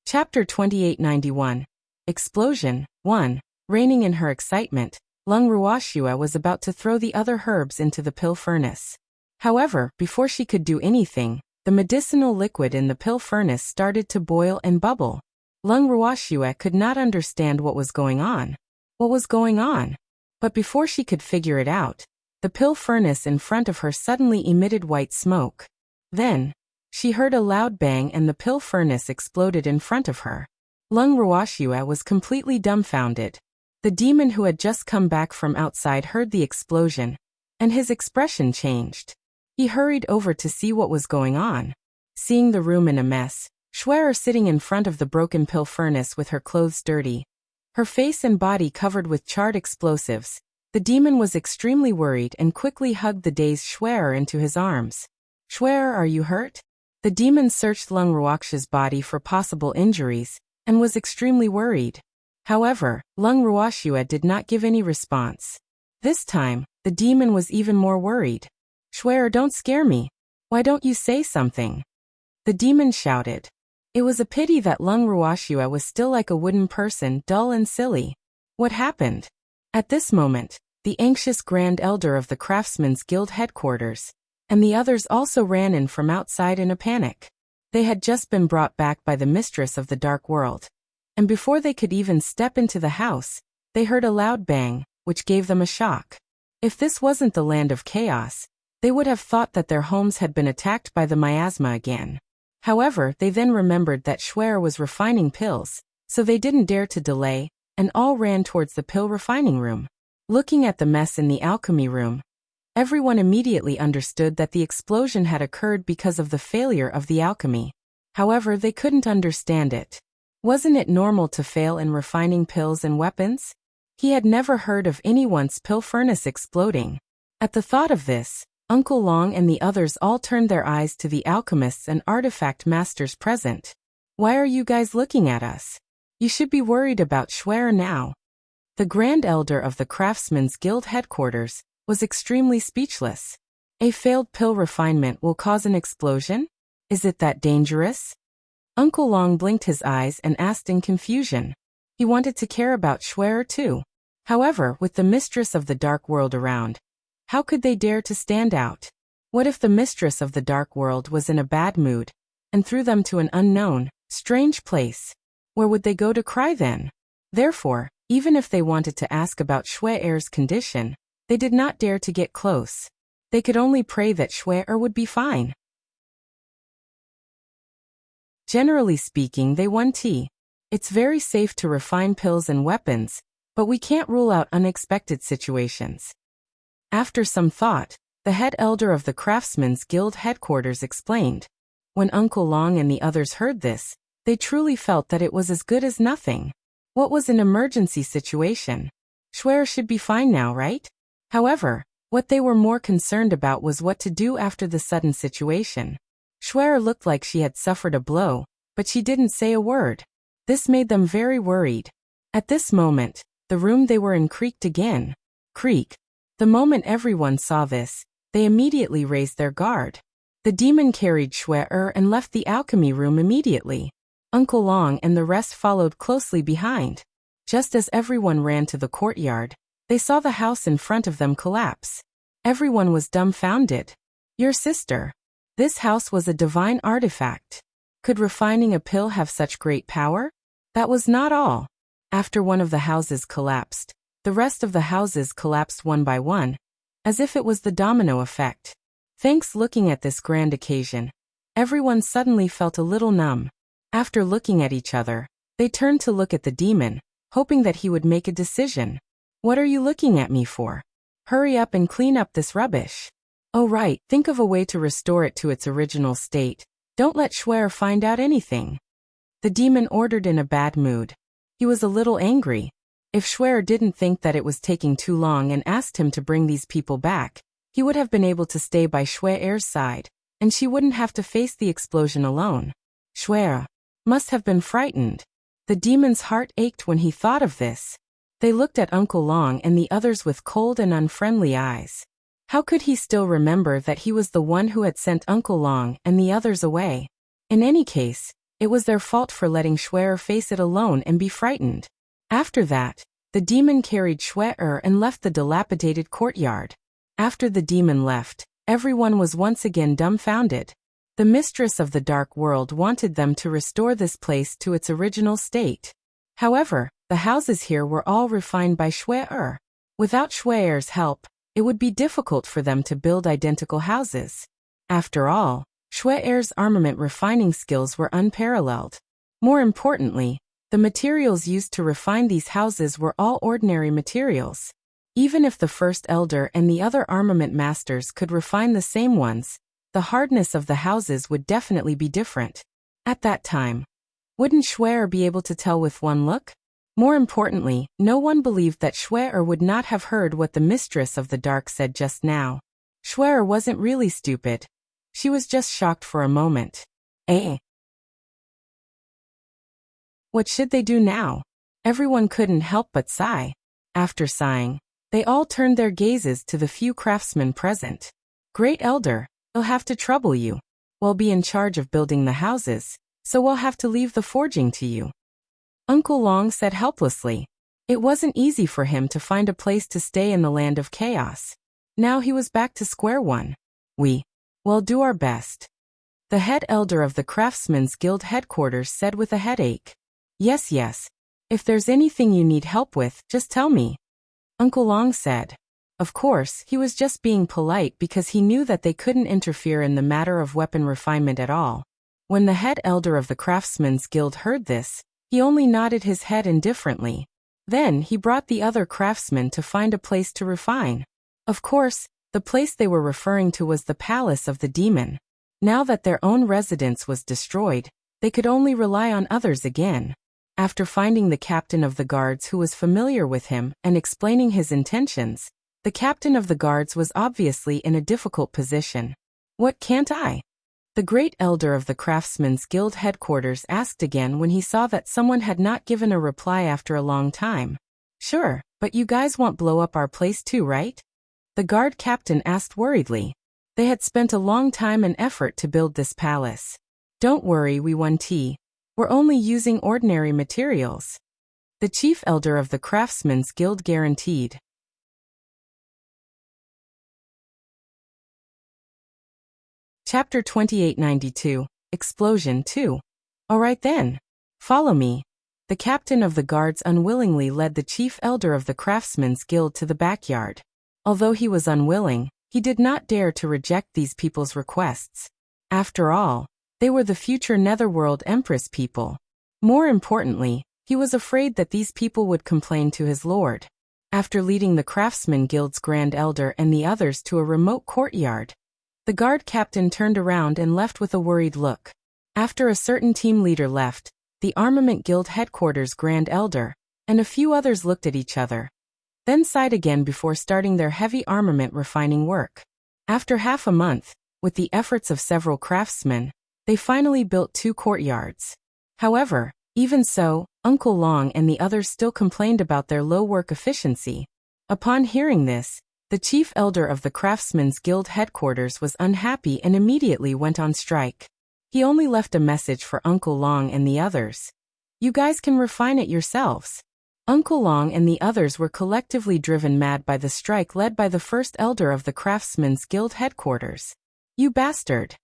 Chapter 2891. Explosion 1. Reigning in her excitement, Lung Ruoxue was about to throw the other herbs into the pill furnace. However, before she could do anything, the medicinal liquid in the pill furnace started to boil and bubble. Lung Ruoxue could not understand what was going on. What was going on? But before she could figure it out, the pill furnace in front of her suddenly emitted white smoke. Then, she heard a loud bang and the pill furnace exploded in front of her. Lung Ruoxue was completely dumbfounded. The demon who had just come back from outside heard the explosion, and his expression changed. He hurried over to see what was going on. Seeing the room in a mess, Schwerer sitting in front of the broken pill furnace with her clothes dirty, her face and body covered with charred explosives, the demon was extremely worried and quickly hugged the dazed Schwerer into his arms. Schwerer, are you hurt? The demon searched Lung Ruoxue's body for possible injuries, and was extremely worried. However, Lung Ruoxue did not give any response. This time, the demon was even more worried. Schwerer, don't scare me. Why don't you say something? The demon shouted. It was a pity that Lung Ruoxua was still like a wooden person, dull and silly. What happened? At this moment, the anxious Grand Elder of the Craftsmen's Guild headquarters, and the others also ran in from outside in a panic. They had just been brought back by the mistress of the dark world. And before they could even step into the house, they heard a loud bang, which gave them a shock. If this wasn't the land of chaos, they would have thought that their homes had been attacked by the miasma again. However, they then remembered that Schwer was refining pills, so they didn't dare to delay, and all ran towards the pill refining room. Looking at the mess in the alchemy room, everyone immediately understood that the explosion had occurred because of the failure of the alchemy. However, they couldn't understand it. Wasn't it normal to fail in refining pills and weapons? He had never heard of anyone's pill furnace exploding. At the thought of this, Uncle Long and the others all turned their eyes to the alchemists and artifact masters present. Why are you guys looking at us? You should be worried about Schwer now. The Grand Elder of the Craftsmen's Guild headquarters was extremely speechless. A failed pill refinement will cause an explosion? Is it that dangerous? Uncle Long blinked his eyes and asked in confusion. He wanted to care about Schwer too. However, with the mistress of the dark world around, how could they dare to stand out? What if the mistress of the dark world was in a bad mood and threw them to an unknown, strange place? Where would they go to cry then? Therefore, even if they wanted to ask about Schwer's condition, they did not dare to get close. They could only pray that Schwer would be fine. Generally speaking, they won tea. It's very safe to refine pills and weapons, but we can't rule out unexpected situations. After some thought, the head elder of the Craftsmen's Guild headquarters explained. When Uncle Long and the others heard this, they truly felt that it was as good as nothing. What was an emergency situation? Schwer should be fine now, right? However, what they were more concerned about was what to do after the sudden situation. Schwer looked like she had suffered a blow, but she didn't say a word. This made them very worried. At this moment, the room they were in creaked again. Creak. The moment everyone saw this, they immediately raised their guard. The demon carried Schwer and left the alchemy room immediately. Uncle Long and the rest followed closely behind. Just as everyone ran to the courtyard, they saw the house in front of them collapse. Everyone was dumbfounded. Your sister. This house was a divine artifact. Could refining a pill have such great power? That was not all. After one of the houses collapsed, the rest of the houses collapsed one by one, as if it was the domino effect. Thanks. Looking at this grand occasion, everyone suddenly felt a little numb. After looking at each other, they turned to look at the demon, hoping that he would make a decision. What are you looking at me for? Hurry up and clean up this rubbish. Oh right, think of a way to restore it to its original state. Don't let Schwer find out anything. The demon ordered in a bad mood. He was a little angry. If Schwer didn't think that it was taking too long and asked him to bring these people back, he would have been able to stay by Schwer's side, and she wouldn't have to face the explosion alone. Schwer must have been frightened. The demon's heart ached when he thought of this. They looked at Uncle Long and the others with cold and unfriendly eyes. How could he still remember that he was the one who had sent Uncle Long and the others away? In any case, it was their fault for letting Schwer face it alone and be frightened. After that, the demon carried Schwer and left the dilapidated courtyard. After the demon left, everyone was once again dumbfounded. The mistress of the dark world wanted them to restore this place to its original state. However, the houses here were all refined by Schwer. Without Schwer's help, it would be difficult for them to build identical houses. After all, Schwer's armament refining skills were unparalleled. More importantly, the materials used to refine these houses were all ordinary materials. Even if the first elder and the other armament masters could refine the same ones, the hardness of the houses would definitely be different. At that time, wouldn't Schwer be able to tell with one look? More importantly, no one believed that Schwer would not have heard what the mistress of the dark said just now. Schwer wasn't really stupid. She was just shocked for a moment. Eh? What should they do now? Everyone couldn't help but sigh. After sighing, they all turned their gazes to the few craftsmen present. Great Elder, I'll have to trouble you. We'll be in charge of building the houses, so we'll have to leave the forging to you." Uncle Long said helplessly. It wasn't easy for him to find a place to stay in the land of chaos. Now he was back to square one. We'll do our best," the head elder of the Craftsmen's Guild headquarters said with a headache. Yes. If there's anything you need help with, just tell me," Uncle Long said. Of course, he was just being polite because he knew that they couldn't interfere in the matter of weapon refinement at all. When the head elder of the Craftsmen's Guild heard this, he only nodded his head indifferently. Then he brought the other craftsmen to find a place to refine. Of course, the place they were referring to was the palace of the demon. Now that their own residence was destroyed, they could only rely on others again. After finding the captain of the guards who was familiar with him and explaining his intentions, the captain of the guards was obviously in a difficult position. "What can't I?" the great elder of the Craftsmen's Guild headquarters asked again when he saw that someone had not given a reply after a long time. "Sure, but you guys won't blow up our place too, right?" the guard captain asked worriedly. They had spent a long time and effort to build this palace. "Don't worry, we won't. We're only using ordinary materials," the chief elder of the Craftsmen's Guild guaranteed. Chapter 2892, Explosion 2. Alright then. Follow me. The captain of the guards unwillingly led the chief elder of the Craftsmen's Guild to the backyard. Although he was unwilling, he did not dare to reject these people's requests. After all, they were the future Netherworld Empress people. More importantly, he was afraid that these people would complain to his lord. After leading the Craftsman Guild's Grand Elder and the others to a remote courtyard, the guard captain turned around and left with a worried look. After a certain team leader left, the Armament Guild headquarters Grand Elder and a few others looked at each other, then sighed again before starting their heavy armament refining work. After half a month, with the efforts of several craftsmen, they finally built 2 courtyards. However, even so, Uncle Long and the others still complained about their low work efficiency. Upon hearing this, the chief elder of the Craftsmen's Guild headquarters was unhappy and immediately went on strike. He only left a message for Uncle Long and the others. "You guys can refine it yourselves." Uncle Long and the others were collectively driven mad by the strike led by the first elder of the Craftsmen's Guild headquarters. "You bastard."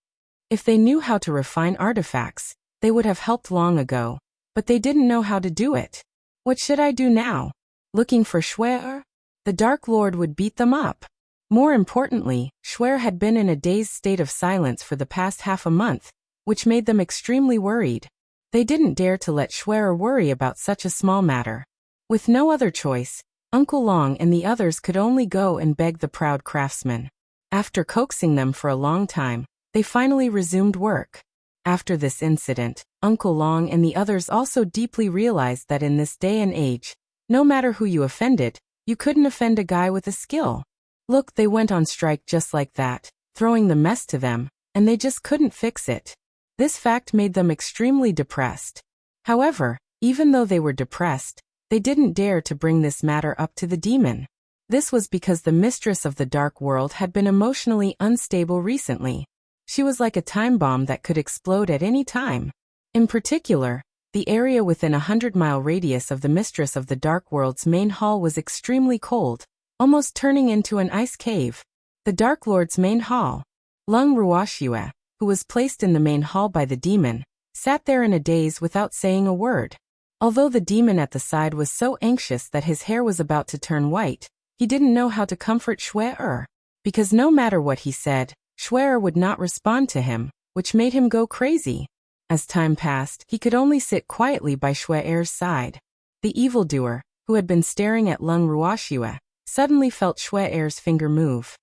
If they knew how to refine artifacts, they would have helped long ago, but they didn't know how to do it. "What should I do now? Looking for Schwer?" The Dark Lord would beat them up. More importantly, Schwer had been in a dazed state of silence for the past half a month, which made them extremely worried. They didn't dare to let Schwer worry about such a small matter. With no other choice, Uncle Long and the others could only go and beg the proud craftsmen. After coaxing them for a long time, they finally resumed work. After this incident, Uncle Long and the others also deeply realized that in this day and age, no matter who you offended, you couldn't offend a guy with a skill. Look, they went on strike just like that, throwing the mess to them, and they just couldn't fix it. This fact made them extremely depressed. However, even though they were depressed, they didn't dare to bring this matter up to the demon. This was because the mistress of the dark world had been emotionally unstable recently. She was like a time bomb that could explode at any time. In particular, the area within a 100-mile radius of the mistress of the dark world's main hall was extremely cold, almost turning into an ice cave. The Dark Lord's main hall. Lung Ruoxue, who was placed in the main hall by the demon, sat there in a daze without saying a word. Although the demon at the side was so anxious that his hair was about to turn white, he didn't know how to comfort Schwer, because no matter what he said, Schwer would not respond to him, which made him go crazy. As time passed, he could only sit quietly by Schwer's side. The evildoer, who had been staring at Lung Ruoxue, suddenly felt Schwer's finger move.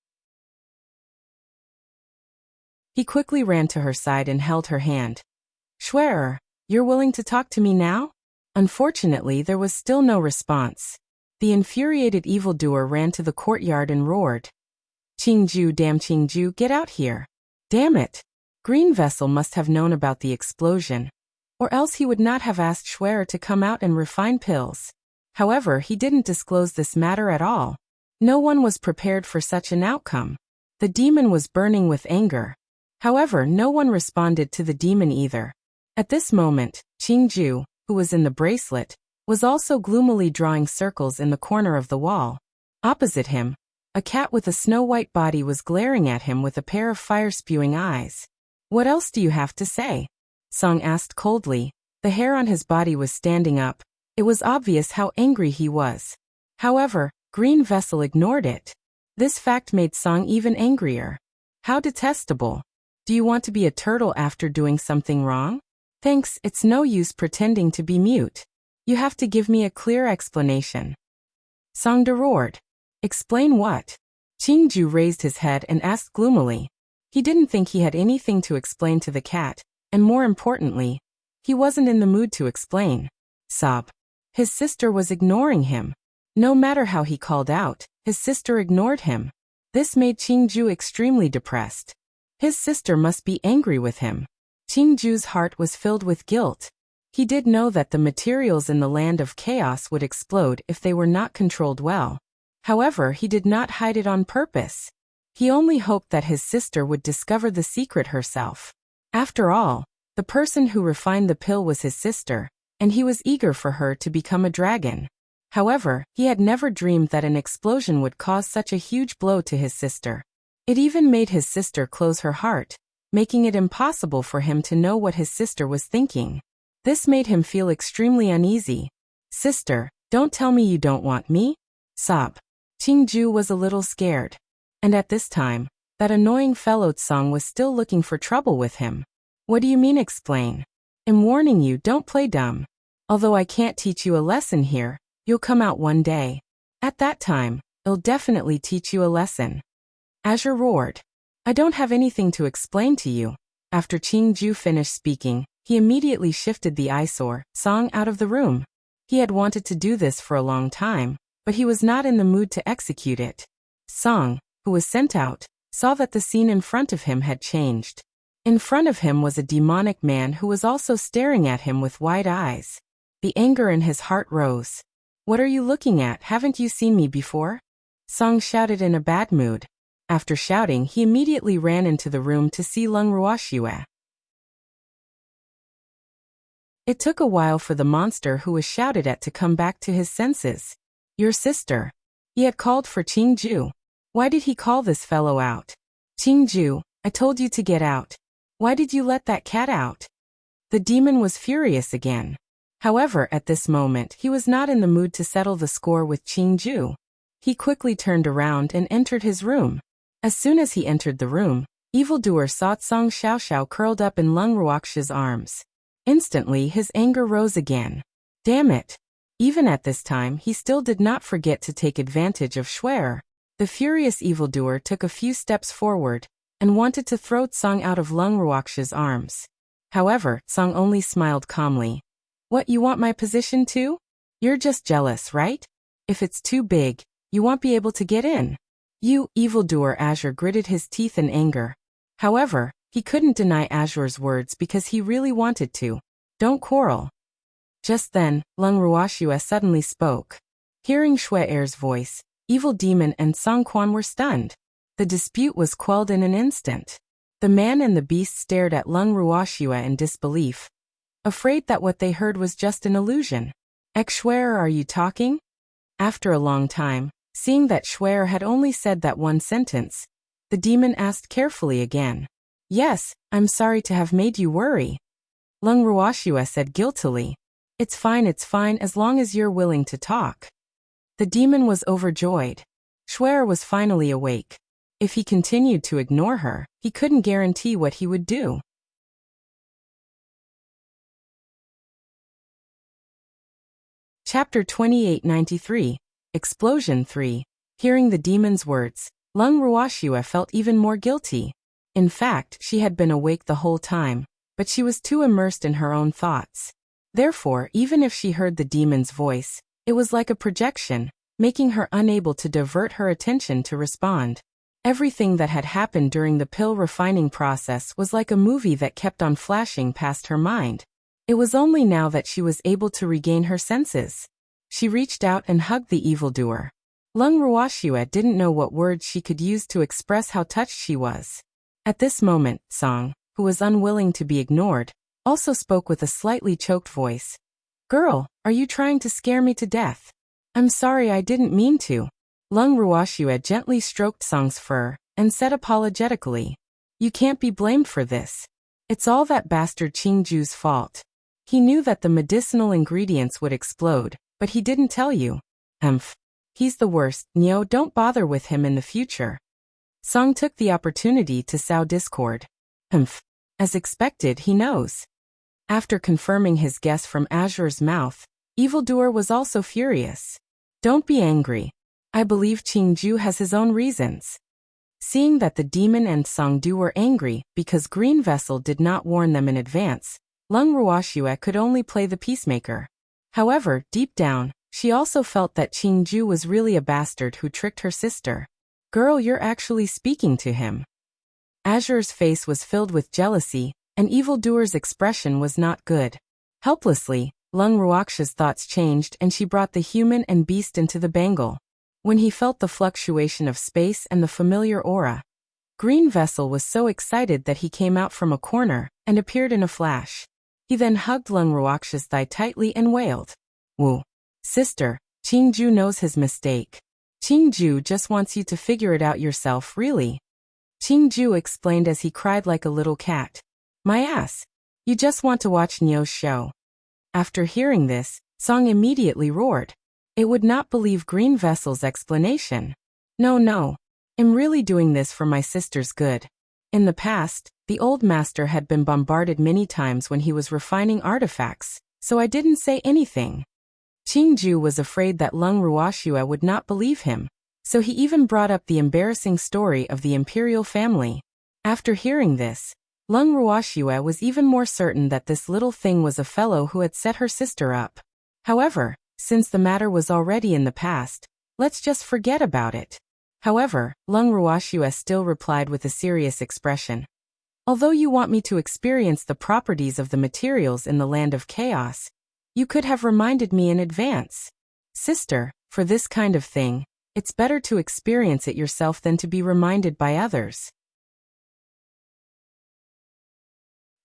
He quickly ran to her side and held her hand. "Schwer, you're willing to talk to me now?" Unfortunately, there was still no response. The infuriated evildoer ran to the courtyard and roared, "Qingju, damn Qingju, get out here. Damn it." Green Vessel must have known about the explosion, or else he would not have asked Schwer to come out and refine pills. However, he didn't disclose this matter at all. No one was prepared for such an outcome. The demon was burning with anger. However, no one responded to the demon either. At this moment, Qingju, who was in the bracelet, was also gloomily drawing circles in the corner of the wall. Opposite him, a cat with a snow-white body was glaring at him with a pair of fire-spewing eyes. "What else do you have to say?" Song asked coldly. The hair on his body was standing up. It was obvious how angry he was. However, Green Vessel ignored it. This fact made Song even angrier. How detestable. Do you want to be a turtle after doing something wrong? Thanks, it's no use pretending to be mute. You have to give me a clear explanation. Song roared. Explain what? Qingju raised his head and asked gloomily. He didn't think he had anything to explain to the cat, and more importantly, he wasn't in the mood to explain. Sob. His sister was ignoring him. No matter how he called out, his sister ignored him. This made Qingju extremely depressed. His sister must be angry with him. Qingju's heart was filled with guilt. He did know that the materials in the land of chaos would explode if they were not controlled well. However, he did not hide it on purpose. He only hoped that his sister would discover the secret herself. After all, the person who refined the pill was his sister, and he was eager for her to become a dragon. However, he had never dreamed that an explosion would cause such a huge blow to his sister. It even made his sister close her heart, making it impossible for him to know what his sister was thinking. This made him feel extremely uneasy. Sister, don't tell me you don't want me? Sob. Qingju was a little scared. And at this time, that annoying fellow Tsang was still looking for trouble with him. What do you mean explain? I'm warning you, don't play dumb. Although I can't teach you a lesson here, you'll come out one day. At that time, I'll definitely teach you a lesson. Azure roared. I don't have anything to explain to you. After Qingju finished speaking, he immediately shifted the eyesore, Song, out of the room. He had wanted to do this for a long time, but he was not in the mood to execute it. Song, who was sent out, saw that the scene in front of him had changed. In front of him was a demonic man who was also staring at him with wide eyes. The anger in his heart rose. What are you looking at? Haven't you seen me before? Song shouted in a bad mood. After shouting, he immediately ran into the room to see Lung Ruoxue. It took a while for the monster who was shouted at to come back to his senses. Your sister. He had called for Qingju. Why did he call this fellow out? Qingju, I told you to get out. Why did you let that cat out? The demon was furious again. However, at this moment, he was not in the mood to settle the score with Qingju. He quickly turned around and entered his room. As soon as he entered the room, evildoer saw Tsang Xiaoxiao curled up in Lung Ruoxue's arms. Instantly, his anger rose again. Damn it! Even at this time, he still did not forget to take advantage of Schwer. The furious evildoer took a few steps forward and wanted to throw Tsang out of Lung Ruoxue's arms. However, Tsang only smiled calmly. What, you want my position too? You're just jealous, right? If it's too big, you won't be able to get in. You, evildoer. Azure gritted his teeth in anger. However, he couldn't deny Azure's words because he really wanted to. Don't quarrel. Just then, Lung Ruoxue suddenly spoke. Hearing Shue'er's voice, Evil Demon and Song Quan were stunned. The dispute was quelled in an instant. The man and the beast stared at Lung Ruoxue in disbelief, afraid that what they heard was just an illusion. Shuer, are you talking? After a long time, seeing that Shuer had only said that one sentence, the demon asked carefully again. Yes, I'm sorry to have made you worry. Lung Ruoxue said guiltily. It's fine as long as you're willing to talk. The demon was overjoyed. Shuer was finally awake. If he continued to ignore her, he couldn't guarantee what he would do. Chapter 2893, Explosion 3. Hearing the demon's words, Lung Ruoxue felt even more guilty. In fact, she had been awake the whole time, but she was too immersed in her own thoughts. Therefore, even if she heard the demon's voice, it was like a projection, making her unable to divert her attention to respond. Everything that had happened during the pill refining process was like a movie that kept on flashing past her mind. It was only now that she was able to regain her senses. She reached out and hugged the evildoer. Lung Ruoxue didn't know what words she could use to express how touched she was. At this moment, Song, who was unwilling to be ignored, also spoke with a slightly choked voice. Girl, are you trying to scare me to death? I'm sorry, I didn't mean to. Lung Ruoxue gently stroked Song's fur and said apologetically. You can't be blamed for this. It's all that bastard Qingju's fault. He knew that the medicinal ingredients would explode, but he didn't tell you. He's the worst. Neo, don't bother with him in the future. Song took the opportunity to sow discord. As expected, he knows. After confirming his guess from Azure's mouth, Evildoer was also furious. Don't be angry. I believe Qingju has his own reasons. Seeing that the demon and Songdu were angry because Green Vessel did not warn them in advance, Lung Ruoxue could only play the peacemaker. However, deep down, she also felt that Qingju was really a bastard who tricked her sister. Girl, you're actually speaking to him. Azure's face was filled with jealousy, and Evildoer's expression was not good. Helplessly, Lung Ruoxue's thoughts changed and she brought the human and beast into the bangle. When he felt the fluctuation of space and the familiar aura, Green Vessel was so excited that he came out from a corner and appeared in a flash. He then hugged Lung Ruoxue's thigh tightly and wailed. Woo. Sister, Qingju knows his mistake. Qingju just wants you to figure it out yourself, really. Qingju explained as he cried like a little cat. My ass. You just want to watch Nio's show. After hearing this, Song immediately roared. It would not believe Green Vessel's explanation. No. I'm really doing this for my sister's good. In the past, the old master had been bombarded many times when he was refining artifacts, so I didn't say anything. Qingju was afraid that Lung Ruoxue would not believe him, so he even brought up the embarrassing story of the imperial family. After hearing this, Lung Ruoxue was even more certain that this little thing was a fellow who had set her sister up. However, since the matter was already in the past, let's just forget about it. However, Lung Ruoxue still replied with a serious expression. Although you want me to experience the properties of the materials in the land of chaos, you could have reminded me in advance. Sister, for this kind of thing, it's better to experience it yourself than to be reminded by others.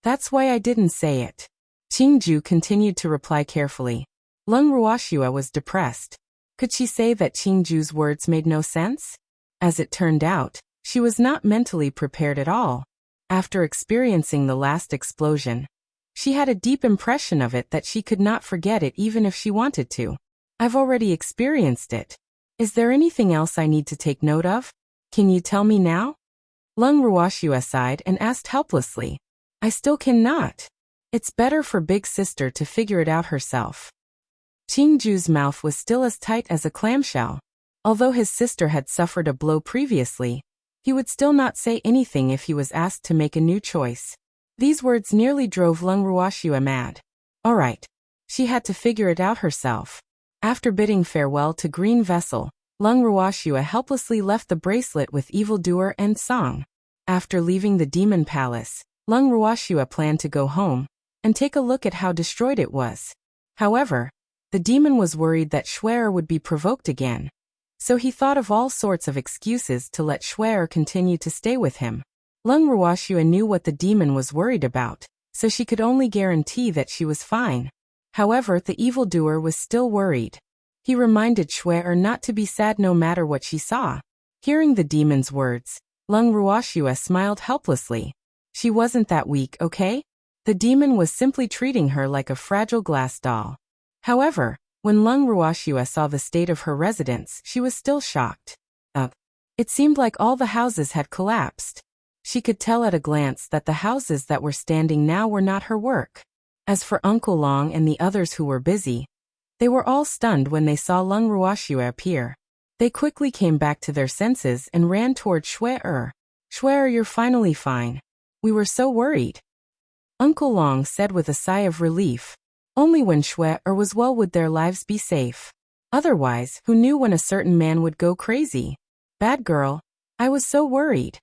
That's why I didn't say it. Qingju continued to reply carefully. Lung Ruoxue was depressed. Could she say that Qingju's words made no sense? As it turned out, she was not mentally prepared at all. After experiencing the last explosion, she had a deep impression of it that she could not forget it even if she wanted to. I've already experienced it. Is there anything else I need to take note of? Can you tell me now? Lung Ruoxue sighed and asked helplessly. I still cannot. It's better for Big Sister to figure it out herself. Qingju's mouth was still as tight as a clamshell. Although his sister had suffered a blow previously, he would still not say anything if he was asked to make a new choice. These words nearly drove Lung Ruoxue mad. Alright. She had to figure it out herself. After bidding farewell to Green Vessel, Lung Ruoxue helplessly left the bracelet with Evildoer and Song. After leaving the Demon Palace, Lung Ruoxue planned to go home and take a look at how destroyed it was. However, the demon was worried that Schwer would be provoked again, so he thought of all sorts of excuses to let Schwer continue to stay with him. Lung Ruoxue knew what the demon was worried about, so she could only guarantee that she was fine. However, the evildoer was still worried. He reminded Schwer not to be sad no matter what she saw. Hearing the demon's words, Lung Ruoxue smiled helplessly. She wasn't that weak, okay? The demon was simply treating her like a fragile glass doll. However, when Lung Ruoxue saw the state of her residence, she was still shocked. It seemed like all the houses had collapsed. She could tell at a glance that the houses that were standing now were not her work. As for Uncle Long and the others who were busy, they were all stunned when they saw Lung Ruoxue appear. They quickly came back to their senses and ran toward Schwer. Schwer, you're finally fine. We were so worried. Uncle Long said with a sigh of relief. Only when Schwer was well would their lives be safe. Otherwise, who knew when a certain man would go crazy? Bad girl. I was so worried.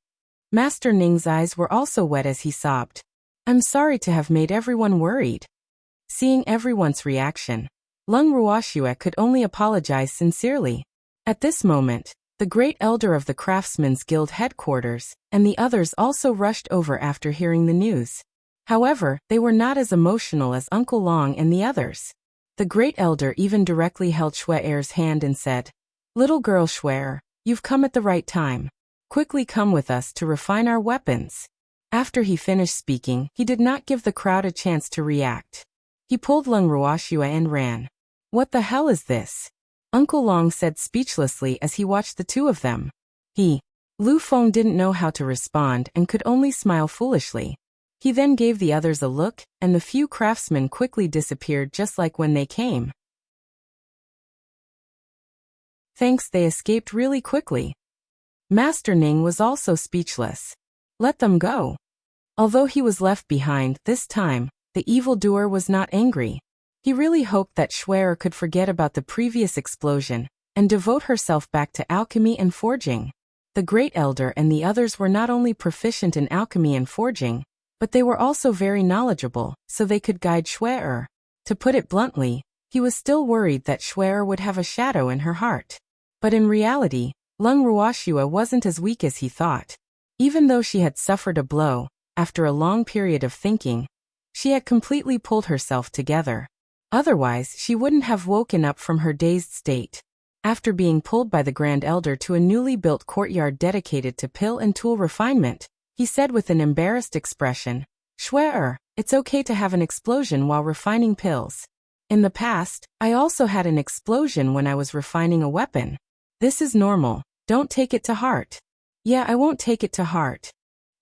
Master Ning's eyes were also wet as he sobbed. I'm sorry to have made everyone worried. Seeing everyone's reaction, Lung Ruoxue could only apologize sincerely. At this moment, The great elder of the Craftsmen's Guild headquarters, and the others also rushed over after hearing the news. However, they were not as emotional as Uncle Long and the others. The great elder even directly held Shui-er's hand and said, "Little girl Shui-er, you've come at the right time. Quickly come with us to refine our weapons." After he finished speaking, he did not give the crowd a chance to react. He pulled Lung Ruoxue and ran. "What the hell is this?" Uncle Long said speechlessly as he watched the two of them. Lu Feng didn't know how to respond and could only smile foolishly. He then gave the others a look, and the few craftsmen quickly disappeared just like when they came. Thanks, they escaped really quickly. Master Ning was also speechless. Let them go. Although he was left behind, this time, the evildoer was not angry. He really hoped that Shui-er could forget about the previous explosion and devote herself back to alchemy and forging. The great elder and the others were not only proficient in alchemy and forging, but they were also very knowledgeable, so they could guide Shui-er. To put it bluntly, he was still worried that Shui-er would have a shadow in her heart. But in reality, Lung Ruoxue wasn't as weak as he thought. Even though she had suffered a blow, after a long period of thinking, she had completely pulled herself together. Otherwise, she wouldn't have woken up from her dazed state. After being pulled by the Grand Elder to a newly built courtyard dedicated to pill and tool refinement, he said with an embarrassed expression, "Shui-er, it's okay to have an explosion while refining pills. In the past, I also had an explosion when I was refining a weapon. This is normal, don't take it to heart." "Yeah, I won't take it to heart."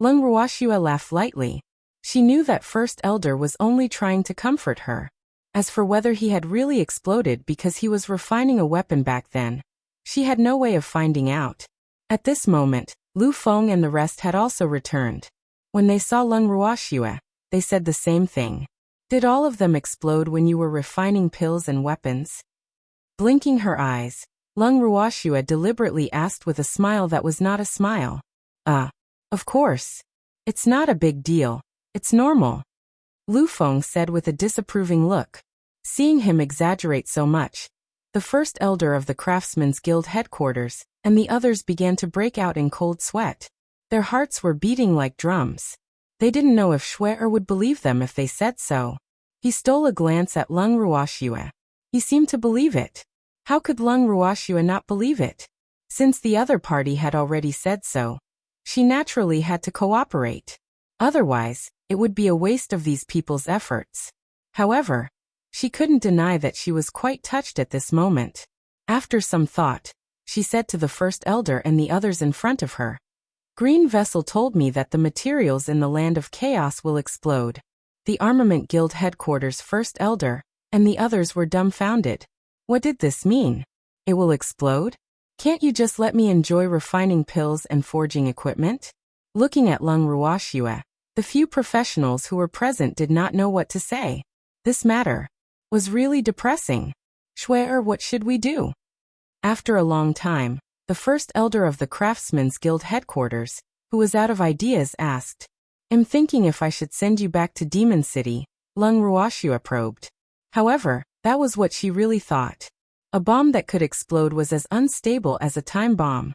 Lung Ruoxue laughed lightly. She knew that First Elder was only trying to comfort her. As for whether he had really exploded because he was refining a weapon back then, she had no way of finding out. At this moment, Lu Feng and the rest had also returned. When they saw Lung Ruoxue, they said the same thing. "Did all of them explode when you were refining pills and weapons?" Blinking her eyes, Lung Ruoxue deliberately asked with a smile that was not a smile. Of course. It's not a big deal. It's normal." Lu Feng said with a disapproving look. Seeing him exaggerate so much, the First Elder of the Craftsmen's Guild headquarters and the others began to break out in cold sweat. Their hearts were beating like drums. They didn't know if Shui-er would believe them if they said so. He stole a glance at Lung Ruoxue. He seemed to believe it. How could Lung Ruoxue not believe it? Since the other party had already said so, she naturally had to cooperate. Otherwise, it would be a waste of these people's efforts. However, she couldn't deny that she was quite touched at this moment. After some thought, she said to the First Elder and the others in front of her, "Green Vessel told me that the materials in the Land of Chaos will explode." The Armament Guild headquarters First Elder and the others were dumbfounded. What did this mean? It will explode? Can't you just let me enjoy refining pills and forging equipment? Looking at Lung Ruoxue, the few professionals who were present did not know what to say. This matter was really depressing. "Shui-er, what should we do?" After a long time, the First Elder of the Craftsmen's Guild headquarters, who was out of ideas, asked, "I'm thinking if I should send you back to Demon City," Lung Ruoxue probed. However, that was what she really thought. A bomb that could explode was as unstable as a time bomb.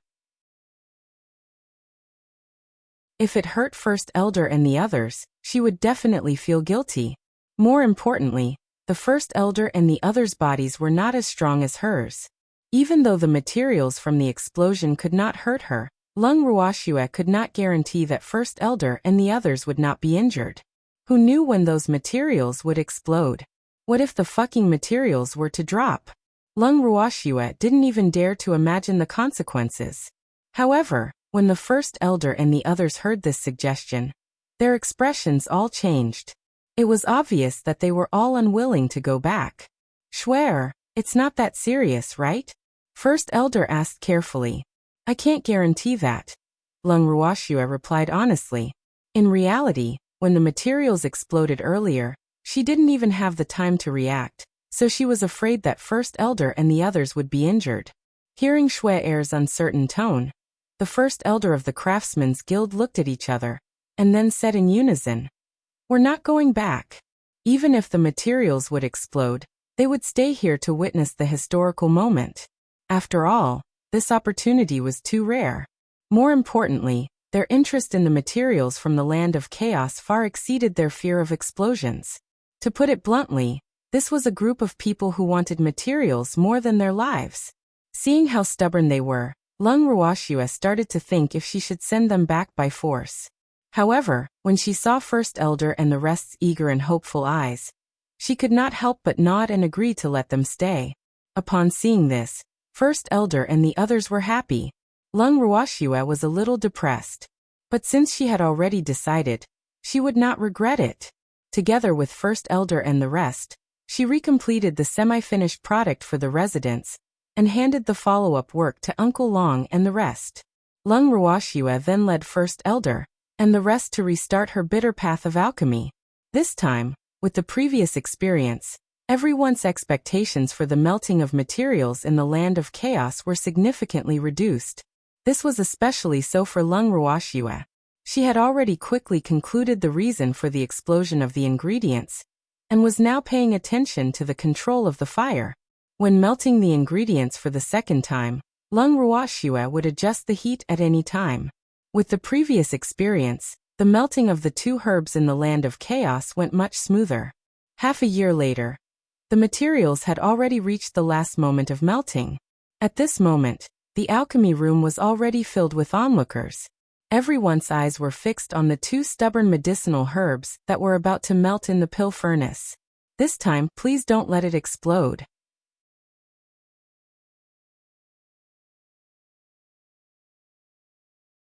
If it hurt First Elder and the others, she would definitely feel guilty. More importantly, the First Elder and the others' bodies were not as strong as hers. Even though the materials from the explosion could not hurt her, Lung Ruoxue could not guarantee that First Elder and the others would not be injured. Who knew when those materials would explode? What if the fucking materials were to drop? Lung Ruoxue didn't even dare to imagine the consequences. However, when the First Elder and the others heard this suggestion, their expressions all changed. It was obvious that they were all unwilling to go back. "Shui-er, it's not that serious, right?" First Elder asked carefully. "I can't guarantee that," Lung Ruoxue replied honestly. In reality, when the materials exploded earlier, she didn't even have the time to react, so she was afraid that First Elder and the others would be injured. Hearing Shui-er's uncertain tone, the First Elder of the Craftsmen's Guild looked at each other, and then said in unison, "We're not going back. Even if the materials would explode, they would stay here to witness the historical moment. After all, This opportunity was too rare. More importantly, their interest in the materials from the land of chaos far exceeded their fear of explosions. To put it bluntly, this was a group of people who wanted materials more than their lives. Seeing how stubborn they were, Lung Ruoxue started to think if she should send them back by force. However, when she saw First Elder and the rest's eager and hopeful eyes, she could not help but nod and agree to let them stay. Upon seeing this, First Elder and the others were happy. Lung Ruoxue was a little depressed. But since she had already decided, she would not regret it. Together with First Elder and the rest, she recompleted the semi-finished product for the residents, and handed the follow-up work to Uncle Long and the rest. Lung Ruoxue then led First Elder, and the rest to restart her bitter path of alchemy. This time, with the previous experience, everyone's expectations for the melting of materials in the land of chaos were significantly reduced. This was especially so for Lung Ruoxue. She had already quickly concluded the reason for the explosion of the ingredients, and was now paying attention to the control of the fire. When melting the ingredients for the second time, Lung Ruoxue would adjust the heat at any time. With the previous experience, the melting of the two herbs in the land of chaos went much smoother. Half a year later, the materials had already reached the last moment of melting. At this moment, the alchemy room was already filled with onlookers. Everyone's eyes were fixed on the two stubborn medicinal herbs that were about to melt in the pill furnace. This time, please don't let it explode.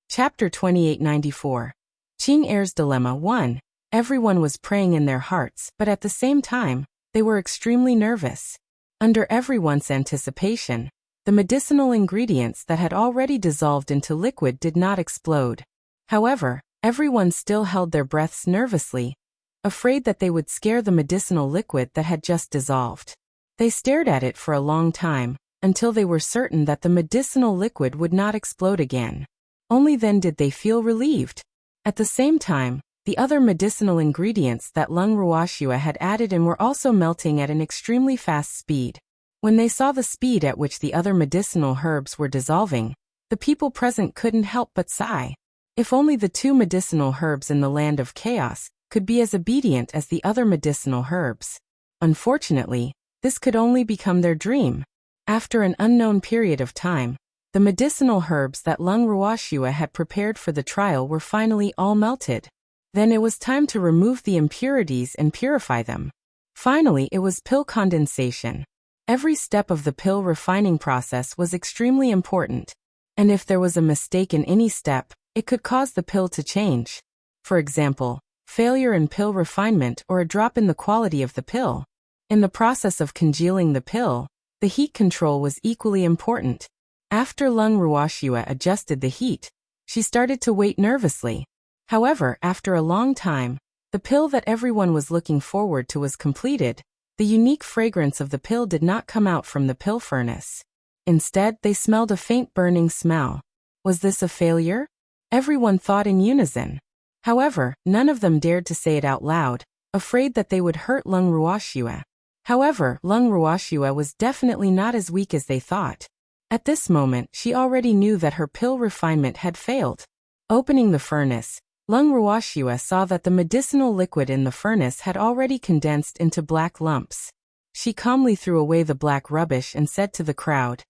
Chapter 2894. Qing Heir's Dilemma 1. Everyone was praying in their hearts, but at the same time, they were extremely nervous. Under everyone's anticipation, the medicinal ingredients that had already dissolved into liquid did not explode. However, everyone still held their breaths nervously, afraid that they would scare the medicinal liquid that had just dissolved. They stared at it for a long time, until they were certain that the medicinal liquid would not explode again. Only then did they feel relieved. At the same time, the other medicinal ingredients that Lung Ruoxue had added in were also melting at an extremely fast speed. When they saw the speed at which the other medicinal herbs were dissolving, the people present couldn't help but sigh. If only the two medicinal herbs in the land of chaos could be as obedient as the other medicinal herbs. Unfortunately, this could only become their dream. After an unknown period of time, the medicinal herbs that Lung Ruoxue had prepared for the trial were finally all melted. Then it was time to remove the impurities and purify them. Finally, it was pill condensation. Every step of the pill refining process was extremely important, and if there was a mistake in any step, it could cause the pill to change. For example, failure in pill refinement or a drop in the quality of the pill. In the process of congealing the pill, the heat control was equally important. After Lung Ruoxue adjusted the heat, she started to wait nervously. However, after a long time, the pill that everyone was looking forward to was completed. The unique fragrance of the pill did not come out from the pill furnace. Instead, they smelled a faint burning smell. Was this a failure? Everyone thought in unison. However, none of them dared to say it out loud, afraid that they would hurt Lung Ruoxue. However, Lung Ruoxue was definitely not as weak as they thought. At this moment, she already knew that her pill refinement had failed. Opening the furnace, Lung Ruoxue saw that the medicinal liquid in the furnace had already condensed into black lumps. She calmly threw away the black rubbish and said to the crowd,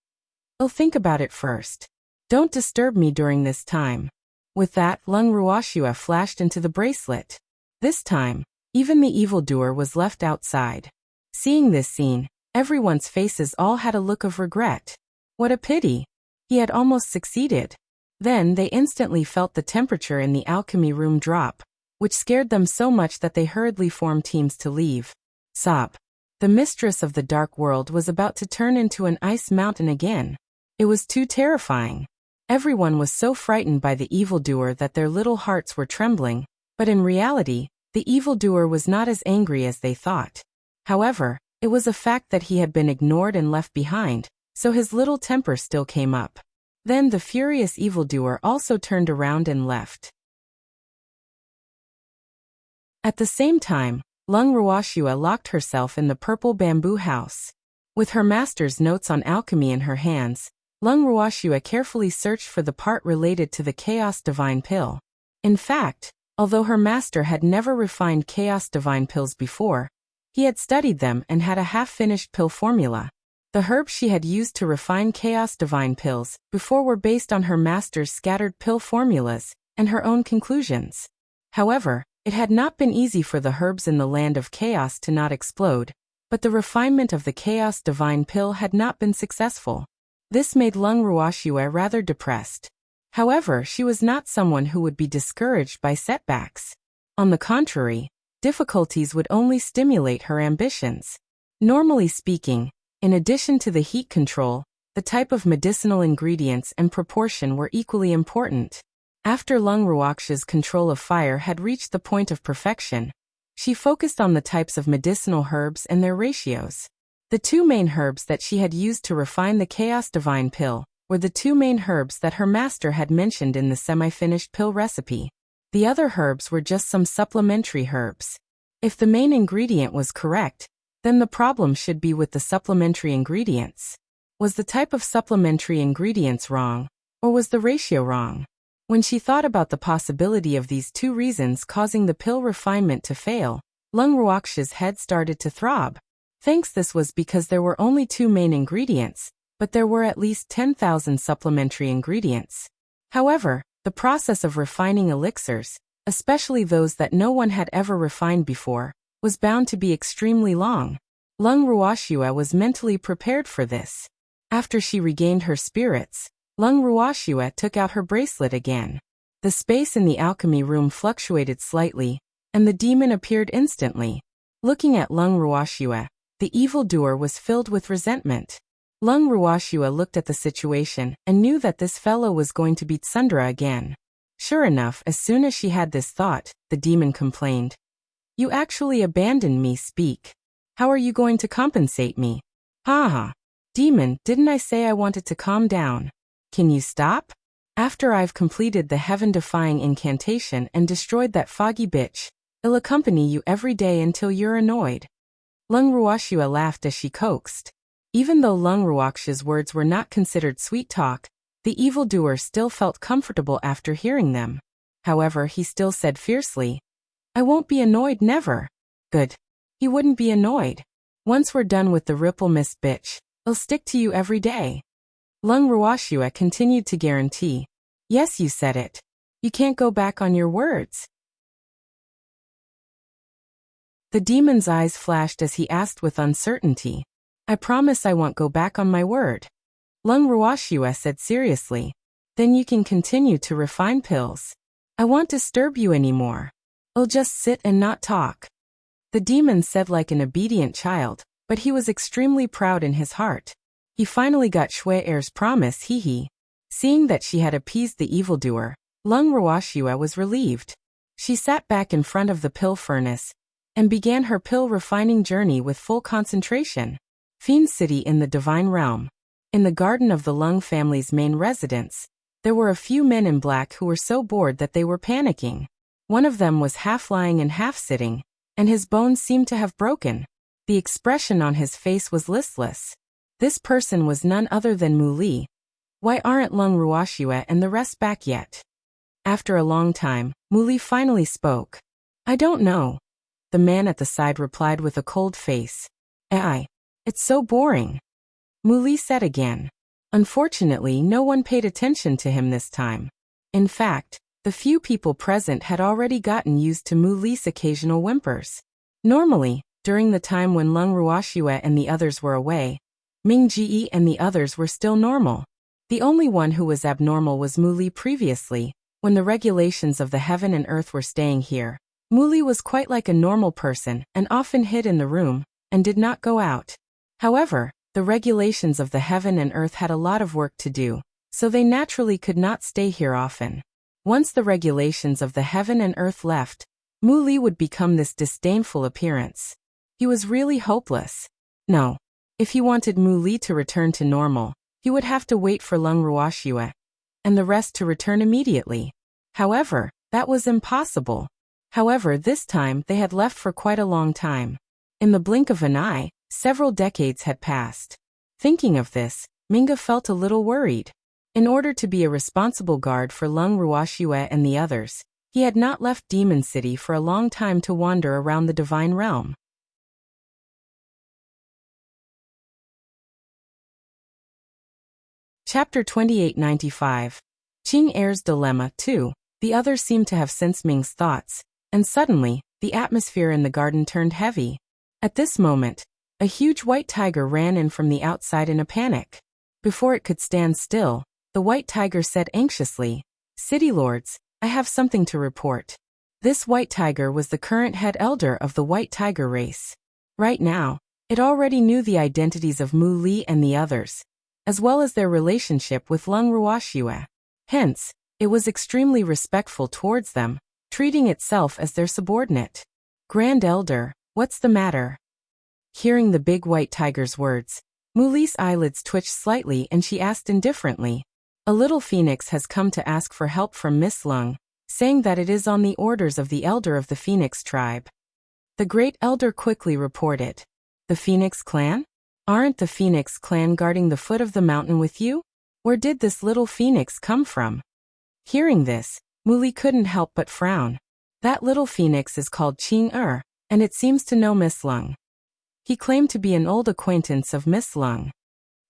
"I'll think about it first. Don't disturb me during this time." With that, Lung Ruoxue flashed into the bracelet. This time, even the evildoer was left outside. Seeing this scene, everyone's faces all had a look of regret. What a pity! He had almost succeeded. Then they instantly felt the temperature in the alchemy room drop, which scared them so much that they hurriedly formed teams to leave. Sob. The mistress of the dark world was about to turn into an ice mountain again. It was too terrifying. Everyone was so frightened by the evildoer that their little hearts were trembling, but in reality, the evildoer was not as angry as they thought. However, it was a fact that he had been ignored and left behind, so his little temper still came up. Then the furious evildoer also turned around and left. At the same time, Lung Ruoxue locked herself in the purple bamboo house. With her master's notes on alchemy in her hands, Lung Ruoxue carefully searched for the part related to the Chaos Divine Pill. In fact, although her master had never refined Chaos Divine Pills before, he had studied them and had a half-finished pill formula. The herbs she had used to refine Chaos Divine Pills before were based on her master's scattered pill formulas and her own conclusions. However, it had not been easy for the herbs in the land of chaos to not explode, but the refinement of the Chaos Divine Pill had not been successful. This made Lung Ruoxue rather depressed. However, she was not someone who would be discouraged by setbacks. On the contrary, difficulties would only stimulate her ambitions. Normally speaking, in addition to the heat control, the type of medicinal ingredients and proportion were equally important. After Lung Ruoxue's control of fire had reached the point of perfection, she focused on the types of medicinal herbs and their ratios. The two main herbs that she had used to refine the Chaos Divine Pill were the two main herbs that her master had mentioned in the semi-finished pill recipe. The other herbs were just some supplementary herbs. If the main ingredient was correct, then the problem should be with the supplementary ingredients. Was the type of supplementary ingredients wrong, or was the ratio wrong? When she thought about the possibility of these two reasons causing the pill refinement to fail, Lung Ruoxue's head started to throb. This was because there were only two main ingredients, but there were at least 10,000 supplementary ingredients. However, the process of refining elixirs, especially those that no one had ever refined before, was bound to be extremely long. Lung Ruoxue was mentally prepared for this. After she regained her spirits, Lung Ruoxue took out her bracelet again. The space in the alchemy room fluctuated slightly, and the demon appeared instantly. Looking at Lung Ruoxue, the evildoer was filled with resentment. Lung Ruoxue looked at the situation and knew that this fellow was going to beat Sundra again. Sure enough, as soon as she had this thought, the demon complained. "You actually abandoned me, speak. How are you going to compensate me?" "Haha. Demon, didn't I say I wanted to calm down? Can you stop? After I've completed the heaven-defying incantation and destroyed that foggy bitch, I'll accompany you every day until you're annoyed." Lung Ruoxue laughed as she coaxed. Even though Lung Ruoxue's words were not considered sweet talk, the evildoer still felt comfortable after hearing them. However, he still said fiercely, "I won't be annoyed, never." Good. He wouldn't be annoyed. "Once we're done with the ripple mist bitch, I'll stick to you every day." Lung Ruoxue continued to guarantee, "Yes, you said it. You can't go back on your words." The demon's eyes flashed as he asked with uncertainty, "I promise I won't go back on my word." Lung Ruoxue said seriously, "Then you can continue to refine pills. I won't disturb you anymore. I'll just sit and not talk." The demon said like an obedient child, but he was extremely proud in his heart. He finally got Shui Er's promise, hee. Seeing that she had appeased the evildoer, Lung Ruoxue was relieved. She sat back in front of the pill furnace and began her pill refining journey with full concentration. Fiend City in the Divine Realm. In the garden of the Lung family's main residence, there were a few men in black who were so bored that they were panicking. One of them was half lying and half sitting, and his bones seemed to have broken. The expression on his face was listless. This person was none other than Mu Li. Why aren't Lung Ruoxue and the rest back yet? After a long time, Mu Li finally spoke. "I don't know." The man at the side replied with a cold face. It's so boring." Mu Li said again. Unfortunately, no one paid attention to him this time. In fact, the few people present had already gotten used to Mu Li's occasional whimpers. Normally, during the time when Lung Ruoxue and the others were away, Ming Ji and the others were still normal. The only one who was abnormal was Mu Li previously, when the regulations of the heaven and earth were staying here. Mu Li was quite like a normal person and often hid in the room and did not go out. However, the regulations of the heaven and earth had a lot of work to do, so they naturally could not stay here often. Once the regulations of the heaven and earth left, Mu Li would become this disdainful appearance. He was really hopeless. No. If he wanted Mu Li to return to normal, he would have to wait for Lung Ruoxue and the rest to return immediately. However, that was impossible. However, this time they had left for quite a long time. In the blink of an eye, several decades had passed. Thinking of this, Minga felt a little worried. In order to be a responsible guard for Lung Ruoxue and the others, he had not left Demon City for a long time to wander around the Divine Realm. Chapter 2895. Qing Er's Dilemma 2. The others seemed to have sensed Ming's thoughts, and suddenly, the atmosphere in the garden turned heavy. At this moment, a huge white tiger ran in from the outside in a panic. Before it could stand still, the white tiger said anxiously, "City lords, I have something to report." This white tiger was the current head elder of the white tiger race. Right now, it already knew the identities of Mu Li and the others, as well as their relationship with Lung Ruoxue. Hence, it was extremely respectful towards them, treating itself as their subordinate. "Grand Elder, what's the matter?" Hearing the big white tiger's words, Mu Li's eyelids twitched slightly and she asked indifferently, "A little phoenix has come to ask for help from Miss Lung, saying that it is on the orders of the elder of the Phoenix tribe." The great elder quickly reported, "The Phoenix clan? Aren't the Phoenix clan guarding the foot of the mountain with you? Where did this little phoenix come from?" Hearing this, Mu Li couldn't help but frown. That little phoenix is called Qing Er, and it seems to know Miss Lung. He claimed to be an old acquaintance of Miss Lung.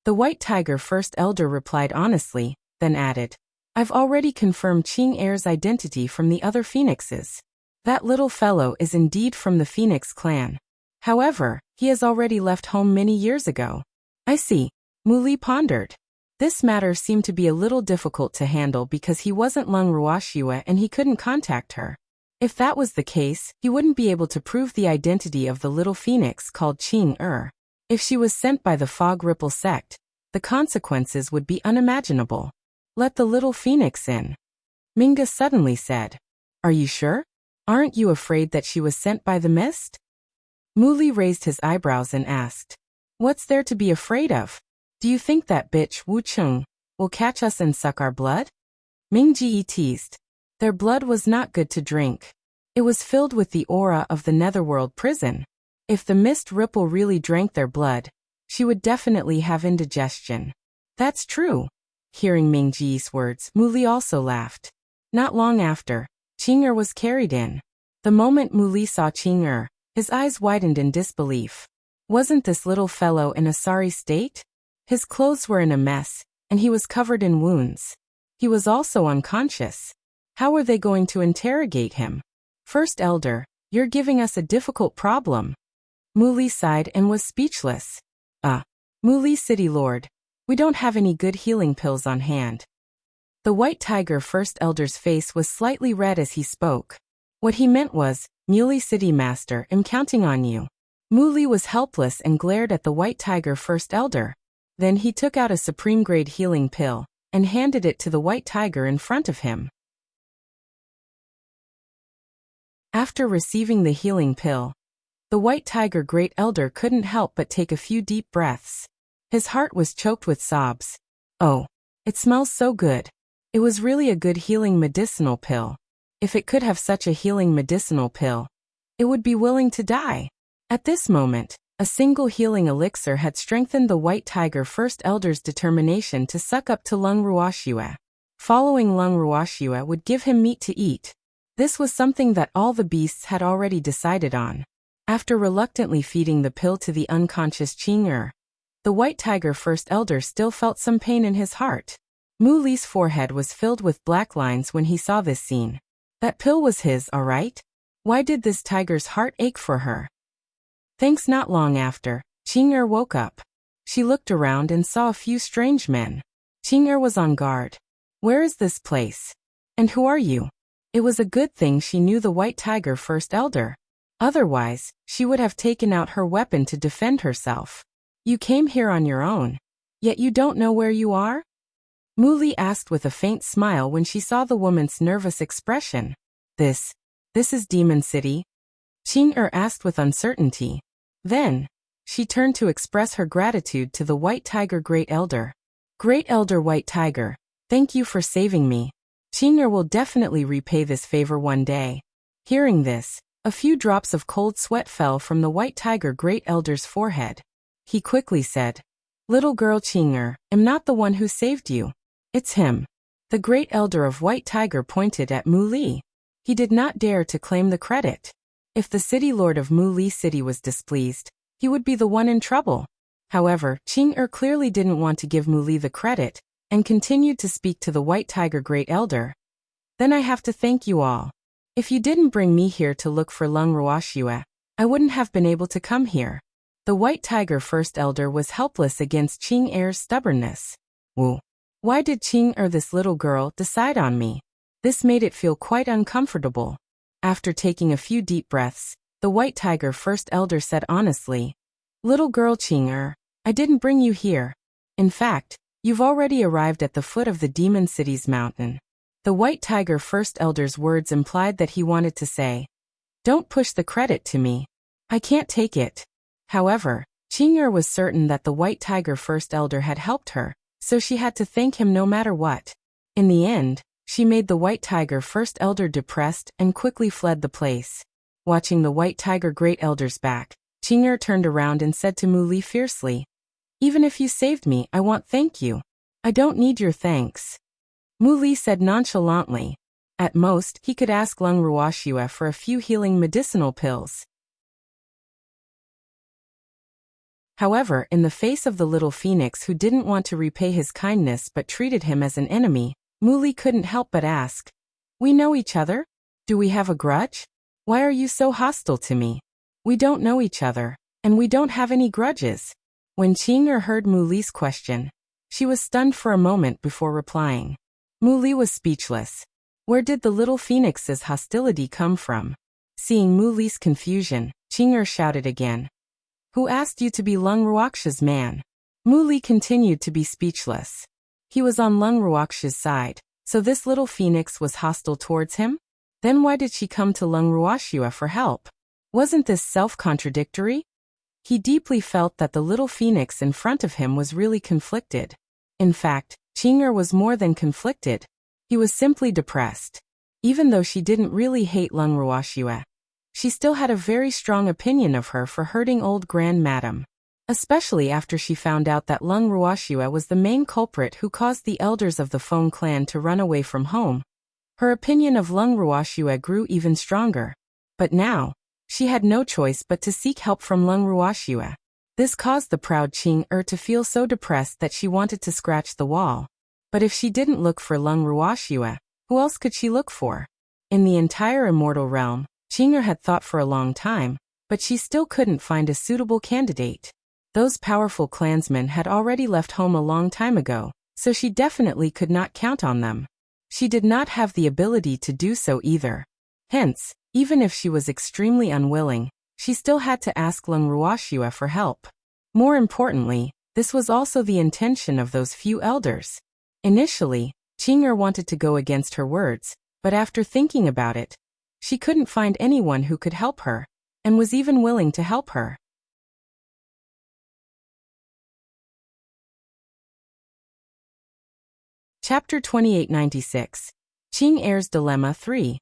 The white tiger first elder replied honestly, then added, "I've already confirmed Qing Er's identity from the other phoenixes. That little fellow is indeed from the Phoenix clan. However, he has already left home many years ago." "I see," Mu Li pondered. This matter seemed to be a little difficult to handle because he wasn't Lung Ruoxue and he couldn't contact her. If that was the case, he wouldn't be able to prove the identity of the little phoenix called Qing Er. If she was sent by the Fog Ripple sect, the consequences would be unimaginable. "Let the little phoenix in," Minga suddenly said. "Are you sure? Aren't you afraid that she was sent by the mist?" Mu Li raised his eyebrows and asked, "What's there to be afraid of? Do you think that bitch Wu Cheng will catch us and suck our blood?" Ming Ji teased. Their blood was not good to drink. It was filled with the aura of the Netherworld prison. If the mist ripple really drank their blood, she would definitely have indigestion. "That's true." Hearing Ming Ji's words, Mu Li also laughed. Not long after, Qing Er was carried in. The moment Mu Li saw Qing Er, his eyes widened in disbelief. Wasn't this little fellow in a sorry state? His clothes were in a mess, and he was covered in wounds. He was also unconscious. How were they going to interrogate him? "First Elder, you're giving us a difficult problem." Mu Li sighed and was speechless. Mu Li City Lord, we don't have any good healing pills on hand." The white tiger First Elder's face was slightly red as he spoke. What he meant was, "Mu Li City Master, I'm counting on you." Mu Li was helpless and glared at the white tiger First Elder. Then he took out a supreme-grade healing pill and handed it to the white tiger in front of him. After receiving the healing pill, the white tiger Great Elder couldn't help but take a few deep breaths. His heart was choked with sobs. "Oh, it smells so good. It was really a good healing medicinal pill. If it could have such a healing medicinal pill, it would be willing to die." At this moment, a single healing elixir had strengthened the white tiger First Elder's determination to suck up to Lung Ruoxue. Following Lung Ruoxue would give him meat to eat. This was something that all the beasts had already decided on. After reluctantly feeding the pill to the unconscious Qing Er, the white tiger First Elder still felt some pain in his heart. Mu Li's forehead was filled with black lines when he saw this scene. That pill was his, all right? Why did this tiger's heart ache for her? Thanks. Not long after, Qing Er woke up. She looked around and saw a few strange men. Qing Er was on guard. "Where is this place? And who are you?" It was a good thing she knew the white tiger First Elder. Otherwise, she would have taken out her weapon to defend herself. "You came here on your own. Yet you don't know where you are?" Mu Li asked with a faint smile when she saw the woman's nervous expression. This is Demon City?" Qing Er asked with uncertainty. Then, she turned to express her gratitude to the white tiger Great Elder. "Great Elder White Tiger, thank you for saving me. Qing Er will definitely repay this favor one day." Hearing this, a few drops of cold sweat fell from the white tiger Great Elder's forehead. He quickly said, Little girl Qing'er, am not the one who saved you. It's him. The great elder of White Tiger pointed at Mu Li. He did not dare to claim the credit. If the city lord of Mu Li City was displeased, he would be the one in trouble. However, Qing'er clearly didn't want to give Mu Li the credit, and continued to speak to the White Tiger Great Elder. Then I have to thank you all. If you didn't bring me here to look for Lung Ruoxue, I wouldn't have been able to come here. The White Tiger First Elder was helpless against Qing'er's stubbornness. Wu. Why did Qing'er, this little girl, decide on me? This made it feel quite uncomfortable. After taking a few deep breaths, the White Tiger First Elder said honestly, Little girl Qing'er, I didn't bring you here. In fact, you've already arrived at the foot of the Demon City's mountain. The White Tiger First Elder's words implied that he wanted to say, Don't push the credit to me. I can't take it. However, Qing'er was certain that the White Tiger First Elder had helped her, so she had to thank him no matter what. In the end, she made the White Tiger First Elder depressed and quickly fled the place. Watching the White Tiger Great Elder's back, Qing'er turned around and said to Mu Li fiercely, Even if you saved me, I won't thank you. I don't need your thanks. Mu Li said nonchalantly. At most, he could ask Lung Ruoxue for a few healing medicinal pills. However, in the face of the little phoenix who didn't want to repay his kindness but treated him as an enemy, Mu Li couldn't help but ask, We know each other? Do we have a grudge? Why are you so hostile to me? We don't know each other, and we don't have any grudges. When Qing'er heard Mu Li's question, she was stunned for a moment before replying. Mu Li was speechless. Where did the little phoenix's hostility come from? Seeing Mu Li's confusion, Qing'er shouted again. Who asked you to be Lung Ruoxue's man? Mu Li continued to be speechless. He was on Lung Ruoxue's side, so this little phoenix was hostile towards him? Then why did she come to Lung Ruoxue for help? Wasn't this self-contradictory? He deeply felt that the little phoenix in front of him was really conflicted. In fact, Qing'er was more than conflicted. He was simply depressed. Even though she didn't really hate Lung Ruoxue, she still had a very strong opinion of her for hurting old Grand Madam. Especially after she found out that Lung Ruoxue was the main culprit who caused the elders of the Feng clan to run away from home. Her opinion of Lung Ruoxue grew even stronger. But now, she had no choice but to seek help from Lung Ruoxue. This caused the proud Qing'er to feel so depressed that she wanted to scratch the wall. But if she didn't look for Lung Ruoxue, who else could she look for? In the entire immortal realm, Qing'er had thought for a long time, but she still couldn't find a suitable candidate. Those powerful clansmen had already left home a long time ago, so she definitely could not count on them. She did not have the ability to do so either. Hence, even if she was extremely unwilling, she still had to ask Lung Ruoxue for help. More importantly, this was also the intention of those few elders. Initially, Qing'er wanted to go against her words, but after thinking about it, she couldn't find anyone who could help her, and was even willing to help her. Chapter 2896. Qing'er's Dilemma 3.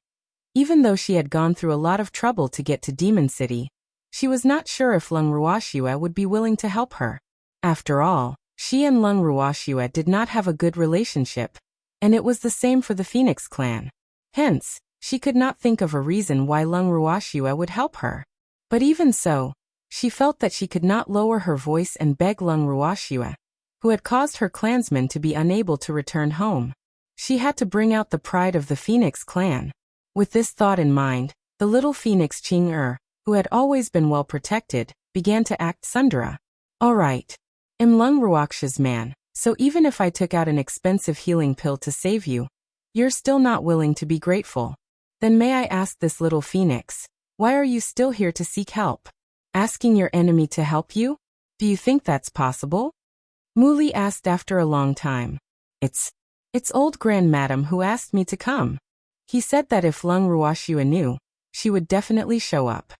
Even though she had gone through a lot of trouble to get to Demon City, she was not sure if Lung Ruoxue would be willing to help her. After all, she and Lung Ruoxue did not have a good relationship, and it was the same for the Phoenix clan. Hence, she could not think of a reason why Lung Ruoxue would help her. But even so, she felt that she could not lower her voice and beg Lung Ruoxue, who had caused her clansmen to be unable to return home. She had to bring out the pride of the Phoenix clan. With this thought in mind, the little Phoenix Qing'er, who had always been well protected, began to act Sundra. All right. I'm Lung Ruoxue's man, so even if I took out an expensive healing pill to save you, you're still not willing to be grateful. Then may I ask this little Phoenix, why are you still here to seek help? Asking your enemy to help you? Do you think that's possible? Mu Li asked after a long time. It's old Grand Madam who asked me to come. He said that if Lung Ruoxue knew, she would definitely show up.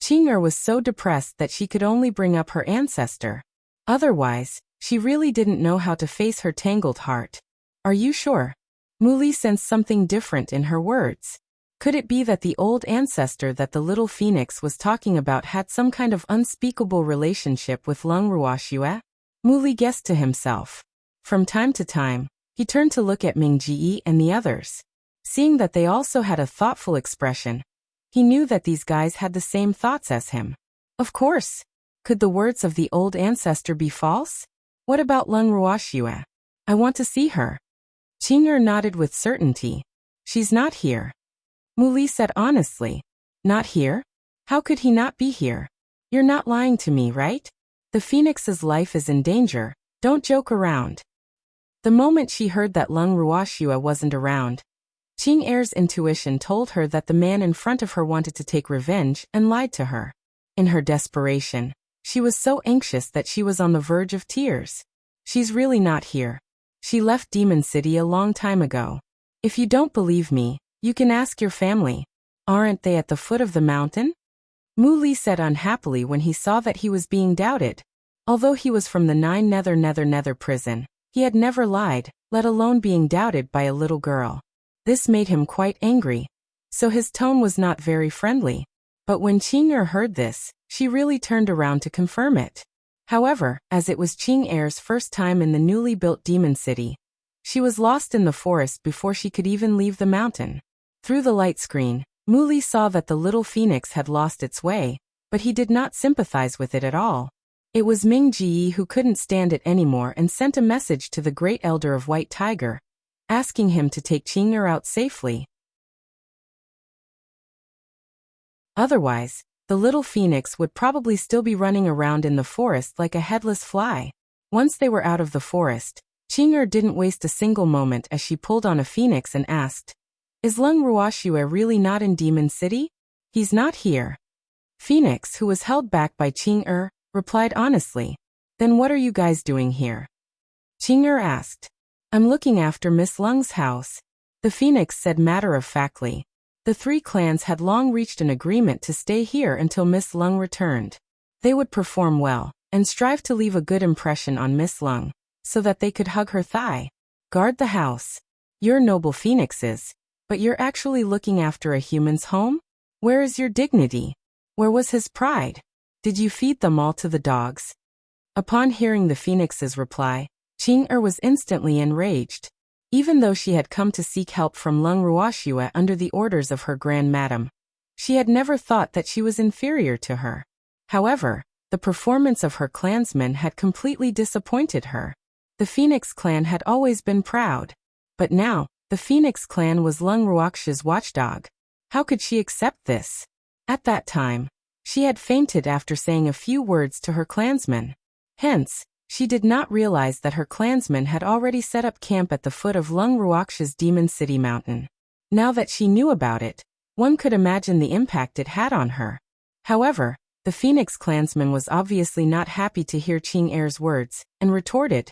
Qing'er was so depressed that she could only bring up her ancestor. Otherwise, she really didn't know how to face her tangled heart. Are you sure? Mu Li sensed something different in her words. Could it be that the old ancestor that the little Phoenix was talking about had some kind of unspeakable relationship with Lung Ruoxue? Muli guessed to himself. From time to time, he turned to look at Mingji and the others. Seeing that they also had a thoughtful expression, he knew that these guys had the same thoughts as him. Of course. Could the words of the old ancestor be false? What about Lung Ruoxue? I want to see her. Qing'er nodded with certainty. She's not here. Muli said honestly. Not here? How could he not be here? You're not lying to me, right? The phoenix's life is in danger. Don't joke around. The moment she heard that Lung Ruoxue wasn't around, Qing'er's intuition told her that the man in front of her wanted to take revenge and lied to her. In her desperation, she was so anxious that she was on the verge of tears. She's really not here. She left Demon City a long time ago. If you don't believe me, you can ask your family. Aren't they at the foot of the mountain? Muli said unhappily when he saw that he was being doubted. Although he was from the Nine Nether prison, he had never lied, let alone being doubted by a little girl. This made him quite angry. So his tone was not very friendly. But when Qing'er heard this, she really turned around to confirm it. However, as it was Qing'er's first time in the newly built Demon City, she was lost in the forest before she could even leave the mountain. Through the light screen, Muli saw that the little phoenix had lost its way, but he did not sympathize with it at all. It was Mingji who couldn't stand it anymore and sent a message to the Great Elder of White Tiger, asking him to take Qing'er out safely. Otherwise, the little phoenix would probably still be running around in the forest like a headless fly. Once they were out of the forest, Qing'er didn't waste a single moment as she pulled on a phoenix and asked, "Is Lung Ruoxue really not in Demon City?" "He's not here." Phoenix, who was held back by Qing'er, replied honestly. "Then what are you guys doing here?" Qing'er asked. "I'm looking after Miss Lung's house," the phoenix said matter-of-factly. The three clans had long reached an agreement to stay here until Miss Lung returned. They would perform well, and strive to leave a good impression on Miss Lung, so that they could hug her thigh. "Guard the house. You're noble phoenixes, but you're actually looking after a human's home? Where is your dignity? Where was his pride? Did you feed them all to the dogs?" Upon hearing the phoenix's reply, Qing'er was instantly enraged. Even though she had come to seek help from Lung Ruoxue under the orders of her Grand Madam, she had never thought that she was inferior to her. However, the performance of her clansmen had completely disappointed her. The Phoenix clan had always been proud. But now, the Phoenix clan was Lung Ruoxue's watchdog. How could she accept this? At that time, she had fainted after saying a few words to her clansmen. Hence, she did not realize that her clansmen had already set up camp at the foot of Lung Ruoxue's Demon City mountain. Now that she knew about it, one could imagine the impact it had on her. However, the Phoenix clansman was obviously not happy to hear Qing'er's words, and retorted,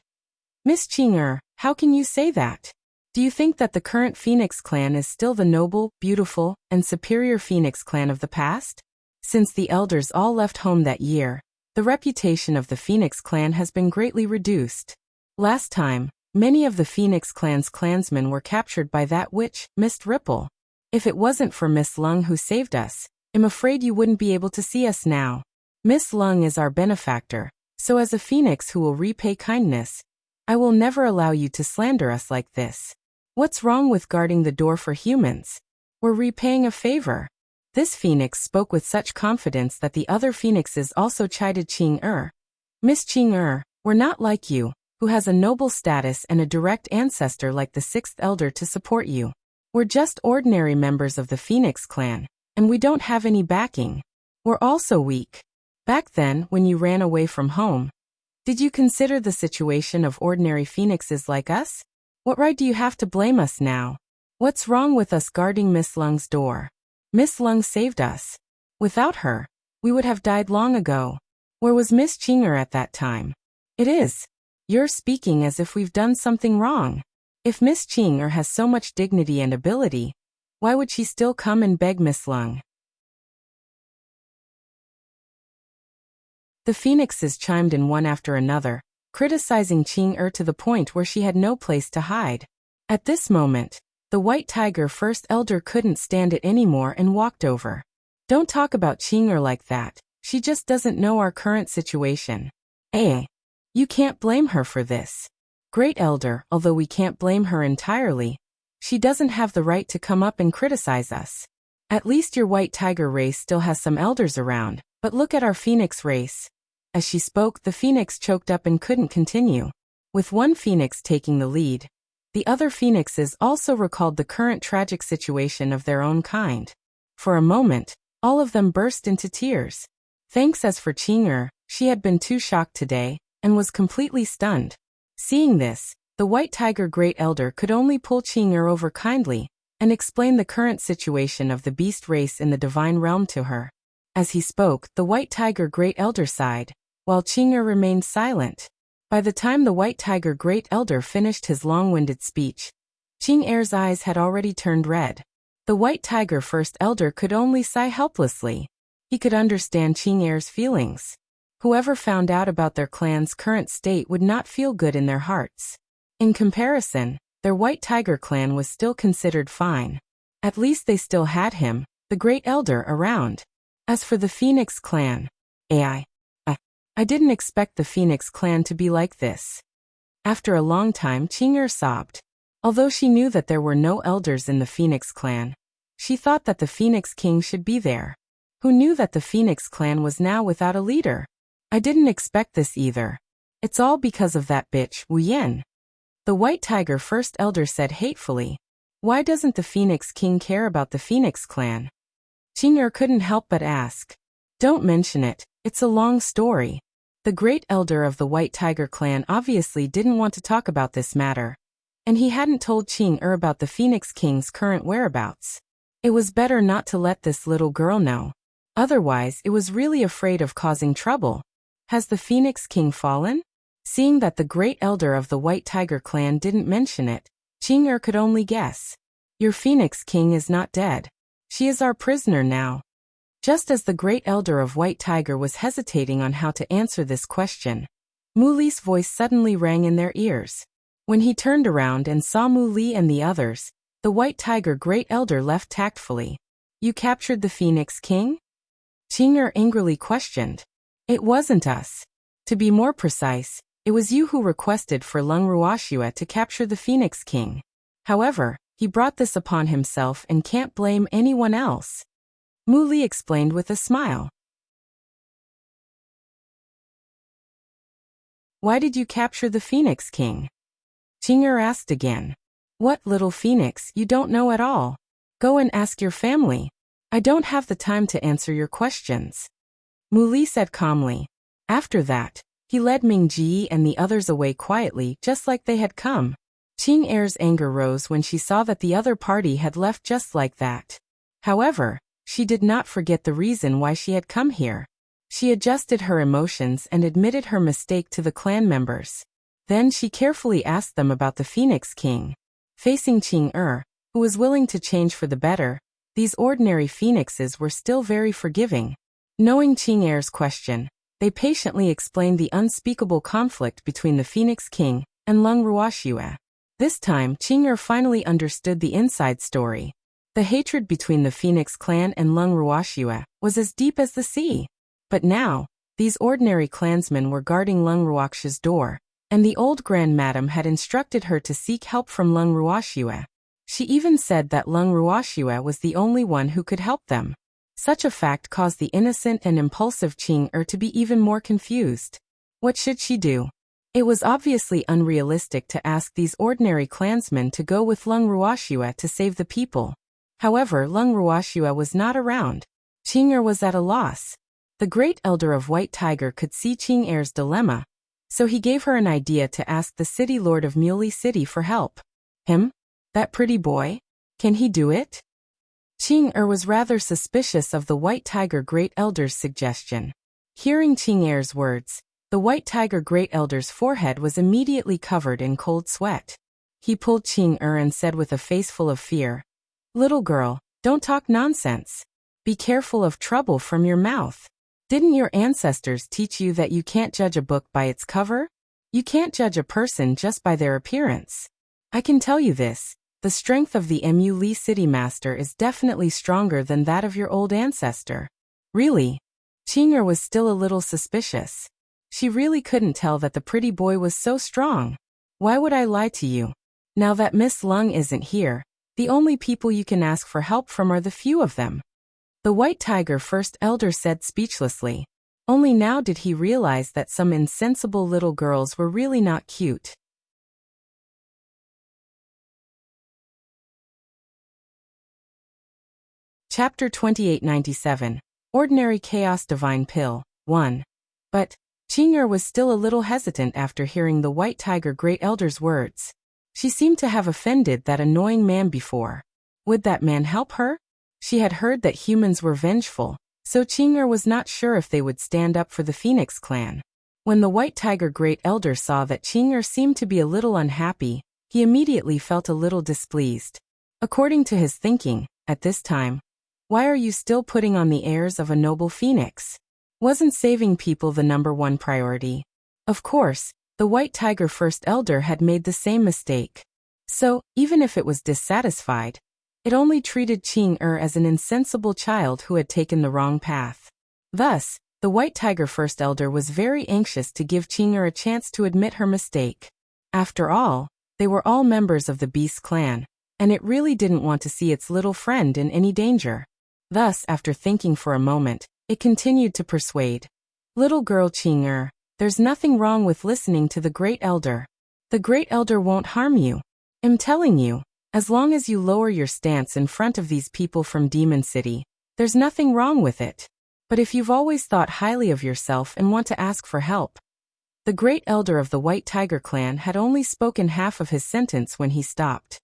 "Miss Qing'er, how can you say that? Do you think that the current Phoenix clan is still the noble, beautiful, and superior Phoenix clan of the past? Since the elders all left home that year, the reputation of the Phoenix clan has been greatly reduced. Last time, many of the Phoenix clan's clansmen were captured by that witch, Mist Ripple. If it wasn't for Miss Lung who saved us, I'm afraid you wouldn't be able to see us now. Miss Lung is our benefactor, so as a Phoenix who will repay kindness, I will never allow you to slander us like this. What's wrong with guarding the door for humans? We're repaying a favor." This phoenix spoke with such confidence that the other phoenixes also chided Qing'er. "Miss Qing'er, we're not like you, who has a noble status and a direct ancestor like the sixth elder to support you. We're just ordinary members of the Phoenix clan, and we don't have any backing. We're also weak. Back then, when you ran away from home, did you consider the situation of ordinary phoenixes like us? What right do you have to blame us now? What's wrong with us guarding Miss Lung's door? Miss Lung saved us. Without her, we would have died long ago. Where was Miss Qing'er at that time?" "It is. You're speaking as if we've done something wrong. If Miss Qing'er has so much dignity and ability, why would she still come and beg Miss Lung?" The phoenixes chimed in one after another, criticizing Qing'er to the point where she had no place to hide. At this moment, the White Tiger First Elder couldn't stand it anymore and walked over. "Don't talk about Qing'er like that, she just doesn't know our current situation." You can't blame her for this. Great Elder, although we can't blame her entirely, she doesn't have the right to come up and criticize us. At least your white tiger race still has some elders around, but look at our phoenix race. As she spoke, the phoenix choked up and couldn't continue. With one phoenix taking the lead, the other phoenixes also recalled the current tragic situation of their own kind. For a moment, all of them burst into tears. Thanks. As for Qing'er, she had been too shocked today, and was completely stunned. Seeing this, the White Tiger Great Elder could only pull Qing'er over kindly, and explain the current situation of the beast race in the divine realm to her. As he spoke, the White Tiger Great Elder sighed, while Qing'er remained silent. By the time the White Tiger Great Elder finished his long-winded speech, Qing'er's eyes had already turned red. The White Tiger First Elder could only sigh helplessly. He could understand Qing'er's feelings. Whoever found out about their clan's current state would not feel good in their hearts. In comparison, their White Tiger clan was still considered fine. At least they still had him, the Great Elder, around. As for the Phoenix clan, I didn't expect the Phoenix clan to be like this. After a long time, Qing'er sobbed. Although she knew that there were no elders in the Phoenix clan, she thought that the Phoenix King should be there. Who knew that the Phoenix clan was now without a leader? I didn't expect this either. It's all because of that bitch, Wu Yan. The White Tiger First Elder said hatefully. Why doesn't the Phoenix King care about the Phoenix clan? Qing'er couldn't help but ask. Don't mention it, it's a long story. The Great Elder of the White Tiger clan obviously didn't want to talk about this matter, and he hadn't told Qing'er about the Phoenix King's current whereabouts. It was better not to let this little girl know. Otherwise, it was really afraid of causing trouble. Has the Phoenix King fallen? Seeing that the Great Elder of the White Tiger clan didn't mention it, Qing'er could only guess. Your Phoenix King is not dead. She is our prisoner now. Just as the Great Elder of White Tiger was hesitating on how to answer this question, Mu Li's voice suddenly rang in their ears. When he turned around and saw Mu Li and the others, the White Tiger Great Elder left tactfully. You captured the Phoenix King? Qing'er angrily questioned. It wasn't us. To be more precise, it was you who requested for Lung Ruoxue to capture the Phoenix King. However, he brought this upon himself and can't blame anyone else. Mu Li explained with a smile. Why did you capture the Phoenix King? Qing'er asked again. What little phoenix, you don't know at all. Go and ask your family. I don't have the time to answer your questions. Mu Li said calmly. After that, he led Ming Ji and the others away quietly, just like they had come. Qing'er's anger rose when she saw that the other party had left just like that. However, she did not forget the reason why she had come here. She adjusted her emotions and admitted her mistake to the clan members. Then she carefully asked them about the Phoenix King. Facing Qing'er, who was willing to change for the better, these ordinary phoenixes were still very forgiving. Knowing Qing'er's question, they patiently explained the unspeakable conflict between the Phoenix King and Lung Ruoxue. This time, Qing'er finally understood the inside story. The hatred between the Phoenix clan and Lung Ruoxue was as deep as the sea. But now, these ordinary clansmen were guarding Lung Ruoxue's door, and the old Grand Madam had instructed her to seek help from Lung Ruoxue. She even said that Lung Ruoxue was the only one who could help them. Such a fact caused the innocent and impulsive Qing'er to be even more confused. What should she do? It was obviously unrealistic to ask these ordinary clansmen to go with Lung Ruoxue to save the people. However, Lung Ruoxue was not around. Qing'er was at a loss. The Great Elder of White Tiger could see Qing'er's dilemma, so he gave her an idea to ask the City Lord of Muley City for help. Him? That pretty boy? Can he do it? Qing'er was rather suspicious of the White Tiger Great Elder's suggestion. Hearing Qing'er's words, the White Tiger Great Elder's forehead was immediately covered in cold sweat. He pulled Qing'er and said with a face full of fear, Little girl, don't talk nonsense. Be careful of trouble from your mouth. Didn't your ancestors teach you that you can't judge a book by its cover? You can't judge a person just by their appearance. I can tell you this, the strength of the Mu Li City Master is definitely stronger than that of your old ancestor. Really? Qing'er was still a little suspicious. She really couldn't tell that the pretty boy was so strong. Why would I lie to you? Now that Miss Lung isn't here, the only people you can ask for help from are the few of them. The White Tiger First Elder said speechlessly. Only now did he realize that some insensible little girls were really not cute. Chapter 2897. Ordinary Chaos Divine Pill, 1. But Qing'er was still a little hesitant after hearing the White Tiger Great Elder's words. She seemed to have offended that annoying man before. Would that man help her? She had heard that humans were vengeful, so Qing'er was not sure if they would stand up for the Phoenix clan. When the White Tiger Great Elder saw that Qing'er seemed to be a little unhappy, he immediately felt a little displeased. According to his thinking, at this time, why are you still putting on the airs of a noble phoenix? Wasn't saving people the #1 priority? Of course, the White Tiger First Elder had made the same mistake. So, even if it was dissatisfied, it only treated Qing'er as an insensible child who had taken the wrong path. Thus, the White Tiger First Elder was very anxious to give Qing'er a chance to admit her mistake. After all, they were all members of the Beast clan, and it really didn't want to see its little friend in any danger. Thus, after thinking for a moment, it continued to persuade. Little girl Qing'er, there's nothing wrong with listening to the Great Elder. The Great Elder won't harm you. I'm telling you, as long as you lower your stance in front of these people from Demon City, there's nothing wrong with it. But if you've always thought highly of yourself and want to ask for help. The Great Elder of the White Tiger clan had only spoken half of his sentence when he stopped.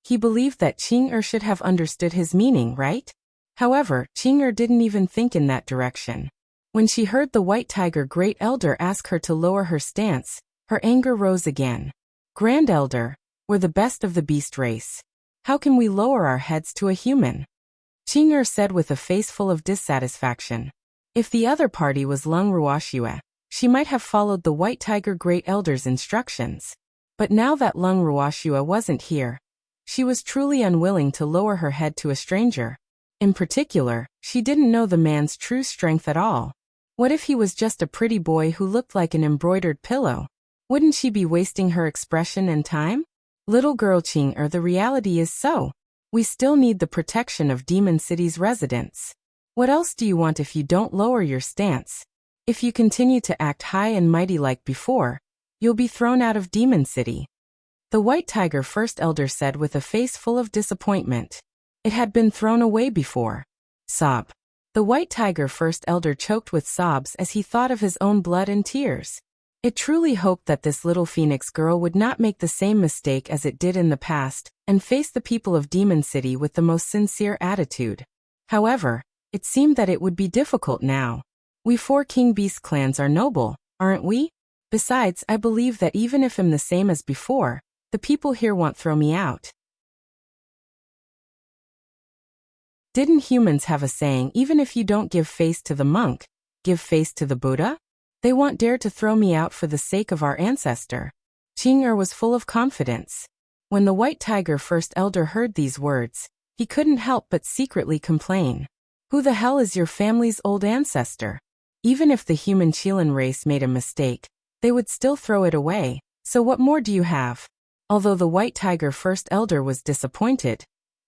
He believed that Qing'er should have understood his meaning, right? However, Qing'er didn't even think in that direction. When she heard the White Tiger Great Elder ask her to lower her stance, her anger rose again. Grand Elder, we're the best of the beast race. How can we lower our heads to a human? Qing'er said with a face full of dissatisfaction. If the other party was Lung Ruoxue, she might have followed the White Tiger Great Elder's instructions. But now that Lung Ruoxue wasn't here, she was truly unwilling to lower her head to a stranger. In particular, she didn't know the man's true strength at all. What if he was just a pretty boy who looked like an embroidered pillow? Wouldn't she be wasting her expression and time? Little girl Qing'er, the reality is so. We still need the protection of Demon City's residents. What else do you want if you don't lower your stance? If you continue to act high and mighty like before, you'll be thrown out of Demon City. The White Tiger First Elder said with a face full of disappointment. It had been thrown away before. Sob. The White Tiger First Elder choked with sobs as he thought of his own blood and tears. It truly hoped that this little phoenix girl would not make the same mistake as it did in the past, and face the people of Demon City with the most sincere attitude. However, it seemed that it would be difficult now. We 4 King Beast clans are noble, aren't we? Besides, I believe that even if I'm the same as before, the people here won't throw me out. Didn't humans have a saying, even if you don't give face to the monk, give face to the Buddha? They won't dare to throw me out for the sake of our ancestor. Qing'er was full of confidence. When the White Tiger First Elder heard these words, he couldn't help but secretly complain. Who the hell is your family's old ancestor? Even if the human Qilin race made a mistake, they would still throw it away, so what more do you have? Although the White Tiger First Elder was disappointed,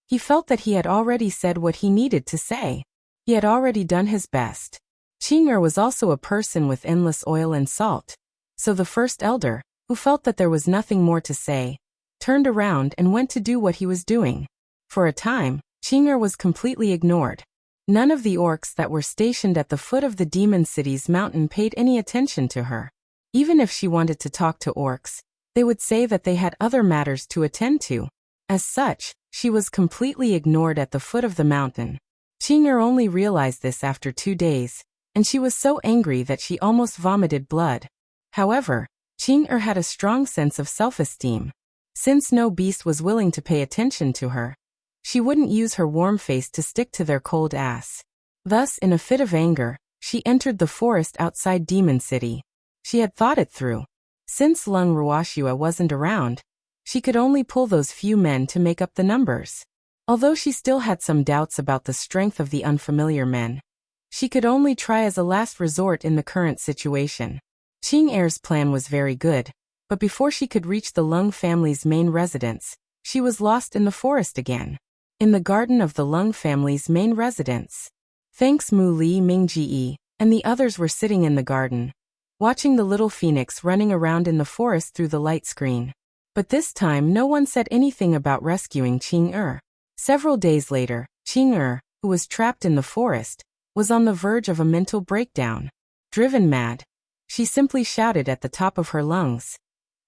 he felt that he had already said what he needed to say. He had already done his best. Qing'er was also a person with endless oil and salt. So the First Elder, who felt that there was nothing more to say, turned around and went to do what he was doing. For a time, Qing'er was completely ignored. None of the orcs that were stationed at the foot of the Demon City's mountain paid any attention to her. Even if she wanted to talk to orcs, they would say that they had other matters to attend to. As such, she was completely ignored at the foot of the mountain. Qing'er only realized this after 2 days, and she was so angry that she almost vomited blood. However, Qing'er had a strong sense of self-esteem. Since no beast was willing to pay attention to her, she wouldn't use her warm face to stick to their cold ass. Thus, in a fit of anger, she entered the forest outside Demon City. She had thought it through. Since Lung Ruoxue wasn't around, she could only pull those few men to make up the numbers. Although she still had some doubts about the strength of the unfamiliar men, she could only try as a last resort in the current situation. Qing Er's plan was very good, but before she could reach the Lung family's main residence, she was lost in the forest again. In the garden of the Lung family's main residence. Thanks Mu Li Mingji and the others were sitting in the garden, watching the little phoenix running around in the forest through the light screen. But this time no one said anything about rescuing Qing Er. Several days later, Qing Er, who was trapped in the forest, was on the verge of a mental breakdown. Driven mad, she simply shouted at the top of her lungs,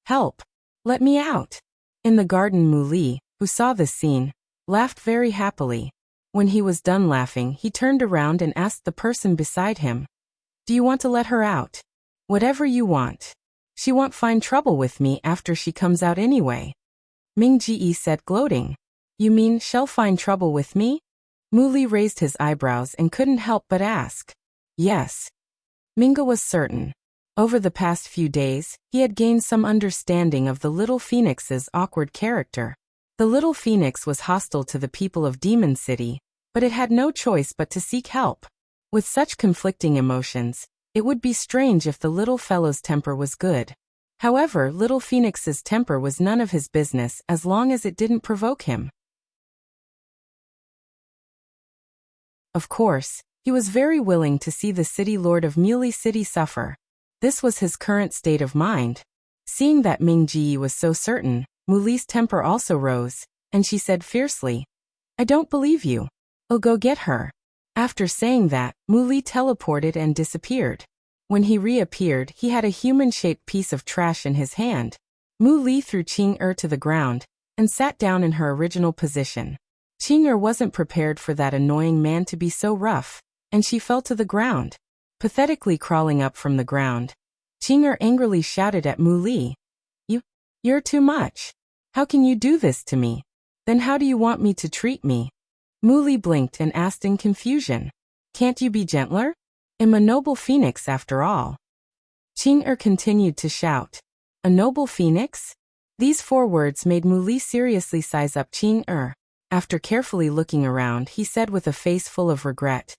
"Help! Let me out!" In the garden, Mu Li, who saw this scene, laughed very happily. When he was done laughing, he turned around and asked the person beside him, "Do you want to let her out?" "Whatever you want. She won't find trouble with me after she comes out anyway." Ming Ji said, gloating. "You mean she'll find trouble with me?" Mu Li raised his eyebrows and couldn't help but ask. Yes. Minga was certain. Over the past few days, he had gained some understanding of the little phoenix's awkward character. The little phoenix was hostile to the people of Demon City, but it had no choice but to seek help. With such conflicting emotions, it would be strange if the little fellow's temper was good. However, little Phoenix's temper was none of his business as long as it didn't provoke him. Of course, he was very willing to see the city lord of Muley City suffer. This was his current state of mind. Seeing that Ming Ji was so certain, Muli's temper also rose, and she said fiercely, "I don't believe you. I'll go get her." After saying that, Muli teleported and disappeared. When he reappeared, he had a human-shaped piece of trash in his hand. Muli threw Qing Er to the ground and sat down in her original position. Qing Er wasn't prepared for that annoying man to be so rough, and she fell to the ground. Pathetically crawling up from the ground, Qing Er angrily shouted at Muli, You're too much. How can you do this to me? Then how do you want me to treat me?" Muli blinked and asked in confusion, "Can't you be gentler? I'm a noble phoenix after all." Qing Er continued to shout, "A noble phoenix?" These 4 words made Muli seriously size up Qing Er. After carefully looking around, he said with a face full of regret,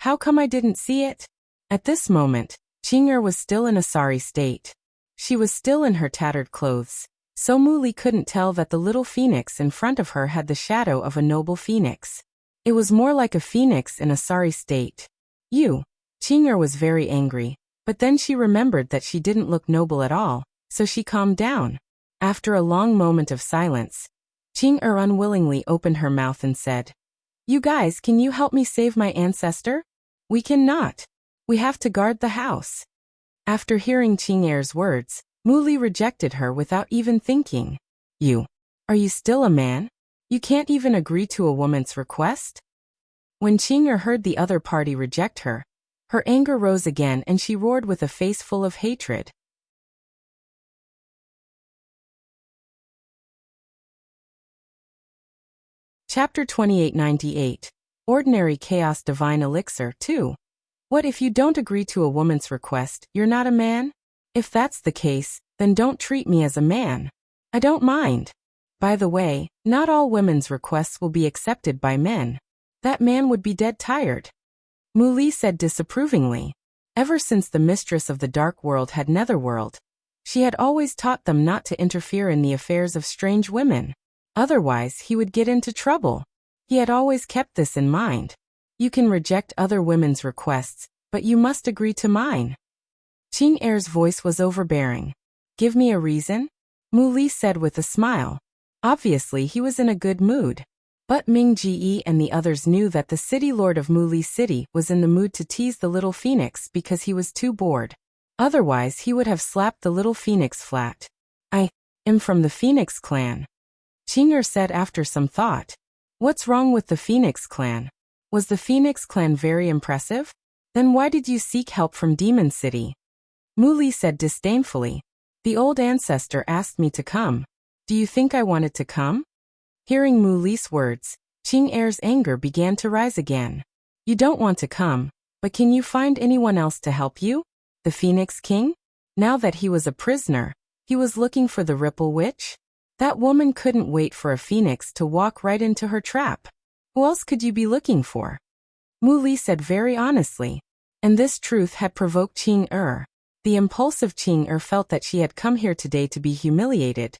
"How come I didn't see it?" At this moment, Qing Er was still in a sorry state. She was still in her tattered clothes, so Muli couldn't tell that the little phoenix in front of her had the shadow of a noble phoenix. It was more like a phoenix in a sorry state. Qing Er was very angry, but then she remembered that she didn't look noble at all, so she calmed down. After a long moment of silence, Qing Er unwillingly opened her mouth and said, "You guys, can you help me save my ancestor?" "We cannot. We have to guard the house." After hearing Qing Er's words, Muli rejected her without even thinking. Are you still a man? You can't even agree to a woman's request?" When Qing Er heard the other party reject her, her anger rose again and she roared with a face full of hatred. Chapter 2898. Ordinary Chaos Divine Elixir 2. What if you don't agree to a woman's request, you're not a man? If that's the case, then don't treat me as a man. I don't mind. By the way, not all women's requests will be accepted by men. That man would be dead tired. Muli said disapprovingly. Ever since the mistress of the dark world had netherworld, she had always taught them not to interfere in the affairs of strange women. Otherwise, he would get into trouble. He had always kept this in mind. You can reject other women's requests, but you must agree to mine. Qing Er's voice was overbearing. "Give me a reason?" Muli said with a smile. Obviously, he was in a good mood. But Ming Ji and the others knew that the city lord of Muli City was in the mood to tease the little phoenix because he was too bored. Otherwise, he would have slapped the little phoenix flat. "I am from the Phoenix clan," Qing Er said after some thought. "What's wrong with the Phoenix clan? Was the Phoenix clan very impressive? Then why did you seek help from Demon City?" Muli said disdainfully. "The old ancestor asked me to come. Do you think I wanted to come?" Hearing Muli's words, Qing Er's anger began to rise again. "You don't want to come, but can you find anyone else to help you? The Phoenix King?" Now that he was a prisoner, he was looking for the Ripple Witch? That woman couldn't wait for a phoenix to walk right into her trap. Who else could you be looking for? Muli said very honestly. And this truth had provoked Qing Er. The impulsive Qing felt that she had come here today to be humiliated.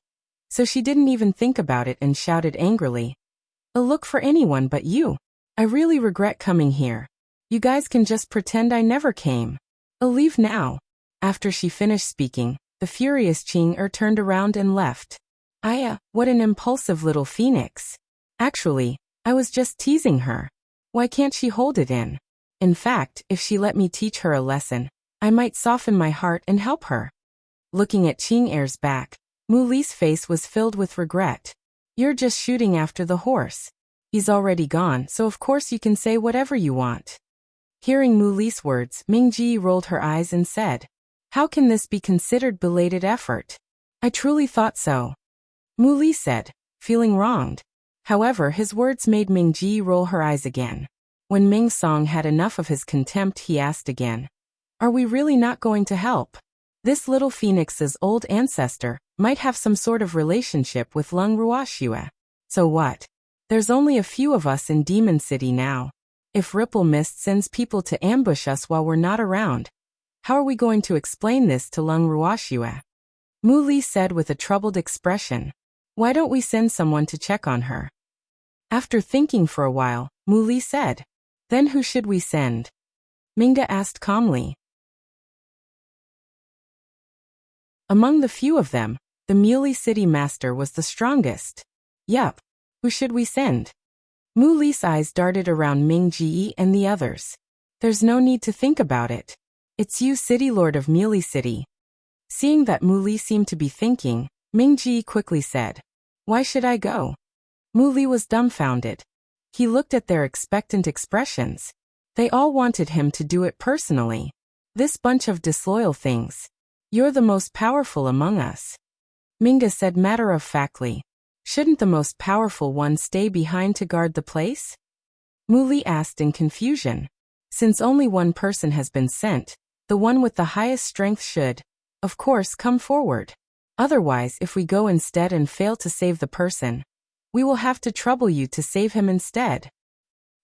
So she didn't even think about it and shouted angrily. "A look for anyone but you. I really regret coming here. You guys can just pretend I never came. I'll leave now." After she finished speaking, the furious Qing turned around and left. What an impulsive little phoenix. Actually, I was just teasing her. Why can't she hold it in? In fact, if she let me teach her a lesson, I might soften my heart and help her. Looking at Qing back, Mu Li's face was filled with regret. "You're just shooting after the horse. He's already gone, so of course you can say whatever you want." Hearing Mu Li's words, Mingji rolled her eyes and said, "How can this be considered belated effort? I truly thought so." Mu Li said, feeling wronged. However, his words made Mingji roll her eyes again. When Ming Song had enough of his contempt, he asked again, "Are we really not going to help? This little phoenix's old ancestor might have some sort of relationship with Lung Ruoxue. So what? There's only a few of us in Demon City now. If Ripple Mist sends people to ambush us while we're not around, how are we going to explain this to Lung Ruoxue?" Mu Li said with a troubled expression. "Why don't we send someone to check on her?" After thinking for a while, Mu Li said, "Then who should we send?" Minga asked calmly. Among the few of them, the Muley City Master was the strongest. "Yup. Who should we send?" Mu Li's eyes darted around Ming Ji and the others. "There's no need to think about it. It's you, City Lord of Muley City." Seeing that Mu Li seemed to be thinking, Ming Ji quickly said, "Why should I go?" Mu Li was dumbfounded. He looked at their expectant expressions. They all wanted him to do it personally. This bunch of disloyal things. "You're the most powerful among us," Minga said matter-of-factly. "Shouldn't the most powerful one stay behind to guard the place?" Mu Li asked in confusion. Since only one person has been sent, the one with the highest strength should, of course, come forward. Otherwise, if we go instead and fail to save the person, we will have to trouble you to save him instead.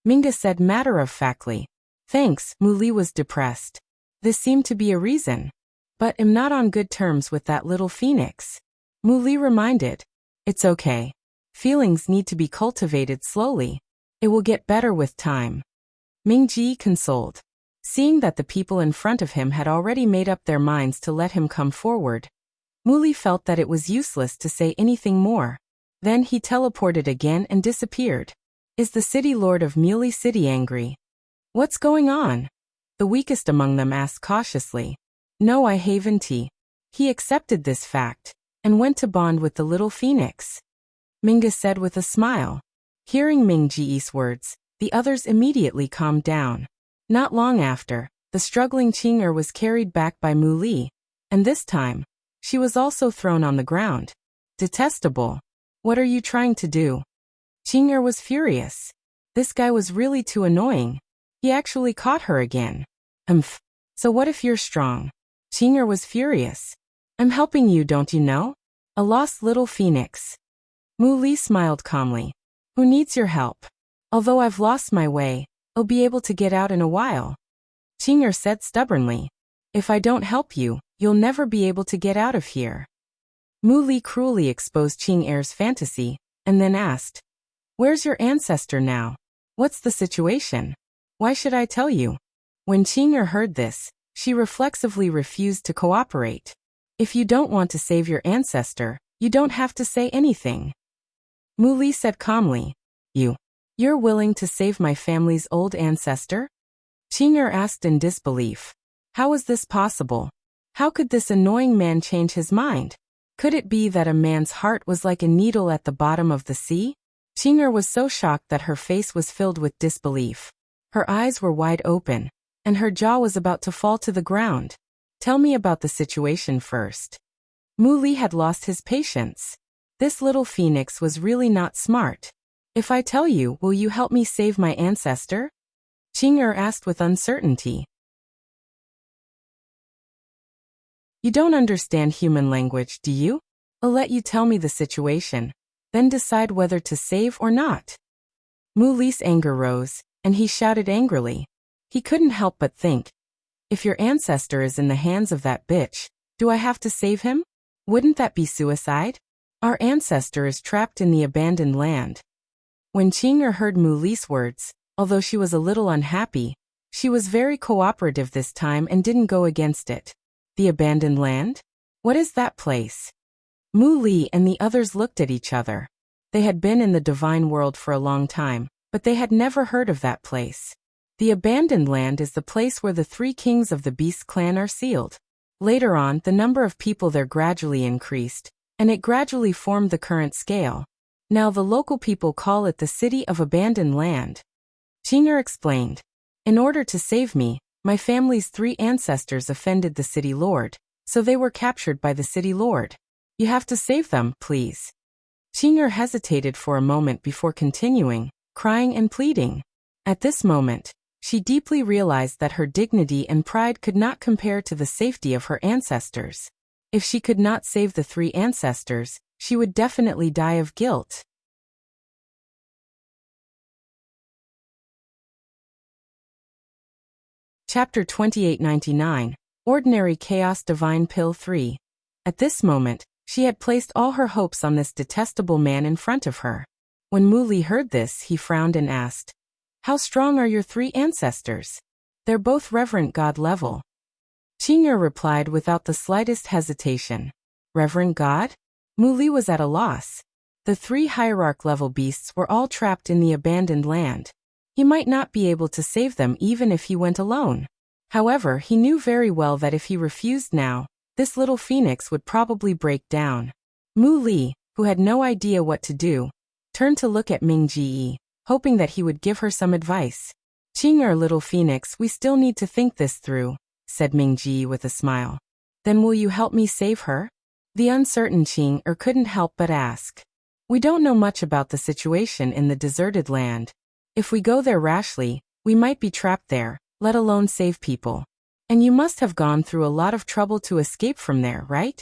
Minga said matter-of-factly. Thanks. Mu Li was depressed. This seemed to be a reason. But am not on good terms with that little phoenix. Mu Li reminded. It's okay. Feelings need to be cultivated slowly. It will get better with time. Ming Ji consoled. Seeing that the people in front of him had already made up their minds to let him come forward, Mu Li felt that it was useless to say anything more. Then he teleported again and disappeared. Is the City Lord of Muley City angry? What's going on? The weakest among them asked cautiously. No, I haven't. He accepted this fact and went to bond with the little phoenix, Minga said with a smile. Hearing Ming Ji's words, the others immediately calmed down. Not long after, the struggling Qing'er was carried back by Mu Li, and this time, she was also thrown on the ground. Detestable. What are you trying to do? Qing'er was furious. This guy was really too annoying. He actually caught her again. So what if you're strong? Qing'er was furious. I'm helping you, don't you know? A lost little phoenix. Mu Li smiled calmly. Who needs your help? Although I've lost my way, I'll be able to get out in a while. Qing'er said stubbornly. If I don't help you, you'll never be able to get out of here. Mu Li cruelly exposed Qing'er's fantasy, and then asked, Where's your ancestor now? What's the situation? Why should I tell you? When Qing'er heard this, she reflexively refused to cooperate. If you don't want to save your ancestor, you don't have to say anything. Mu Li said calmly. You're willing to save my family's old ancestor? Qing'er asked in disbelief. How is this possible? How could this annoying man change his mind? Could it be that a man's heart was like a needle at the bottom of the sea? Qing'er was so shocked that her face was filled with disbelief. Her eyes were wide open, and her jaw was about to fall to the ground. Tell me about the situation first. Mu Li had lost his patience. This little phoenix was really not smart. If I tell you, will you help me save my ancestor? Qing'er asked with uncertainty. You don't understand human language, do you? I'll let you tell me the situation, then decide whether to save or not. Mu Li's anger rose, and he shouted angrily. He couldn't help but think, If your ancestor is in the hands of that bitch, do I have to save him? Wouldn't that be suicide? Our ancestor is trapped in the abandoned land. When Qing'er heard Mu Li's words, although she was a little unhappy, she was very cooperative this time and didn't go against it. The abandoned land? What is that place? Mu Li and the others looked at each other. They had been in the divine world for a long time, but they had never heard of that place. The abandoned land is the place where the 3 kings of the Beast clan are sealed. Later on, the number of people there gradually increased, and it gradually formed the current scale. Now the local people call it the City of Abandoned Land. Qing'er explained. In order to save me, my family's 3 ancestors offended the city lord, so they were captured by the city lord. You have to save them, please. Qing'er hesitated for a moment before continuing, crying and pleading. At this moment, she deeply realized that her dignity and pride could not compare to the safety of her ancestors. If she could not save the 3 ancestors, she would definitely die of guilt. Chapter 2899, Ordinary Chaos Divine Pill 3. At this moment, she had placed all her hopes on this detestable man in front of her. When Mu Li heard this, he frowned and asked, "How strong are your 3 ancestors?" "They're both Reverend God level." Qing'er replied without the slightest hesitation. "Reverend God?" Mu Li was at a loss. The 3 hierarch level beasts were all trapped in the abandoned land. He might not be able to save them even if he went alone. However, he knew very well that if he refused now, this little phoenix would probably break down. Mu Li, who had no idea what to do, turned to look at Ming Ji, hoping that he would give her some advice. "Qing'er, little phoenix, we still need to think this through," said Ming Ji with a smile. "Then will you help me save her?" The uncertain Qing'er couldn't help but ask. "We don't know much about the situation in the deserted land. If we go there rashly, we might be trapped there, let alone save people. And you must have gone through a lot of trouble to escape from there, right?"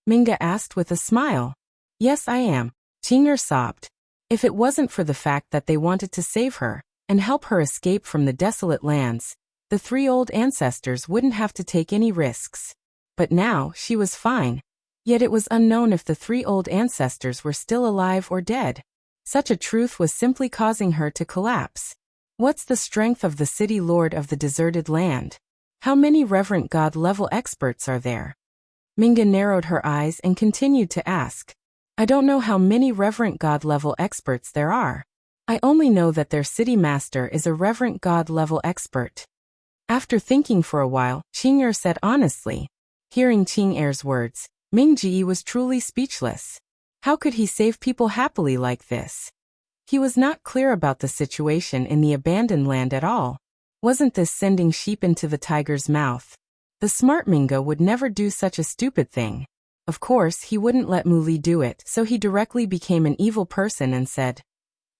Minga asked with a smile. "Yes, I am," Qing'er sobbed. If it wasn't for the fact that they wanted to save her and help her escape from the desolate lands, the 3 old ancestors wouldn't have to take any risks. But now, she was fine. Yet it was unknown if the 3 old ancestors were still alive or dead. Such a truth was simply causing her to collapse. What's the strength of the city lord of the deserted land? How many Reverend God level experts are there? Minga narrowed her eyes and continued to ask. "I don't know how many Reverend God level experts there are. I only know that their city master is a Reverend God level expert." After thinking for a while, Qing'er said honestly. Hearing Qing'er's words, Ming Ji was truly speechless. How could he save people happily like this? He was not clear about the situation in the abandoned land at all. Wasn't this sending sheep into the tiger's mouth? The smart Minga would never do such a stupid thing. Of course, he wouldn't let Mu Li do it, so he directly became an evil person and said,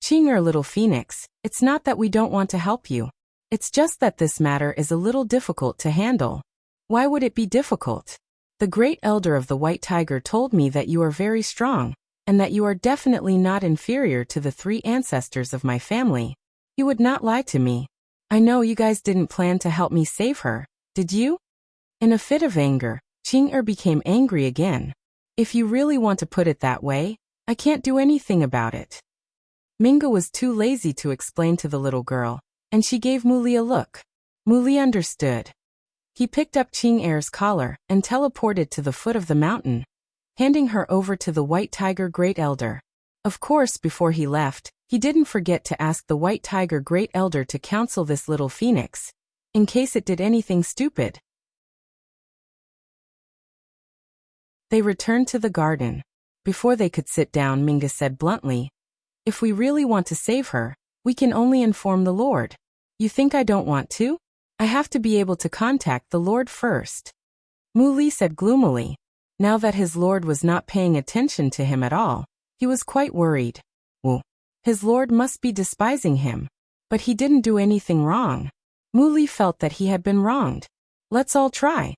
"Qing'er, little phoenix, it's not that we don't want to help you. It's just that this matter is a little difficult to handle." "Why would it be difficult?" "The great elder of the white tiger told me that you are very strong, and that you are definitely not inferior to the 3 ancestors of my family. He would not lie to me. I know you guys didn't plan to help me save her, did you?" In a fit of anger, Qing'er became angry again. "If you really want to put it that way, I can't do anything about it." Minga was too lazy to explain to the little girl, and she gave Mu Li a look. Mu Li understood. He picked up Qing'er's collar and teleported to the foot of the mountain, handing her over to the White Tiger Great Elder. Of course, before he left, he didn't forget to ask the White Tiger Great Elder to counsel this little phoenix, in case it did anything stupid. They returned to the garden. Before they could sit down, Minga said bluntly, "If we really want to save her, we can only inform the Lord. You think I don't want to? I have to be able to contact the Lord first." Mu Li said gloomily. Now that his Lord was not paying attention to him at all, he was quite worried. Well, his Lord must be despising him. But he didn't do anything wrong. Mu Li felt that he had been wronged. "Let's all try,"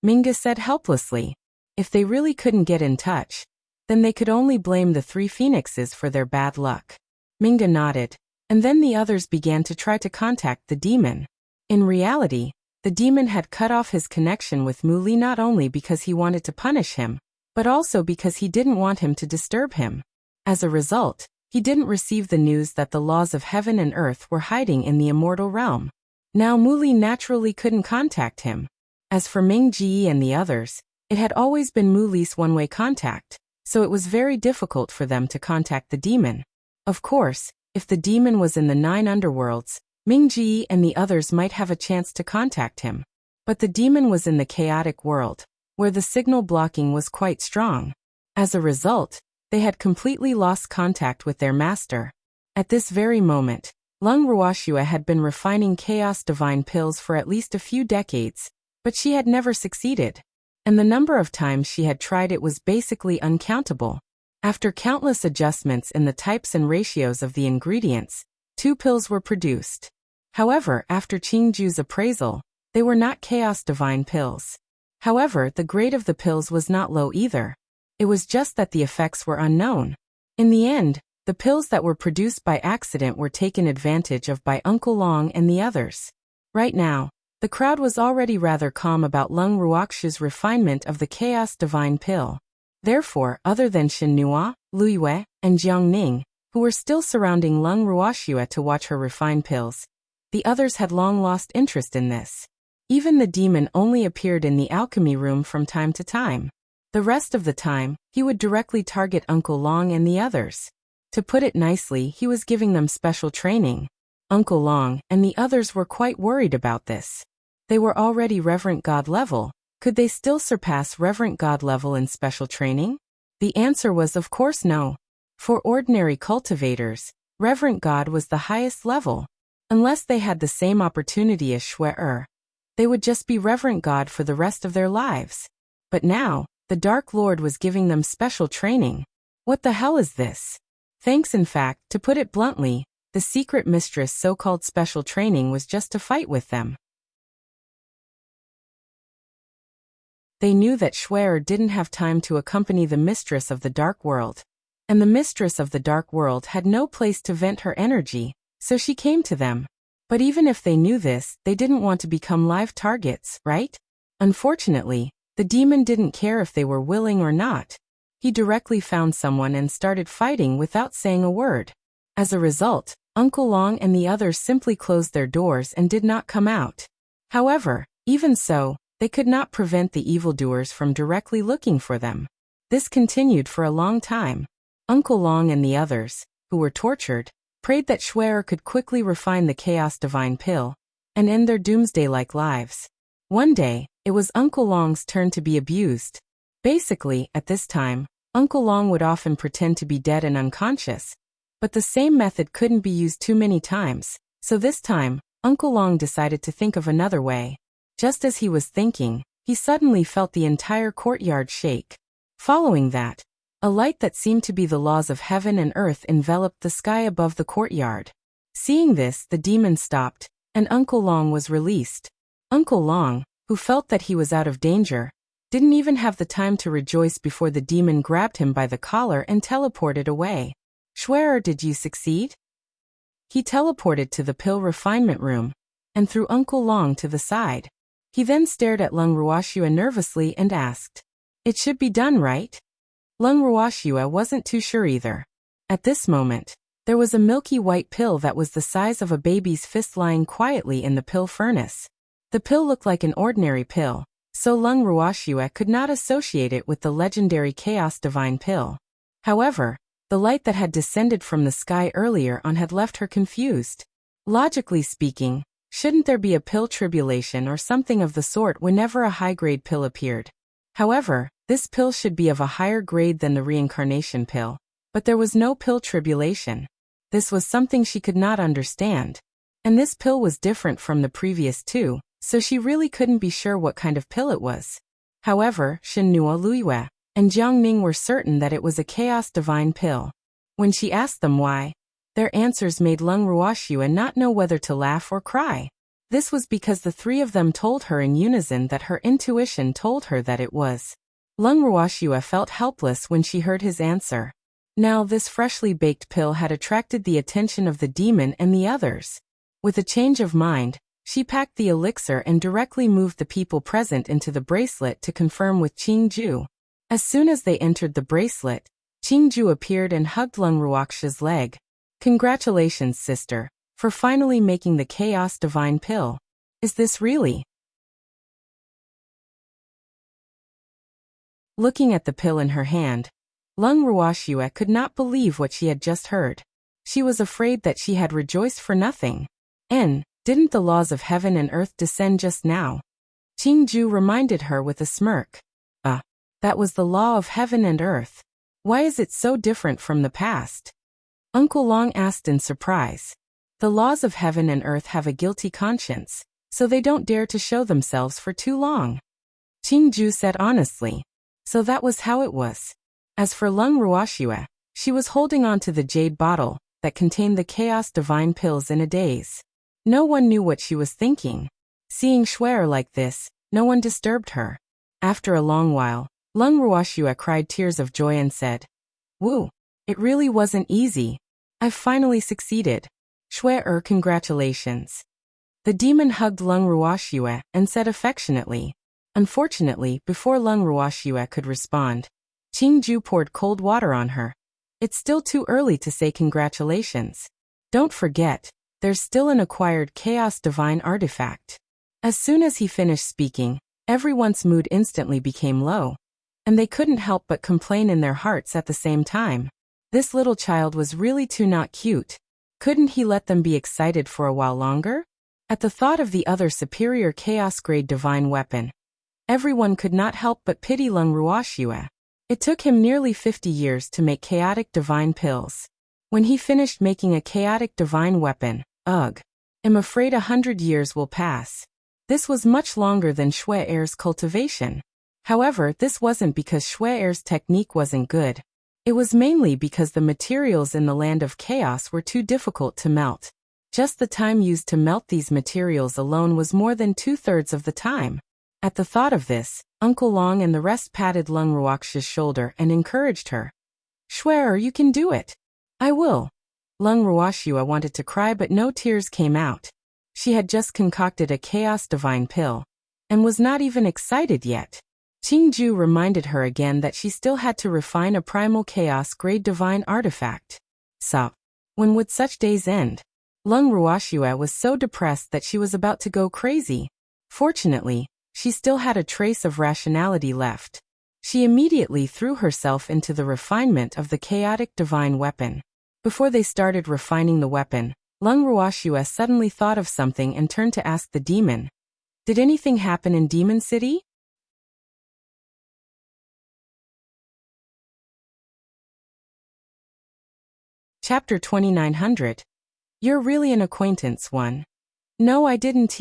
Minga said helplessly. If they really couldn't get in touch, then they could only blame the 3 phoenixes for their bad luck. Minga nodded, and then the others began to try to contact the demon. In reality, The demon had cut off his connection with Mu Li not only because he wanted to punish him, but also because he didn't want him to disturb him. As a result, he didn't receive the news that the laws of heaven and earth were hiding in the immortal realm. Now Mu Li naturally couldn't contact him. As for Ming Ji and the others, it had always been Mu Li's one-way contact, so it was very difficult for them to contact the demon. Of course, if the demon was in the 9 underworlds, Ming Ji and the others might have a chance to contact him. But the demon was in the chaotic world, where the signal blocking was quite strong. As a result, they had completely lost contact with their master. At this very moment, Lung Ruoxua had been refining Chaos Divine pills for at least a few decades, but she had never succeeded. And the number of times she had tried it was basically uncountable. After countless adjustments in the types and ratios of the ingredients, 2 pills were produced. However, after Qingju's appraisal, they were not Chaos Divine pills. However, the grade of the pills was not low either. It was just that the effects were unknown. In the end, the pills that were produced by accident were taken advantage of by Uncle Long and the others. Right now, the crowd was already rather calm about Lung Ruoxua's refinement of the Chaos Divine pill. Therefore, other than Shen Nua, Lu Yue, and Jiang Ning, who were still surrounding Lung Ruoxua to watch her refine pills, the others had long lost interest in this. Even the demon only appeared in the alchemy room from time to time. The rest of the time, he would directly target Uncle Long and the others. To put it nicely, he was giving them special training. Uncle Long and the others were quite worried about this. They were already Reverend God level. Could they still surpass Reverend God level in special training? The answer was of course no. For ordinary cultivators, Reverend God was the highest level. Unless they had the same opportunity as Shui, they would just be Reverend God for the rest of their lives. But now, the Dark Lord was giving them special training. What the hell is this? Thanks, in fact, to put it bluntly, the secret mistress' so-called special training was just to fight with them. They knew that Shui didn't have time to accompany the mistress of the Dark World. And the mistress of the Dark World had no place to vent her energy, so she came to them. But even if they knew this, they didn't want to become live targets, right? Unfortunately, the demon didn't care if they were willing or not. He directly found someone and started fighting without saying a word. As a result, Uncle Long and the others simply closed their doors and did not come out. However, even so, they could not prevent the evildoers from directly looking for them. This continued for a long time. Uncle Long and the others, who were tortured, prayed that Shui could quickly refine the Chaos Divine pill and end their doomsday-like lives. One day, it was Uncle Long's turn to be abused. Basically, at this time, Uncle Long would often pretend to be dead and unconscious. But the same method couldn't be used too many times, so this time, Uncle Long decided to think of another way. Just as he was thinking, he suddenly felt the entire courtyard shake. Following that, a light that seemed to be the laws of heaven and earth enveloped the sky above the courtyard. Seeing this, the demon stopped, and Uncle Long was released. Uncle Long, who felt that he was out of danger, didn't even have the time to rejoice before the demon grabbed him by the collar and teleported away. Shui, did you succeed? He teleported to the pill refinement room, and threw Uncle Long to the side. He then stared at Lung Ruoxua nervously and asked, "It should be done, right?" Lung Ruoxua wasn't too sure either. At this moment, there was a milky white pill that was the size of a baby's fist lying quietly in the pill furnace. The pill looked like an ordinary pill, so Lung Ruoxua could not associate it with the legendary Chaos Divine pill. However, the light that had descended from the sky earlier on had left her confused. Logically speaking, shouldn't there be a pill tribulation or something of the sort whenever a high-grade pill appeared? However, this pill should be of a higher grade than the reincarnation pill, but there was no pill tribulation. This was something she could not understand. And this pill was different from the previous two, so she really couldn't be sure what kind of pill it was. However, Shen Nua, Lu Yue, and Jiang Ning were certain that it was a Chaos Divine pill. When she asked them why, their answers made Lung Ruoxua not know whether to laugh or cry. This was because the three of them told her in unison that her intuition told her that it was. Lung Ruoxua felt helpless when she heard his answer. Now this freshly baked pill had attracted the attention of the demon and the others. With a change of mind, She packed the elixir and directly moved the people present into the bracelet to confirm with Qingju. As soon as they entered the bracelet, Qingju appeared and hugged Lung Ruoxia's leg. Congratulations, sister, for finally making the Chaos Divine Pill. Is this really? Looking at the pill in her hand, Lung Ruoxia could not believe what she had just heard. She was afraid that she had rejoiced for nothing. Didn't the laws of heaven and earth descend just now? Qingju reminded her with a smirk. That was the law of heaven and earth. Why is it so different from the past? Uncle Long asked in surprise. The laws of heaven and earth have a guilty conscience, so they don't dare to show themselves for too long. Qingju said honestly. So that was how it was. As for Lung Ruoxia, she was holding on to the jade bottle that contained the Chaos Divine Pills in a daze. No one knew what she was thinking. Seeing Shuer like this, no one disturbed her. After a long while, Lung Ruoxia cried tears of joy and said, "Woo! It really wasn't easy. I've finally succeeded. Shuer, congratulations." The demon hugged Lung Ruoxia and said affectionately. Unfortunately, before Lung Ruoxia could respond, Qingju poured cold water on her. It's still too early to say congratulations. Don't forget, there's still an acquired Chaos Divine artifact. As soon as he finished speaking, everyone's mood instantly became low. And they couldn't help but complain in their hearts at the same time. This little child was really too not cute. Couldn't he let them be excited for a while longer? At the thought of the other superior Chaos-grade divine weapon, everyone could not help but pity Lung Ruoxia. It took him nearly 50 years to make chaotic divine pills. When he finished making a chaotic divine weapon, ugh. I'm afraid 100 years will pass. This was much longer than Shuer's cultivation. However, this wasn't because Shuer's technique wasn't good. It was mainly because the materials in the land of chaos were too difficult to melt. Just the time used to melt these materials alone was more than 2/3 of the time. At the thought of this, Uncle Long and the rest patted Lung Ruoxia's shoulder and encouraged her. "Shuer, you can do it." "I will." Lung Ruoxia wanted to cry but no tears came out. She had just concocted a Chaos Divine Pill, and was not even excited yet. Qingju reminded her again that she still had to refine a primal Chaos-grade divine artifact. So, when would such days end? Lung Ruoxia was so depressed that she was about to go crazy. Fortunately, she still had a trace of rationality left. She immediately threw herself into the refinement of the chaotic divine weapon. Before they started refining the weapon, Lung Ruoxia suddenly thought of something and turned to ask the demon. "Did anything happen in Demon City?" Chapter 2900. You're really an acquaintance one. "No, I didn't."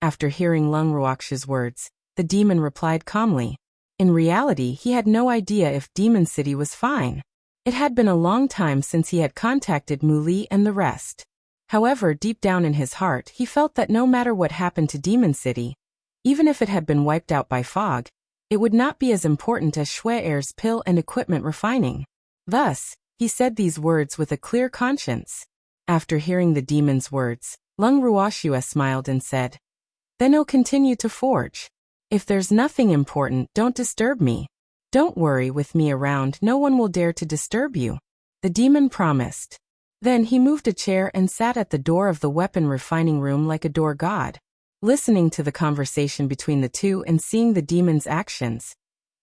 After hearing Lung Ruoxia's words, the demon replied calmly. In reality, he had no idea if Demon City was fine. It had been a long time since he had contacted Mu Li and the rest. However, deep down in his heart, he felt that no matter what happened to Demon City, even if it had been wiped out by fog, it would not be as important as Shuer's pill and equipment refining. Thus, he said these words with a clear conscience. After hearing the demon's words, Lung Ruoxia smiled and said, "Then I'll continue to forge. If there's nothing important, don't disturb me. Don't worry, with me around, no one will dare to disturb you." The demon promised. Then he moved a chair and sat at the door of the weapon refining room like a door god. Listening to the conversation between the two and seeing the demon's actions,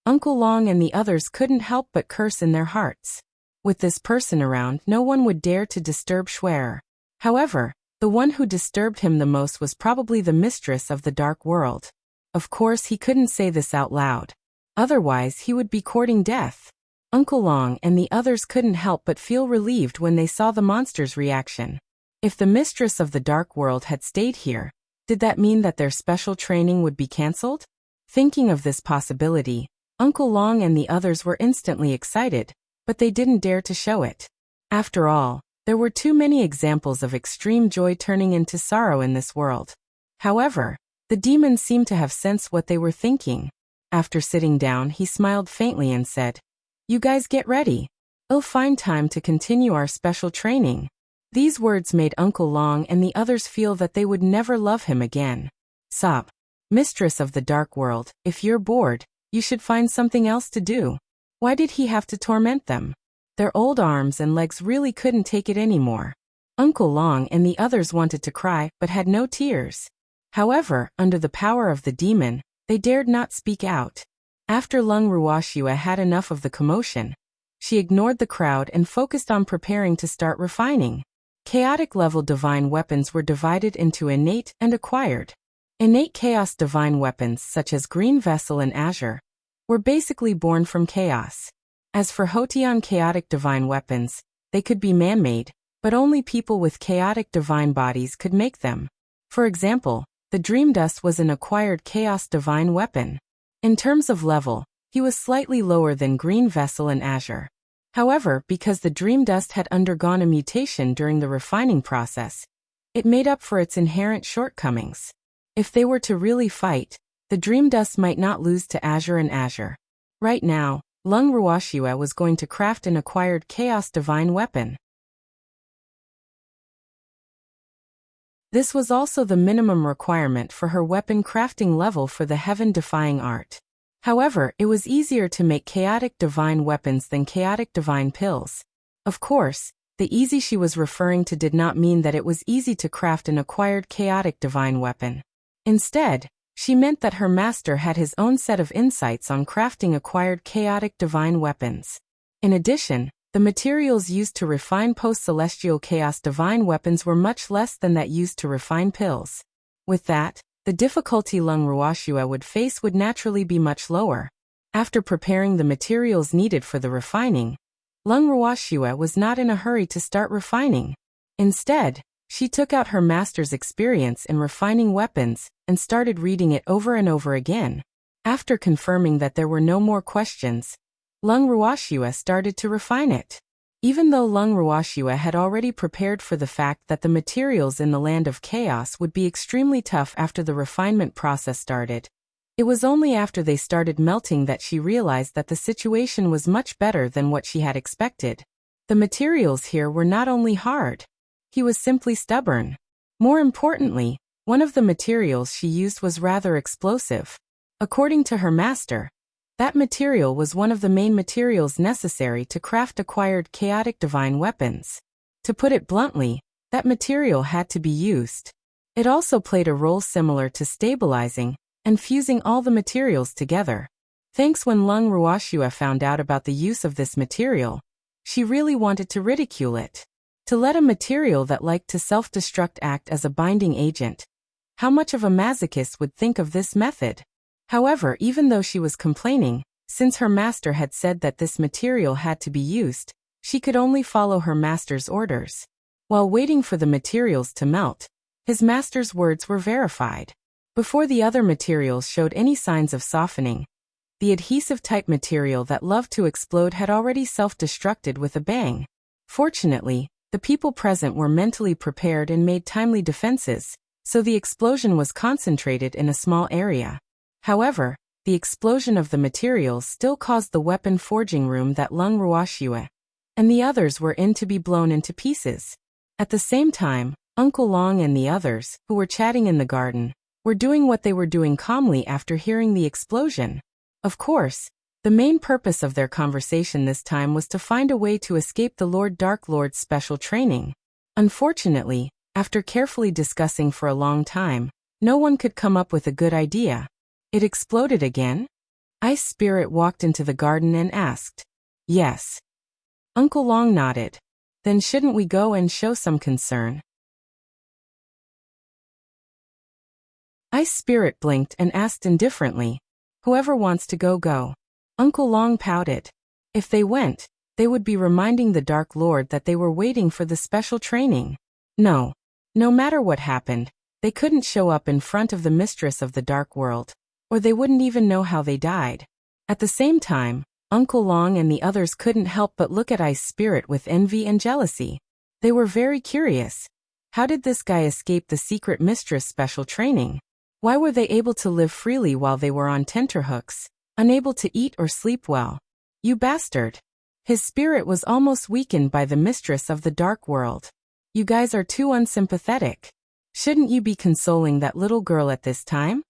Uncle Long and the others couldn't help but curse in their hearts. With this person around, no one would dare to disturb Shuer. However, the one who disturbed him the most was probably the mistress of the dark world. Of course, he couldn't say this out loud. Otherwise, he would be courting death. Uncle Long and the others couldn't help but feel relieved when they saw the monster's reaction. If the mistress of the dark world had stayed here, did that mean that their special training would be cancelled? Thinking of this possibility, Uncle Long and the others were instantly excited, but they didn't dare to show it. After all, there were too many examples of extreme joy turning into sorrow in this world. However, the demon seemed to have sensed what they were thinking. After sitting down, he smiled faintly and said, "You guys get ready. I'll find time to continue our special training." These words made Uncle Long and the others feel that they would never love him again. Sob. Mistress of the dark world, if you're bored, you should find something else to do. Why did he have to torment them? Their old arms and legs really couldn't take it anymore. Uncle Long and the others wanted to cry but had no tears. However, under the power of the demon, they dared not speak out. After Lung Ruoxua had enough of the commotion, she ignored the crowd and focused on preparing to start refining. Chaotic level divine weapons were divided into innate and acquired. Innate chaos divine weapons such as Green Vessel and Azure were basically born from chaos. As for Hotian chaotic divine weapons, they could be man-made, but only people with chaotic divine bodies could make them. For example, the Dream Dust was an acquired chaos divine weapon. In terms of level, he was slightly lower than Green Vessel and Azure. However, because the Dream Dust had undergone a mutation during the refining process, it made up for its inherent shortcomings. If they were to really fight, the Dream Dust might not lose to Azure and Azure. Right now, Lung Ruoxua was going to craft an acquired chaos divine weapon. This was also the minimum requirement for her weapon crafting level for the heaven-defying art. However, it was easier to make chaotic divine weapons than chaotic divine pills. Of course, the easy she was referring to did not mean that it was easy to craft an acquired chaotic divine weapon. Instead, she meant that her master had his own set of insights on crafting acquired chaotic divine weapons. In addition, the materials used to refine post-celestial chaos divine weapons were much less than that used to refine pills. With that, the difficulty Lung Ruoxua would face would naturally be much lower. After preparing the materials needed for the refining, Lung Ruoxua was not in a hurry to start refining. Instead, she took out her master's experience in refining weapons and started reading it over and over again. After confirming that there were no more questions, Lung Ruoxua started to refine it. Even though Lung Ruoxua had already prepared for the fact that the materials in the land of chaos would be extremely tough after the refinement process started, it was only after they started melting that she realized that the situation was much better than what she had expected. The materials here were not only hard. He was simply stubborn. More importantly, one of the materials she used was rather explosive. According to her master, that material was one of the main materials necessary to craft acquired chaotic divine weapons. To put it bluntly, that material had to be used. It also played a role similar to stabilizing and fusing all the materials together. Thanks when Lung Ruoxua found out about the use of this material, she really wanted to ridicule it. To let a material that liked to self-destruct act as a binding agent. How much of a masochist would think of this method? However, even though she was complaining, since her master had said that this material had to be used, she could only follow her master's orders. While waiting for the materials to melt, his master's words were verified. Before the other materials showed any signs of softening, the adhesive-type material that loved to explode had already self-destructed with a bang. Fortunately, the people present were mentally prepared and made timely defenses, so the explosion was concentrated in a small area. However, the explosion of the materials still caused the weapon forging room that Lung Ruoxua and the others were in to be blown into pieces. At the same time, Uncle Long and the others, who were chatting in the garden, were doing what they were doing calmly after hearing the explosion. Of course, the main purpose of their conversation this time was to find a way to escape the Dark Lord's special training. Unfortunately, after carefully discussing for a long time, no one could come up with a good idea. It exploded again? Ice Spirit walked into the garden and asked. Yes. Uncle Long nodded. Then shouldn't we go and show some concern? Ice Spirit blinked and asked indifferently. Whoever wants to go, go. Uncle Long pouted. If they went, they would be reminding the Dark Lord that they were waiting for the special training. No. No matter what happened, they couldn't show up in front of the mistress of the Dark World, or they wouldn't even know how they died. At the same time, Uncle Long and the others couldn't help but look at Ice Spirit with envy and jealousy. They were very curious. How did this guy escape the secret mistress special training? Why were they able to live freely while they were on tenterhooks, unable to eat or sleep well? You bastard! His spirit was almost weakened by the mistress of the Dark World. You guys are too unsympathetic. Shouldn't you be consoling that little girl at this time?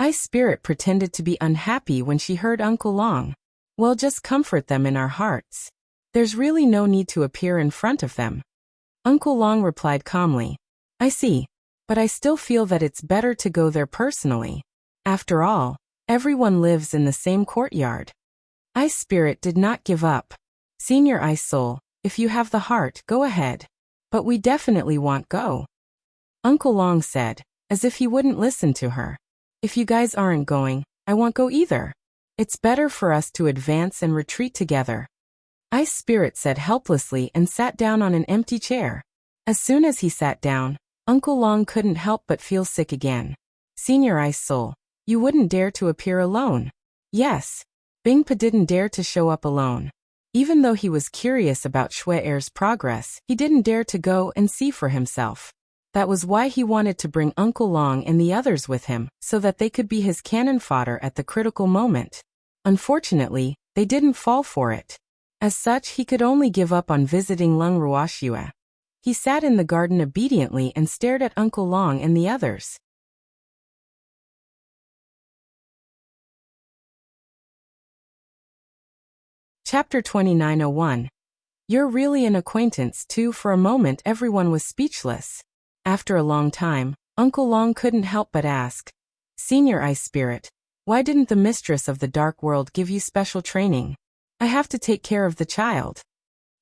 Ice Spirit pretended to be unhappy when she heard Uncle Long. Well, just comfort them in our hearts. There's really no need to appear in front of them. Uncle Long replied calmly. I see. But I still feel that it's better to go there personally. After all, everyone lives in the same courtyard. Ice Spirit did not give up. Senior Ice Soul, if you have the heart, go ahead. But we definitely won't go. Uncle Long said, as if he wouldn't listen to her. If you guys aren't going, I won't go either. It's better for us to advance and retreat together. Ice Spirit said helplessly and sat down on an empty chair. As soon as he sat down, Uncle Long couldn't help but feel sick again. Senior Ice Soul, you wouldn't dare to appear alone. Yes. Bingpa didn't dare to show up alone. Even though he was curious about Shui Air's progress, he didn't dare to go and see for himself. That was why he wanted to bring Uncle Long and the others with him, so that they could be his cannon fodder at the critical moment. Unfortunately, they didn't fall for it. As such, he could only give up on visiting Lung Ruoxia. He sat in the garden obediently and stared at Uncle Long and the others. Chapter 2901. You're really an acquaintance too. For a moment everyone was speechless. After a long time, Uncle Long couldn't help but ask, Senior Ice Spirit, why didn't the mistress of the dark world give you special training? I have to take care of the child.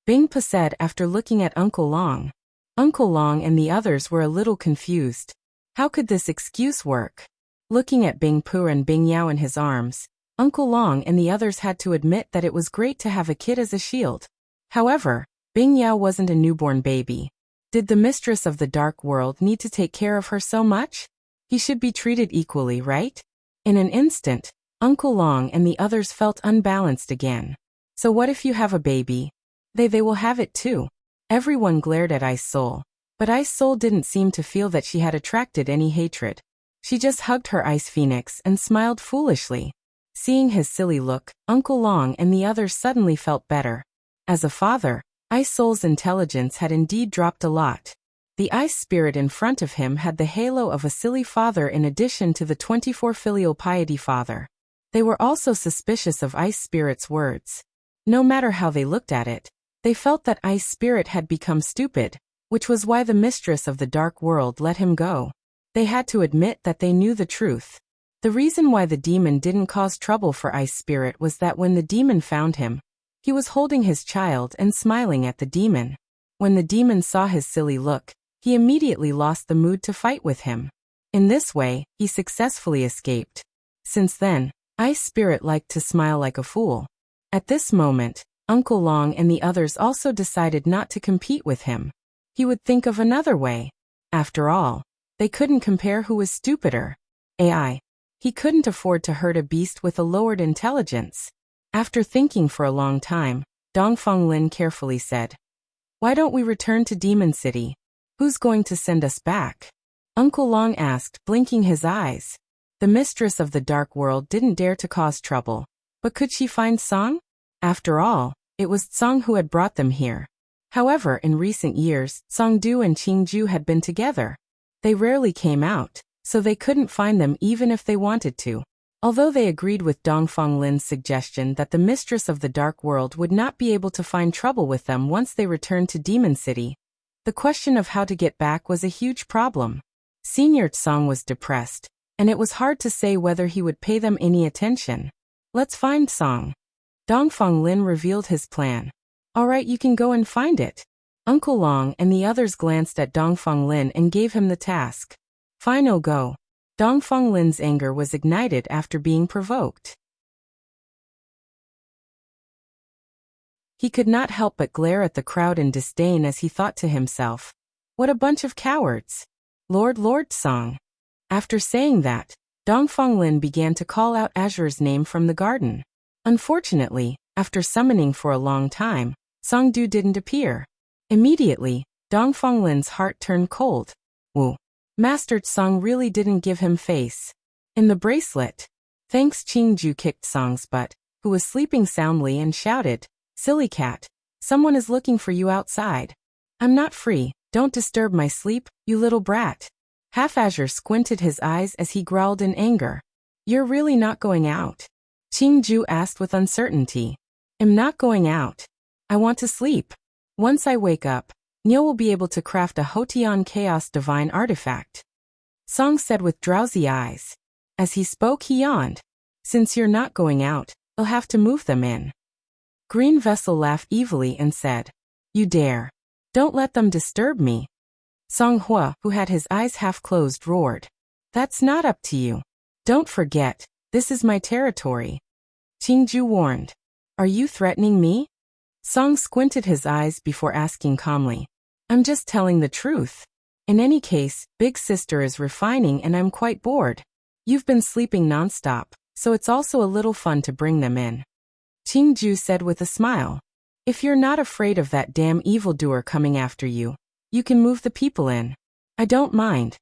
Bingpa said after looking at Uncle Long. Uncle Long and the others were a little confused. How could this excuse work? Looking at Bingpu and Bing Yao in his arms, Uncle Long and the others had to admit that it was great to have a kid as a shield. However, Bing Yao wasn't a newborn baby. Did the mistress of the dark world need to take care of her so much? He should be treated equally, right? In an instant, Uncle Long and the others felt unbalanced again. So what if you have a baby? They will have it too. Everyone glared at Ice Soul, but Ice Soul didn't seem to feel that she had attracted any hatred. She just hugged her Ice Phoenix and smiled foolishly. Seeing his silly look, Uncle Long and the others suddenly felt better. As a father, Ice Soul's intelligence had indeed dropped a lot. The Ice Spirit in front of him had the halo of a silly father in addition to the 24 filial piety father. They were also suspicious of Ice Spirit's words. No matter how they looked at it, they felt that Ice Spirit had become stupid, which was why the mistress of the dark world let him go. They had to admit that they knew the truth. The reason why the demon didn't cause trouble for Ice Spirit was that when the demon found him, he was holding his child and smiling at the demon. When the demon saw his silly look, he immediately lost the mood to fight with him. In this way, he successfully escaped. Since then, Ice Spirit liked to smile like a fool. At this moment, Uncle Long and the others also decided not to compete with him. He would think of another way. After all, they couldn't compare who was stupider. AI. He couldn't afford to hurt a beast with a lowered intelligence. After thinking for a long time, Dongfeng Lin carefully said, Why don't we return to Demon City? Who's going to send us back? Uncle Long asked, blinking his eyes. The mistress of the dark world didn't dare to cause trouble. But could she find Song? After all, it was Song who had brought them here. However, in recent years, Songdu and Qingju had been together. They rarely came out, so they couldn't find them even if they wanted to. Although they agreed with Dongfeng Lin's suggestion that the mistress of the dark world would not be able to find trouble with them once they returned to Demon City, the question of how to get back was a huge problem. Senior Tsong was depressed, and it was hard to say whether he would pay them any attention. Let's find Song. Dongfeng Lin revealed his plan. Alright, you can go and find it. Uncle Long and the others glanced at Dongfeng Lin and gave him the task. Fine, I'll go. Dongfeng Lin's anger was ignited after being provoked. He could not help but glare at the crowd in disdain as he thought to himself, what a bunch of cowards. Lord Song. After saying that, Dongfeng Lin began to call out Azure's name from the garden. Unfortunately, after summoning for a long time, Songdu didn't appear. Immediately, Dongfeng Lin's heart turned cold. Woo. Master Tsong really didn't give him face. In the bracelet. Thanks. Qingju kicked Song's butt, who was sleeping soundly, and shouted, Silly cat, someone is looking for you outside. I'm not free, Don't disturb my sleep, you little brat. Half-Azure squinted his eyes as he growled in anger. You're really not going out? Qingju asked with uncertainty. I'm not going out. I want to sleep. Once I wake up, Niu will be able to craft a Hotian Chaos Divine artifact. Song said with drowsy eyes. As he spoke, he yawned. Since you're not going out, I'll have to move them in. Green Vessel laughed evilly and said, You dare. Don't let them disturb me. Song Hua, who had his eyes half closed, roared. That's not up to you. Don't forget, this is my territory. Qingju warned. Are you threatening me? Song squinted his eyes before asking calmly. I'm just telling the truth. In any case, Big Sister is refining and I'm quite bored. You've been sleeping nonstop, so it's also a little fun to bring them in. Qingju said with a smile. If you're not afraid of that damn evildoer coming after you, you can move the people in. I don't mind.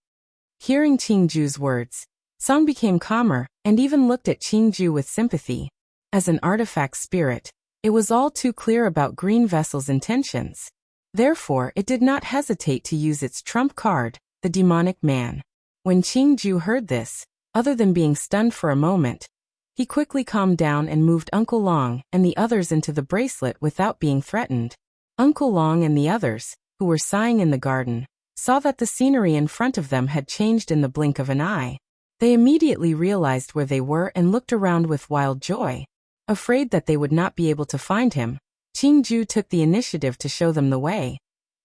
Hearing Qingju's words, Song became calmer and even looked at Qingju with sympathy. As an artifact spirit, it was all too clear about Green Vessel's intentions. Therefore, it did not hesitate to use its trump card, the demonic man. When Qingju heard this, other than being stunned for a moment, he quickly calmed down and moved Uncle Long and the others into the bracelet without being threatened. Uncle Long and the others, who were sighing in the garden, saw that the scenery in front of them had changed in the blink of an eye. They immediately realized where they were and looked around with wild joy. Afraid that they would not be able to find him, Qingju took the initiative to show them the way.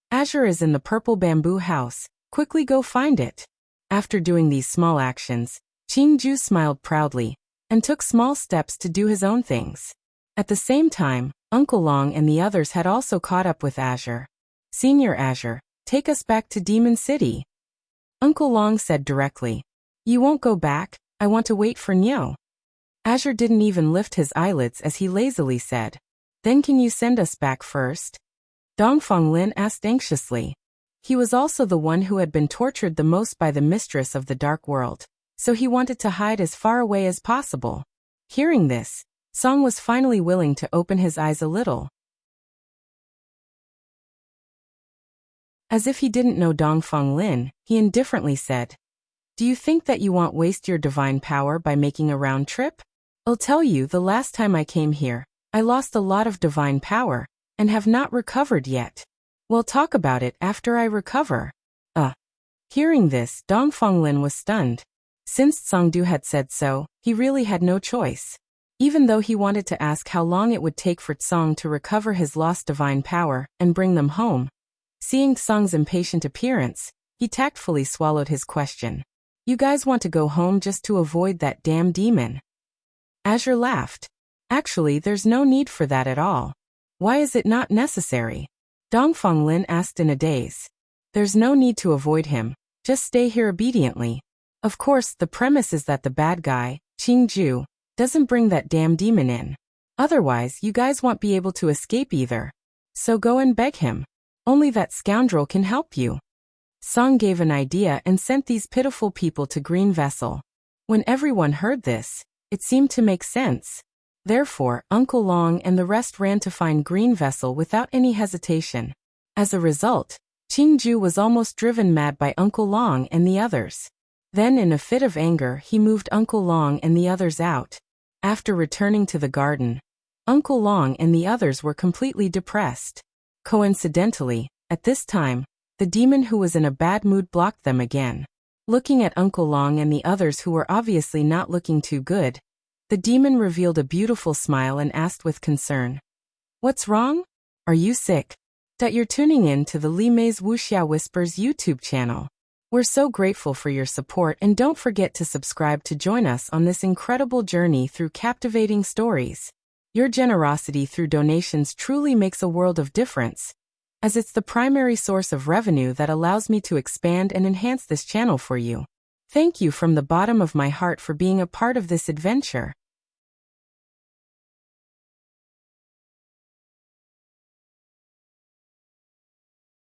Azure is in the purple bamboo house, quickly go find it. After doing these small actions, Qingju smiled proudly and took small steps to do his own things. At the same time, Uncle Long and the others had also caught up with Azure. Senior Azure, take us back to Demon City. Uncle Long said directly. You won't go back, I want to wait for Niu. Azure didn't even lift his eyelids as he lazily said. Then can you send us back first? Dongfang Lin asked anxiously. He was also the one who had been tortured the most by the mistress of the dark world, so he wanted to hide as far away as possible. Hearing this, Song was finally willing to open his eyes a little. As if he didn't know Dongfang Lin, he indifferently said, Do you think that you won't waste your divine power by making a round trip? I'll tell you, the last time I came here, I lost a lot of divine power, and have not recovered yet. We'll talk about it after I recover. Hearing this, Dongfang Lin was stunned. Since Songdu had said so, he really had no choice. Even though he wanted to ask how long it would take for Tsong to recover his lost divine power and bring them home. Seeing Tsong's impatient appearance, he tactfully swallowed his question. You guys want to go home just to avoid that damn demon? Azure laughed. Actually, there's no need for that at all. Why is it not necessary? Dongfang Lin asked in a daze. There's no need to avoid him, just stay here obediently. Of course, the premise is that the bad guy, Qingju, doesn't bring that damn demon in. Otherwise, you guys won't be able to escape either. So go and beg him. Only that scoundrel can help you. Song gave an idea and sent these pitiful people to Green Vessel. When everyone heard this, it seemed to make sense. Therefore, Uncle Long and the rest ran to find Green Vessel without any hesitation. As a result, Qingju was almost driven mad by Uncle Long and the others. Then in a fit of anger, he moved Uncle Long and the others out. After returning to the garden, Uncle Long and the others were completely depressed. Coincidentally, at this time, the demon who was in a bad mood blocked them again. Looking at Uncle Long and the others who were obviously not looking too good, the demon revealed a beautiful smile and asked with concern. What's wrong? Are you sick? That you're tuning in to the Li Mei's Wuxia Whispers YouTube channel. We're so grateful for your support and don't forget to subscribe to join us on this incredible journey through captivating stories. Your generosity through donations truly makes a world of difference, as it's the primary source of revenue that allows me to expand and enhance this channel for you. Thank you from the bottom of my heart for being a part of this adventure.